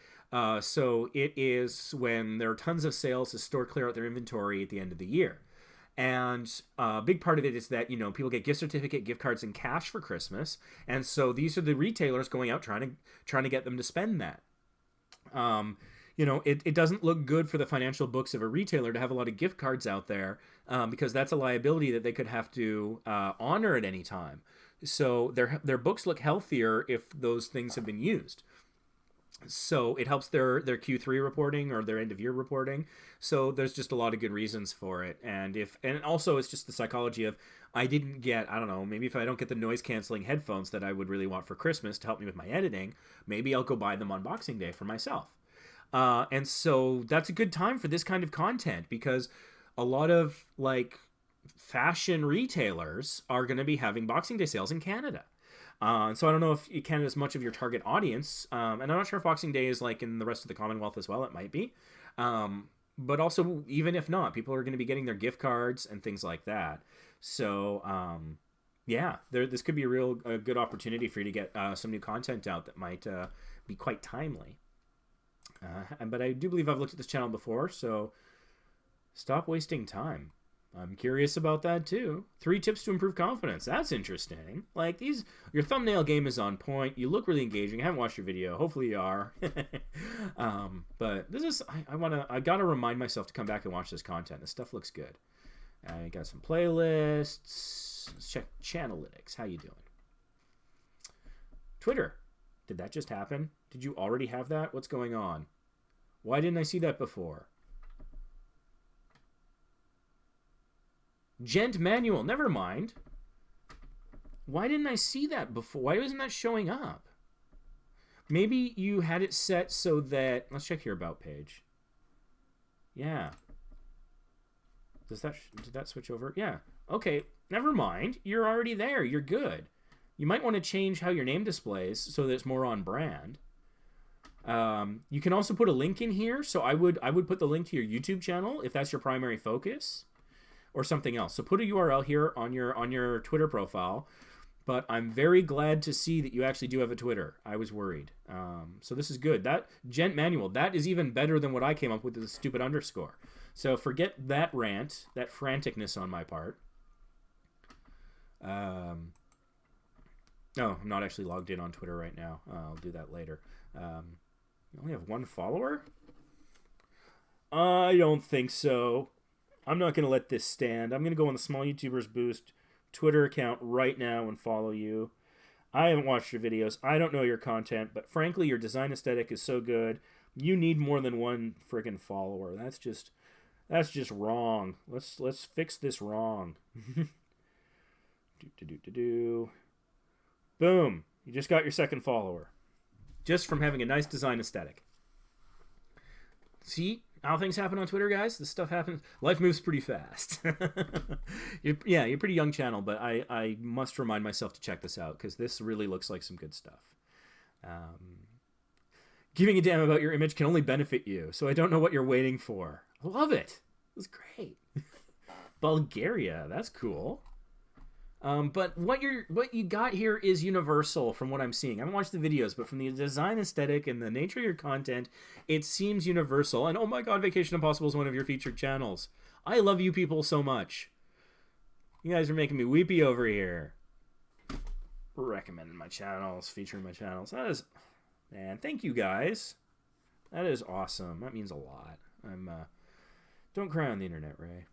So it is when there are tons of sales to store clear out their inventory at the end of the year. And a big part of it is that, people get gift certificate, gift cards, and cash for Christmas. And so these are the retailers going out trying to get them to spend that. It doesn't look good for the financial books of a retailer to have a lot of gift cards out there because that's a liability that they could have to honor at any time. So their books look healthier if those things have been used. So it helps their Q3 reporting or their end of year reporting. So there's just a lot of good reasons for it. And also it's just the psychology of I didn't get, I don't know, maybe if I don't get the noise canceling headphones that I would really want for Christmas to help me with my editing, maybe I'll go buy them on Boxing Day for myself. And so that's a good time for this kind of content because a lot of like fashion retailers are going to be having Boxing Day sales in Canada. So I don't know if Canada is much of your target audience. And I'm not sure if Boxing Day is like in the rest of the Commonwealth as well. It might be. But also, even if not, people are going to be getting their gift cards and things like that. So, yeah, this could be a good opportunity for you to get some new content out that might be quite timely. But I do believe I've looked at this channel before, so stop wasting time. I'm curious about that too. 3 tips to improve confidence. That's interesting. Like your thumbnail game is on point. You look really engaging. I haven't watched your video. Hopefully you are. But this is, I gotta remind myself to come back and watch this content. This stuff looks good. I got some playlists. Let's check Channelytics. How you doing? Twitter. Did that just happen? Did you already have that? What's going on? Why didn't I see that before? Gent manual. Never mind. Why didn't I see that before? Why wasn't that showing up? Maybe you had it set so that... Let's check your about page. Yeah. Did that switch over? Yeah. Okay. Never mind. You're already there. You're good. You might want to change how your name displays so that it's more on brand. You can also put a link in here. So I would put the link to your YouTube channel if that's your primary focus. Or something else. So put a URL here on your Twitter profile. But I'm very glad to see that you actually do have a Twitter. I was worried. So this is good. That Gent manual, that is even better than what I came up with the stupid underscore. So forget that rant, that franticness on my part. No, I'm not actually logged in on Twitter right now. I'll do that later. You only have 1 follower? I don't think so. I'm not going to let this stand. I'm going to go on the Small YouTubers Boost Twitter account right now and follow you. I haven't watched your videos. I don't know your content, but frankly, your design aesthetic is so good. You need more than 1 friggin' follower. That's just wrong. Let's fix this wrong. Boom. You just got your 2nd follower. Just from having a nice design aesthetic. See? how things happen on Twitter, guys. This stuff happens. Life moves pretty fast. You're a pretty young channel, but I must remind myself to check this out because this really looks like some good stuff. Giving a damn about your image can only benefit you, so I don't know what you're waiting for. I love it. It was great. Bulgaria, that's cool. But what you got here is universal from what I'm seeing. I haven't watched the videos, but from the design aesthetic and the nature of your content, it seems universal. And oh my god, Vacation Impossible is one of your featured channels. I love you people so much. You guys are making me weepy over here. Recommending my channels, featuring my channels. That is, man, thank you guys. That is awesome. That means a lot. Don't cry on the internet, Ray.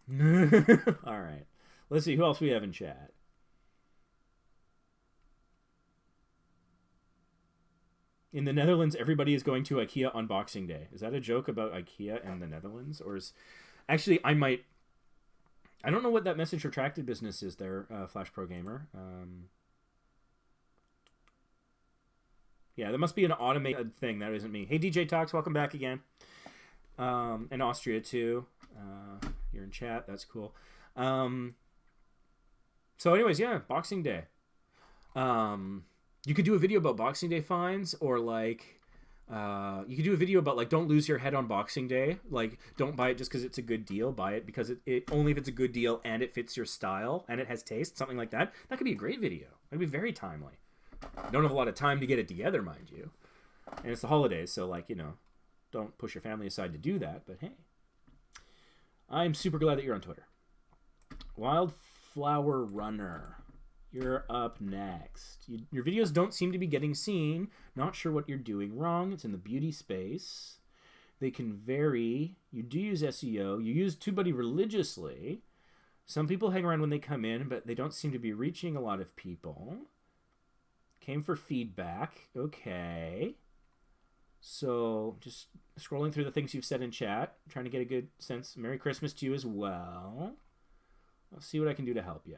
All right. Let's see who else we have in chat. In the Netherlands, everybody is going to IKEA on Boxing Day. Is that a joke about IKEA and the Netherlands? Or is... Actually, I don't know what that message retracted business is there, Flash Pro Gamer. Yeah, there must be an automated thing. That isn't me. Hey, DJ Talks, welcome back again. And Austria, too. You're in chat. That's cool. So anyways, yeah, Boxing Day. You could do a video about Boxing Day fines, or like you could do a video about like don't lose your head on Boxing Day. Like don't buy it just because it's a good deal. Buy it because it only if it's a good deal and it fits your style and it has taste, something like that. That could be a great video. That'd be very timely. You don't have a lot of time to get it together, mind you, and it's the holidays, so like don't push your family aside to do that. But hey, I'm super glad that you're on Twitter. Wildflower Runner. You're up next. Your videos don't seem to be getting seen. Not sure what you're doing wrong. It's in the beauty space. They can vary. You do use SEO. You use TubeBuddy religiously. Some people hang around when they come in, but they don't seem to be reaching a lot of people. Came for feedback. Okay. So just scrolling through the things you've said in chat, trying to get a good sense. Merry Christmas to you as well. I'll see what I can do to help you.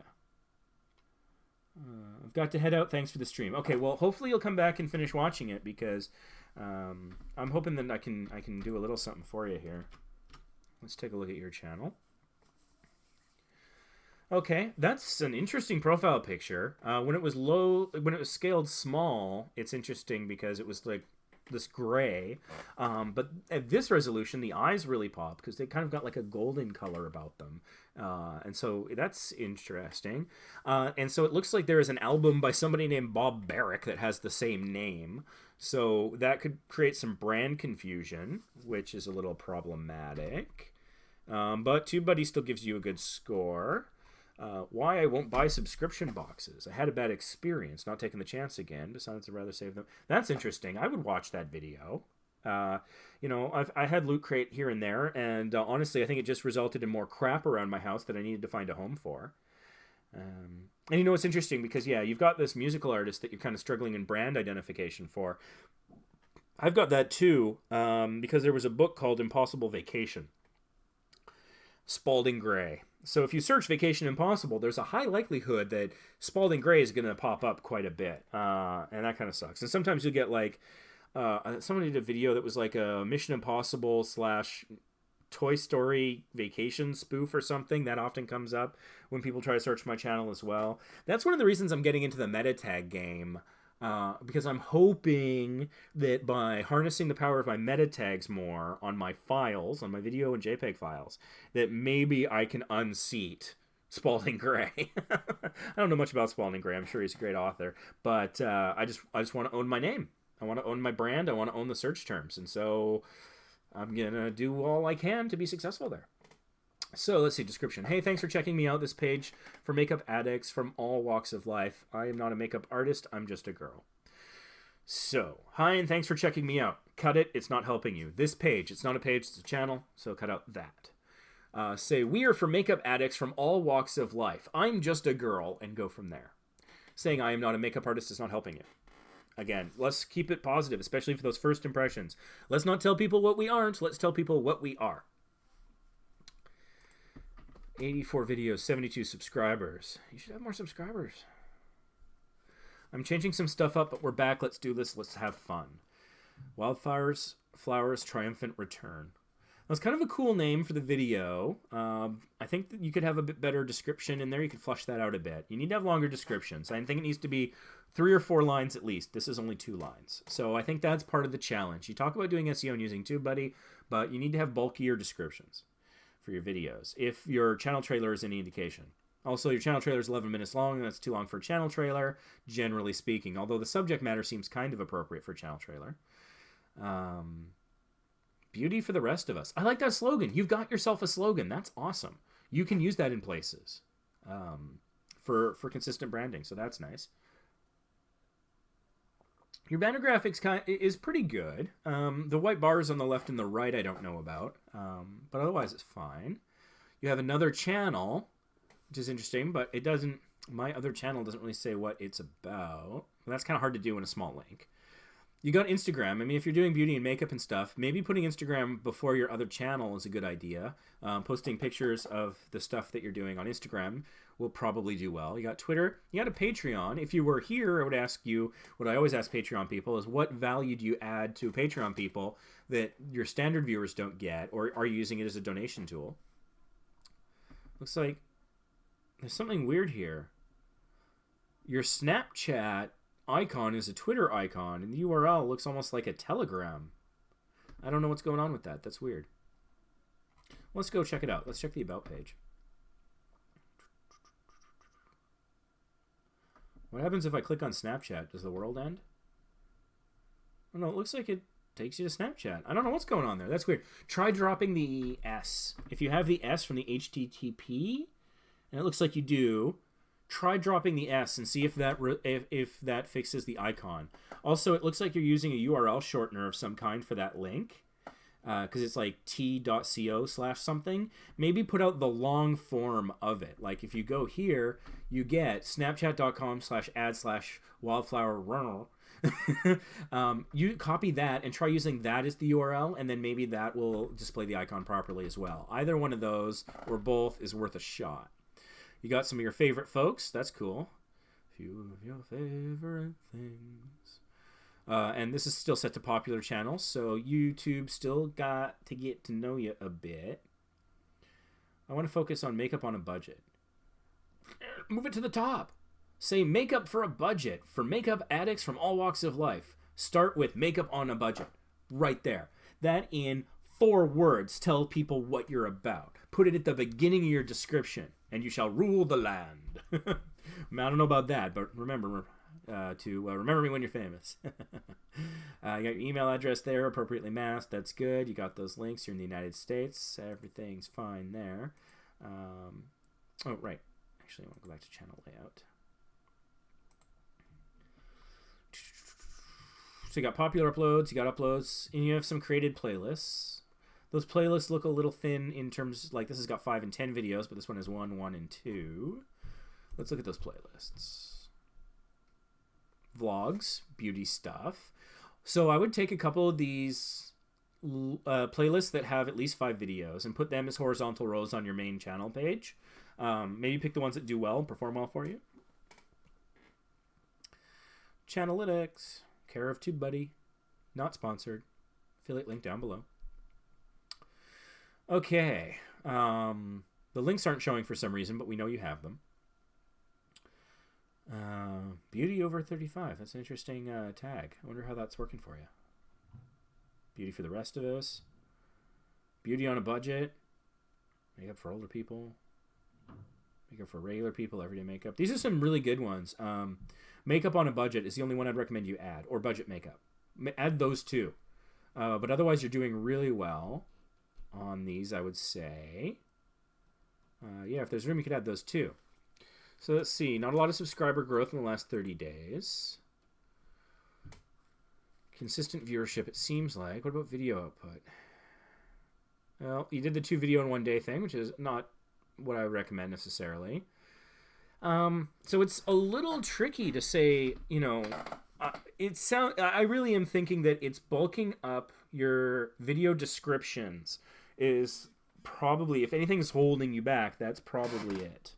I've got to head out. Thanks for the stream. Okay, well, hopefully you'll come back and finish watching it because I'm hoping that I can do a little something for you here. Let's take a look at your channel. Okay, that's an interesting profile picture. When it was scaled small, it's interesting because it was like this gray, but at this resolution the eyes really pop because they kind of got like a golden color about them, and so that's interesting, and so it looks like there is an album by somebody named Bob Barrack that has the same name, so that could create some brand confusion, which is a little problematic, but TubeBuddy still gives you a good score. Why I won't buy subscription boxes. I had a bad experience, not taking the chance again. Besides, I'd rather save them. That's interesting. I would watch that video. I had Loot Crate here and there, and honestly, I think it just resulted in more crap around my house that I needed to find a home for. And it's interesting because, yeah, you've got this musical artist that you're kind of struggling in brand identification for. I've got that too, because there was a book called Impossible Vacation. Spalding Gray. So if you search Vacation Impossible, there's a high likelihood that Spalding Gray is going to pop up quite a bit. And that kind of sucks. And sometimes you'll get like, somebody did a video that was like a Mission Impossible / Toy Story vacation spoof or something. That often comes up when people try to search my channel as well. That's one of the reasons I'm getting into the meta tag game. Because I'm hoping that by harnessing the power of my meta tags more on my files, on my video and JPEG files, that maybe I can unseat Spalding Gray. I don't know much about Spalding Gray. I'm sure he's a great author, but I just want to own my name. I want to own my brand. I want to own the search terms, and so I'm gonna do all I can to be successful there. So let's see, description. Hey, thanks for checking me out. This page for makeup addicts from all walks of life. I am not a makeup artist. I'm just a girl. So, hi, and thanks for checking me out. Cut it. It's not helping you. This page, it's not a page, it's a channel, so cut out that. Say, we are for makeup addicts from all walks of life. I'm just a girl, and go from there. Saying I am not a makeup artist is not helping you. Again, let's keep it positive, especially for those first impressions. Let's not tell people what we aren't. Let's tell people what we are. 84 videos, 72 subscribers. You should have more subscribers. I'm changing some stuff up, but we're back. Let's do this. Let's have fun. Wildfires, Flowers, Triumphant Return. That's kind of a cool name for the video. I think that you could have a bit better description in there. You could flush that out a bit. You need to have longer descriptions. I think it needs to be 3 or 4 lines at least. This is only 2 lines. So I think that's part of the challenge. You talk about doing SEO and using TubeBuddy, but you need to have bulkier descriptions for your videos if your channel trailer is any indication. Also, your channel trailer is 11 minutes long, and that's too long for a channel trailer, generally speaking, although the subject matter seems kind of appropriate for a channel trailer. Beauty for the rest of us. I like that slogan. You've got yourself a slogan. That's awesome. You can use that in places for consistent branding, so that's nice. Your banner graphics is pretty good. The white bars on the left and the right I don't know about, but otherwise it's fine. You have another channel, which is interesting, but it doesn't. My other channel doesn't really say what it's about. That's kind of hard to do in a small link. You got Instagram. I mean, if you're doing beauty and makeup and stuff, maybe putting Instagram before your other channel is a good idea. Posting pictures of the stuff that you're doing on Instagram will probably do well. You got Twitter. You got a Patreon. If you were here, I would ask you, what I always ask Patreon people is, what value do you add to Patreon people that your standard viewers don't get, or are you using it as a donation tool? Looks like there's something weird here. Your Snapchat icon is a Twitter icon, and the URL looks almost like a Telegram. I don't know what's going on with that. That's weird. Let's go check it out. Let's check the About page. What happens if I click on Snapchat? Does the world end? Oh, no, it looks like it takes you to Snapchat. I don't know what's going on there. That's weird. Try dropping the S. If you have the S from the HTTP, and it looks like you do, try dropping the S and see if that fixes the icon. Also, it looks like you're using a URL shortener of some kind for that link, because it's like t.co/something. Maybe put out the long form of it. Like if you go here, you get snapchat.com/ad/wildflower. You copy that and try using that as the URL, and then maybe that will display the icon properly as well. Either one of those or both is worth a shot. You got some of your favorite folks. That's cool. A few of your favorite things. And this is still set to popular channels, so YouTube still got to get to know you a bit. I want to focus on makeup on a budget. Move it to the top. Say makeup for a budget for makeup addicts from all walks of life. Start with makeup on a budget. Right there. That in 4 words tell people what you're about. Put it at the beginning of your description, and you shall rule the land. I don't know about that, but remember to remember me when you're famous. You got your email address there, appropriately masked. That's good. You got those links. You're in the United States. Everything's fine there. Oh, right. Actually, I want to go back to channel layout. So you got popular uploads, you got uploads, and you have some created playlists. Those playlists look a little thin in terms, like this has got 5 and 10 videos, but this one has 1, 1, and 2. Let's look at those playlists. Vlogs, beauty stuff. So I would take a couple of these playlists that have at least 5 videos and put them as horizontal rows on your main channel page. Maybe pick the ones that do well and perform well for you. Channelytics, care of TubeBuddy, not sponsored. Affiliate link down below. Okay, the links aren't showing for some reason, but we know you have them. Beauty over 35. That's an interesting tag. I wonder how that's working for you. Beauty for the rest of us. Beauty on a budget. Makeup for older people. Makeup for regular people. Everyday makeup. These are some really good ones. Makeup on a budget is the only one I'd recommend you add, or budget makeup. Add those 2. But otherwise, you're doing really well on these, I would say. Yeah, if there's room, you could add those 2. So let's see. Not a lot of subscriber growth in the last 30 days. Consistent viewership, it seems like. What about video output? Well, you did the 2 video in 1 day thing, which is not what I would recommend necessarily. So it's a little tricky to say, you know, I really am thinking that it's bulking up your video descriptions is probably, if anything's holding you back, that's probably it.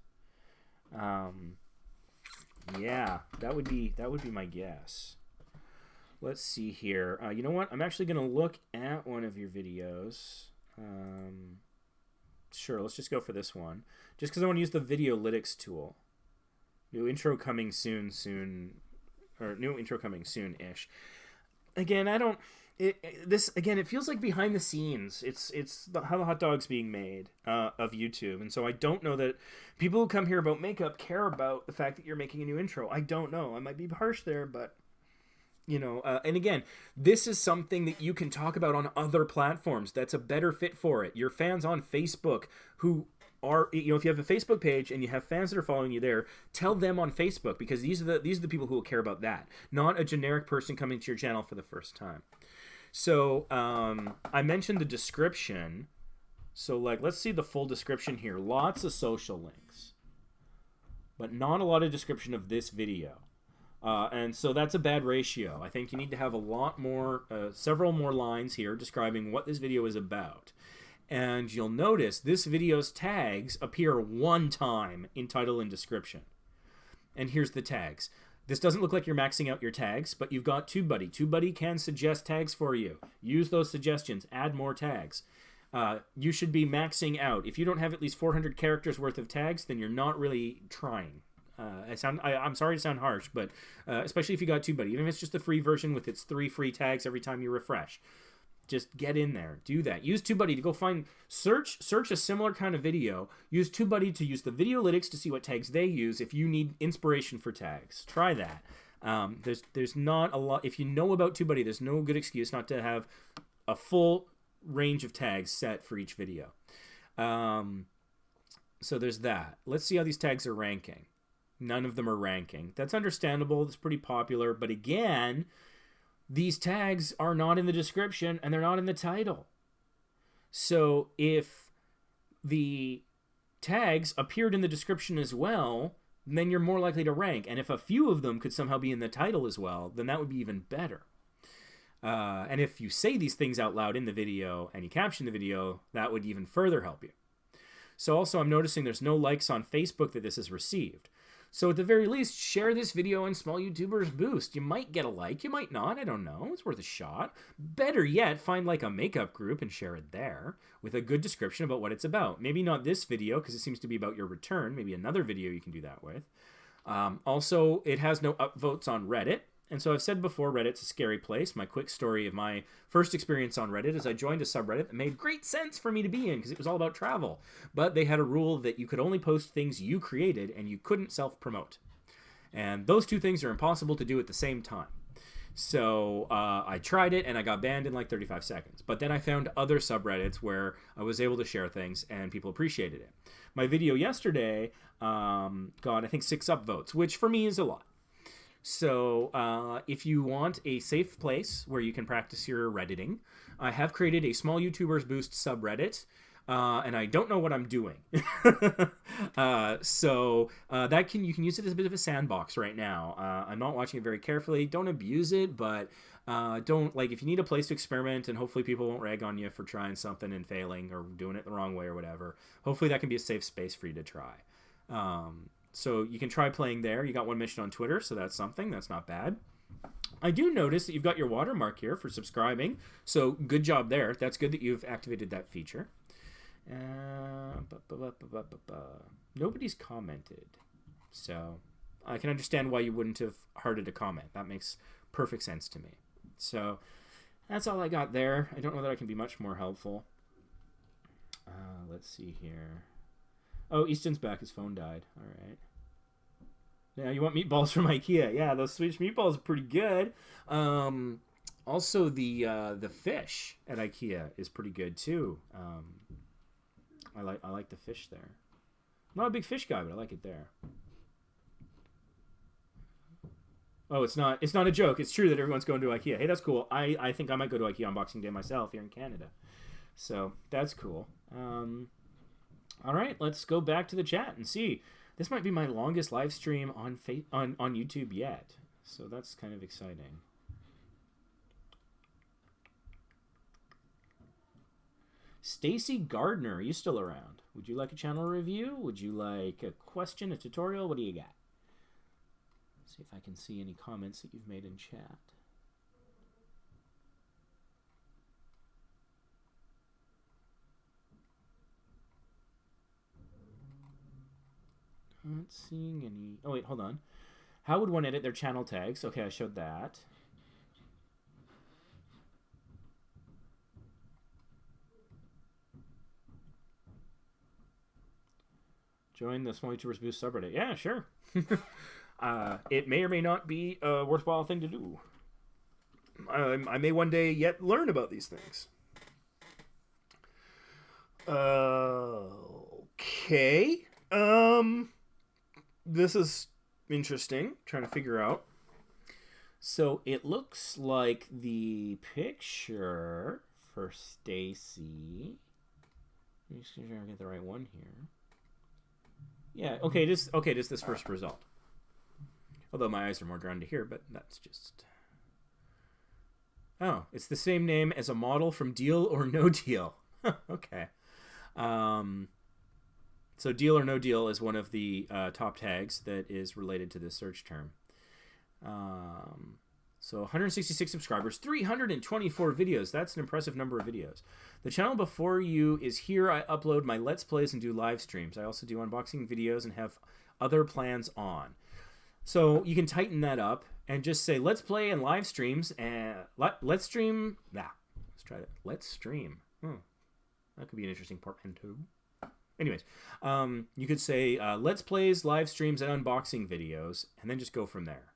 Yeah, that would be my guess. Let's see here. You know what? I'm actually going to look at one of your videos. Sure, let's just go for this one. Just because I want to use the Videolytics tool. New intro coming soon, or new intro coming soon-ish. Again, I don't... It feels like behind the scenes. It's how the hot dog's being made of YouTube, and so I don't know that people who come here about makeup care about the fact that you're making a new intro. I don't know. I might be harsh there, but and again, this is something that you can talk about on other platforms. That's a better fit for it. Your fans on Facebook who are, if you have a Facebook page and you have fans that are following you there, tell them on Facebook, because these are the people who will care about that, not a generic person coming to your channel for the first time. So I mentioned the description. So let's see the full description here. Lots of social links, but not a lot of description of this video. And so that's a bad ratio. I think you need to have a lot more, several more lines here describing what this video is about. And you'll notice this video's tags appear one time in title and description. And here's the tags. This doesn't look like you're maxing out your tags, but you've got TubeBuddy. TubeBuddy can suggest tags for you. Use those suggestions. Add more tags. You should be maxing out. If you don't have at least 400 characters worth of tags, then you're not really trying. I'm sorry to sound harsh, but especially if you got TubeBuddy, even if it's just the free version with its 3 free tags every time you refresh, just get in there, do that. Use TubeBuddy to go search a similar kind of video. Use TubeBuddy to use the Videolytics to see what tags they use if you need inspiration for tags. Try that. There's not a lot. If you know about TubeBuddy, there's no good excuse not to have a full range of tags set for each video. So there's that. Let's see how these tags are ranking. None of them are ranking. That's understandable. It's pretty popular. But again, these tags are not in the description and they're not in the title. So if the tags appeared in the description as well, then you're more likely to rank. And if a few of them could somehow be in the title as well, then that would be even better. And if you say these things out loud in the video and you caption the video, that would even further help you. So also I'm noticing there's no likes on Facebook that this has received. So at the very least, share this video on Small YouTubers Boost. You might get a like, you might not, I don't know. It's worth a shot. Better yet, find a makeup group and share it there with a good description about what it's about. Maybe not this video, because it seems to be about your return. Maybe another video you can do that with. Also, it has no upvotes on Reddit. And so I've said before, Reddit's a scary place. My quick story of my first experience on Reddit is I joined a subreddit that made great sense for me to be in because it was all about travel. But they had a rule that you could only post things you created and you couldn't self-promote. And those two things are impossible to do at the same time. So I tried it and I got banned in 35 seconds. But then I found other subreddits where I was able to share things and people appreciated it. My video yesterday got, I think, 6 upvotes, which for me is a lot. So if you want a safe place where you can practice your Redditing, I have created a Small YouTubers Boost subreddit, and I don't know what I'm doing. So you can use it as a bit of a sandbox right now. I'm not watching it very carefully. Don't abuse it, but don't, if you need a place to experiment and hopefully people won't rag on you for trying something and failing or doing it the wrong way or whatever, hopefully that can be a safe space for you to try. So you can try playing there. You got 1 mission on Twitter, so that's something. That's not bad. I do notice that you've got your watermark here for subscribing, so good job there. That's good that you've activated that feature. Nobody's commented, so I can understand why you wouldn't have hearted a comment. That makes perfect sense to me. So that's all I got there. I don't know that I can be much more helpful. Let's see here. Oh, Easton's back. His phone died. All right. Now you want meatballs from IKEA? Yeah, those Swedish meatballs are pretty good. Also, the fish at IKEA is pretty good too. I like the fish there. I'm not a big fish guy, but I like it there. Oh, it's not a joke. It's true that everyone's going to IKEA. Hey, that's cool. I think I might go to IKEA on Boxing Day myself here in Canada. So that's cool. All right, let's go back to the chat and see. This might be my longest live stream on YouTube yet, so that's kind of exciting. Stacy Gardner, are you still around? Would you like a channel review? Would you like a question, a tutorial? What do you got? See if I can see any comments that you've made in chat. Not seeing any. Oh, wait, hold on. How would one edit their channel tags? Okay, I showed that. Join the Small YouTubers Boost subreddit. Yeah, sure. It may or may not be a worthwhile thing to do. I may one day yet learn about these things. Okay. This is interesting. Trying to figure out. So it looks like the picture for Stacy. Let me just try to get the right one here. Yeah. Okay. Just this first result. Although my eyes are more drawn to here, but that's just. Oh, it's the same name as a model from Deal or No Deal. Okay. So Deal or No Deal is one of the top tags that is related to this search term. So 166 subscribers, 324 videos. That's an impressive number of videos. The channel before you is here. I upload my Let's Plays and do live streams. I also do unboxing videos and have other plans on. So you can tighten that up and just say Let's Play and live streams and let's stream. Let's try that. Let's stream. That could be an interesting portmanteau. Anyways, you could say Let's Plays, live streams, and unboxing videos, and then just go from there.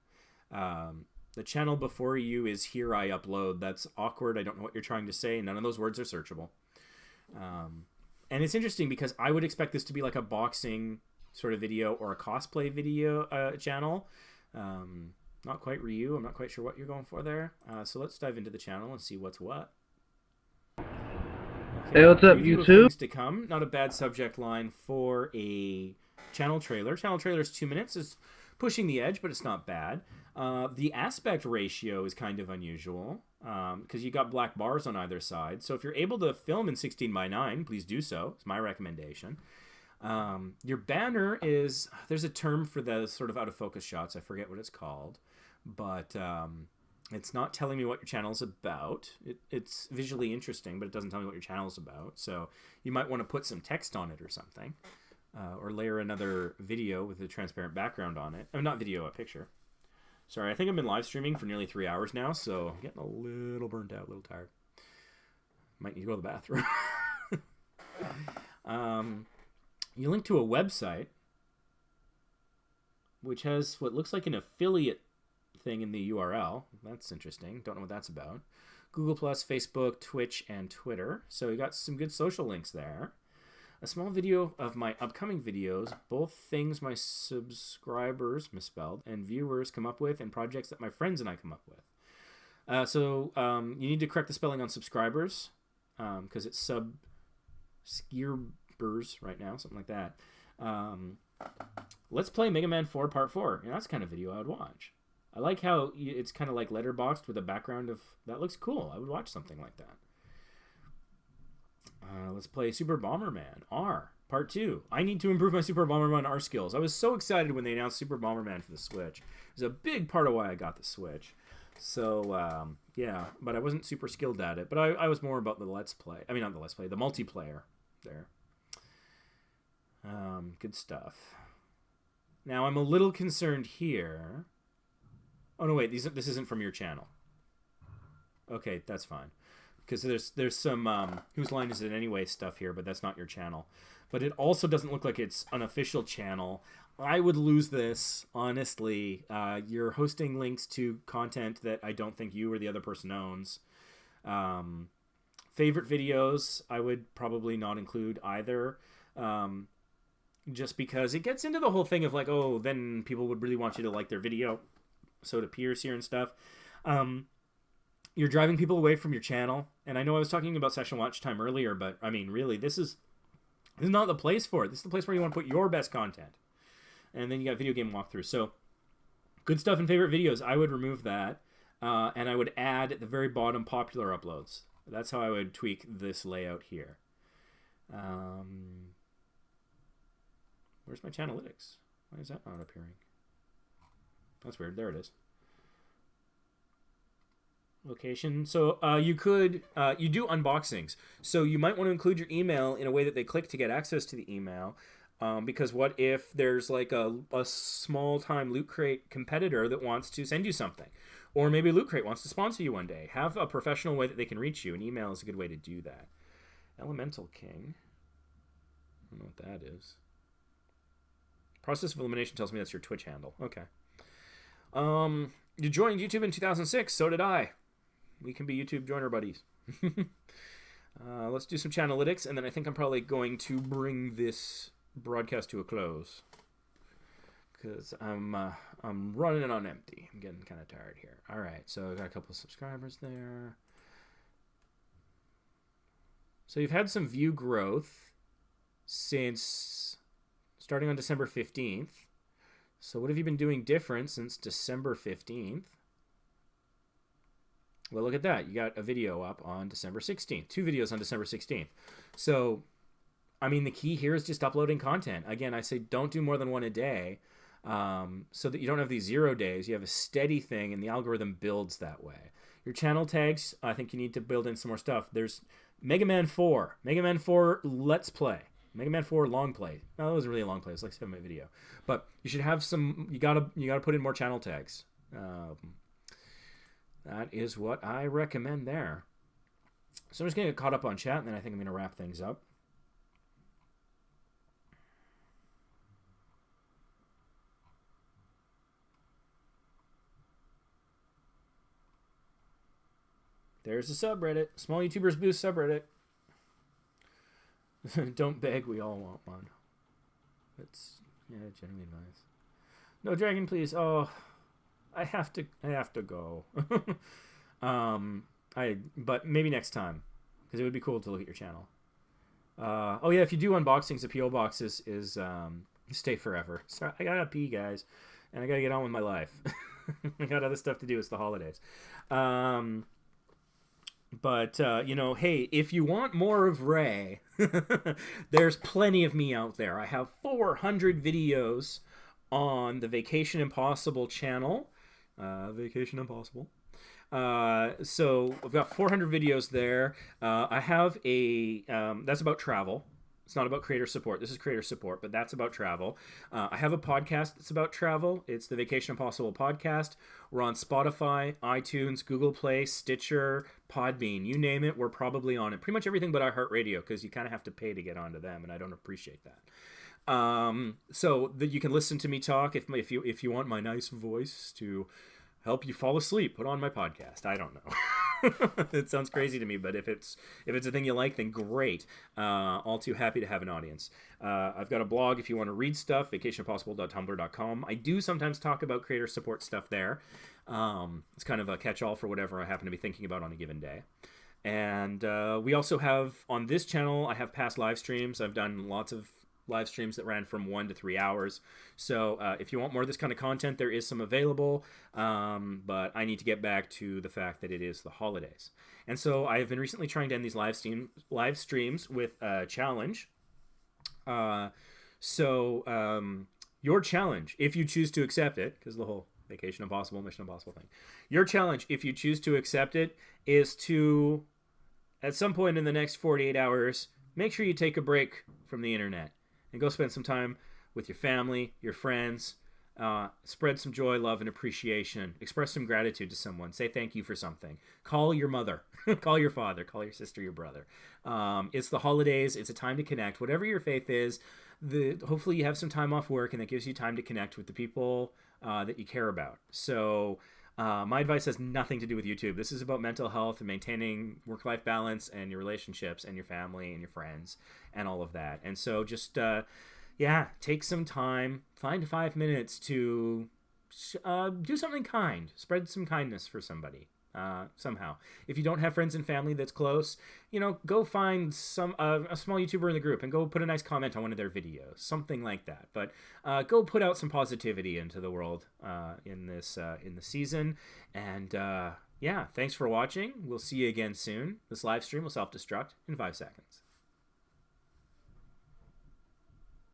The channel before you is here. I upload. That's awkward. I don't know what you're trying to say. None of those words are searchable. And it's interesting because I would expect this to be like a boxing sort of video or a cosplay video channel. Not quite Ryu. I'm not quite sure what you're going for there. So let's dive into the channel and see what's what. Okay. Hey, what's up, Review of YouTube? things to come. Not a bad subject line for a channel trailer. Channel trailer is 2 minutes. It's pushing the edge, but it's not bad. The aspect ratio is kind of unusual because you got black bars on either side. So if you're able to film in 16:9, please do so. It's my recommendation. Your banner is, there's a term for the sort of out of focus shots. I forget what it's called, but it's not telling me what your channel is about. It's visually interesting, but it doesn't tell me what your channel is about. So you might want to put some text on it or something, or layer another video with a transparent background on it. I mean, not video, a picture. Sorry, I think I've been live streaming for nearly 3 hours now, so I'm getting a little burnt out, a little tired. Might need to go to the bathroom. You link to a website which has what looks like an affiliate thing in the URL. That's interesting. Don't know what that's about. Google+, Facebook, Twitch, and Twitter. So you got some good social links there. A small video of my upcoming videos, both things my subscribers, misspelled, and viewers come up with, and projects that my friends and I come up with. So you need to correct the spelling on subscribers, because it's subscribers right now, something like that. Let's play Mega Man 4 Part 4. That's the kind of video I would watch. I like how it's kind of like letterboxed with a background of... That looks cool. I would watch something like that. Let's play Super Bomberman R Part 2. I need to improve my Super Bomberman R skills. I was so excited when they announced Super Bomberman for the Switch. It was a big part of why I got the Switch. So, yeah, but I wasn't super skilled at it. But I was more about the Let's Play. I mean, not the Let's Play, the multiplayer there. Good stuff. Now, I'm a little concerned here. Oh, no, wait, this isn't from your channel. Okay, that's fine. Because there's some Whose Line Is It Anyway stuff here, but that's not your channel. But it also doesn't look like it's an official channel. I would lose this, honestly. You're hosting links to content that I don't think you or the other person owns. Favorite videos, I would probably not include either. Just because it gets into the whole thing of like, oh, then people would really want you to like their video. So it appears here and stuff. You're driving people away from your channel. And I know I was talking about session watch time earlier, but I mean, really, this is not the place for it. This is the place where you want to put your best content. And then you got video game walkthroughs. So good stuff in favorite videos. I would remove that. And I would add at the very bottom popular uploads. That's how I would tweak this layout here. Where's my Channelytics? Why is that not appearing? That's weird. There it is. Location. So you do unboxings. So you might want to include your email in a way that they click to get access to the email. Because what if there's like a small time Loot Crate competitor that wants to send you something? Or maybe Loot Crate wants to sponsor you one day. Have a professional way that they can reach you, and email is a good way to do that. Elemental King. I don't know what that is. Process of Elimination tells me that's your Twitch handle. Okay. You joined YouTube in 2006. So did I. We can be YouTube joiner buddies. Let's do some channelytics, and then I think I'm probably going to bring this broadcast to a close. Because I'm running it on empty. I'm getting kind of tired here. All right, so I got a couple of subscribers there. So you've had some view growth since starting on December 15th. So what have you been doing different since December 15th? Well, look at that. You got a video up on December 16th. 2 videos on December 16th. So, I mean, the key here is just uploading content. Again, I say don't do more than 1 a day. So that you don't have these 0 days. You have a steady thing, and the algorithm builds that way. Your channel tags, I think you need to build in some more stuff. There's Mega Man 4. Mega Man 4 Let's Play. Mega Man 4 long play. No, that wasn't really a long play. It was like a 7-minute video. But you should have some. You gotta put in more channel tags. That is what I recommend there. So I'm just gonna get caught up on chat, and then I think I'm gonna wrap things up. There's the subreddit. Small YouTubers Boost subreddit. Don't beg, we all want one. It's generally advice. No dragon, please. Oh, I have to go. But maybe next time, because it would be cool to look at your channel. Oh yeah, if you do unboxings, the PO box is stay forever. So I gotta pee, guys, and I gotta get on with my life. I got other stuff to do. It's the holidays. But, hey, if you want more of Ray, there's plenty of me out there. I have 400 videos on the Vacation Impossible channel. Vacation Impossible. So I've got 400 videos there. I have that's about travel. It's not about creator support. This is creator support, but that's about travel. I have a podcast that's about travel. It's the Vacation Impossible podcast. We're on Spotify, iTunes, Google Play, Stitcher, Podbean. You name it, we're probably on it. Pretty much everything but iHeartRadio, because you kind of have to pay to get onto them, and I don't appreciate that. So that you can listen to me talk. If you want my nice voice to help you fall asleep, put on my podcast. I don't know. It sounds crazy to me, but if it's a thing you like, then great. All too happy to have an audience. I've got a blog if you want to read stuff, vacationimpossible.tumblr.com. I do sometimes talk about creator support stuff there. It's kind of a catch-all for whatever I happen to be thinking about on a given day. And we also have, on this channel, I have past live streams. I've done lots of live streams that ran from 1 to 3 hours. So if you want more of this kind of content, there is some available. But I need to get back to the fact that it is the holidays. And so I have been recently trying to end these live streams with a challenge. Your challenge, if you choose to accept it, because the whole Vacation Impossible, Mission Impossible thing. Your challenge, if you choose to accept it, is to, at some point in the next 48 hours, make sure you take a break from the internet and go spend some time with your family, your friends, spread some joy, love, and appreciation. Express some gratitude to someone. Say thank you for something. Call your mother. Call your father. Call your sister, your brother. It's the holidays. It's a time to connect. Whatever your faith is, hopefully you have some time off work, and that gives you time to connect with the people that you care about. So my advice has nothing to do with YouTube. This is about mental health and maintaining work-life balance and your relationships and your family and your friends and all of that. And so just, take some time, find 5 minutes to do something kind. Spread some kindness for somebody somehow. If you don't have friends and family that's close, go find a small YouTuber in the group and go put a nice comment on one of their videos, something like that. But go put out some positivity into the world in the season. And thanks for watching. We'll see you again soon. This live stream will self-destruct in 5 seconds.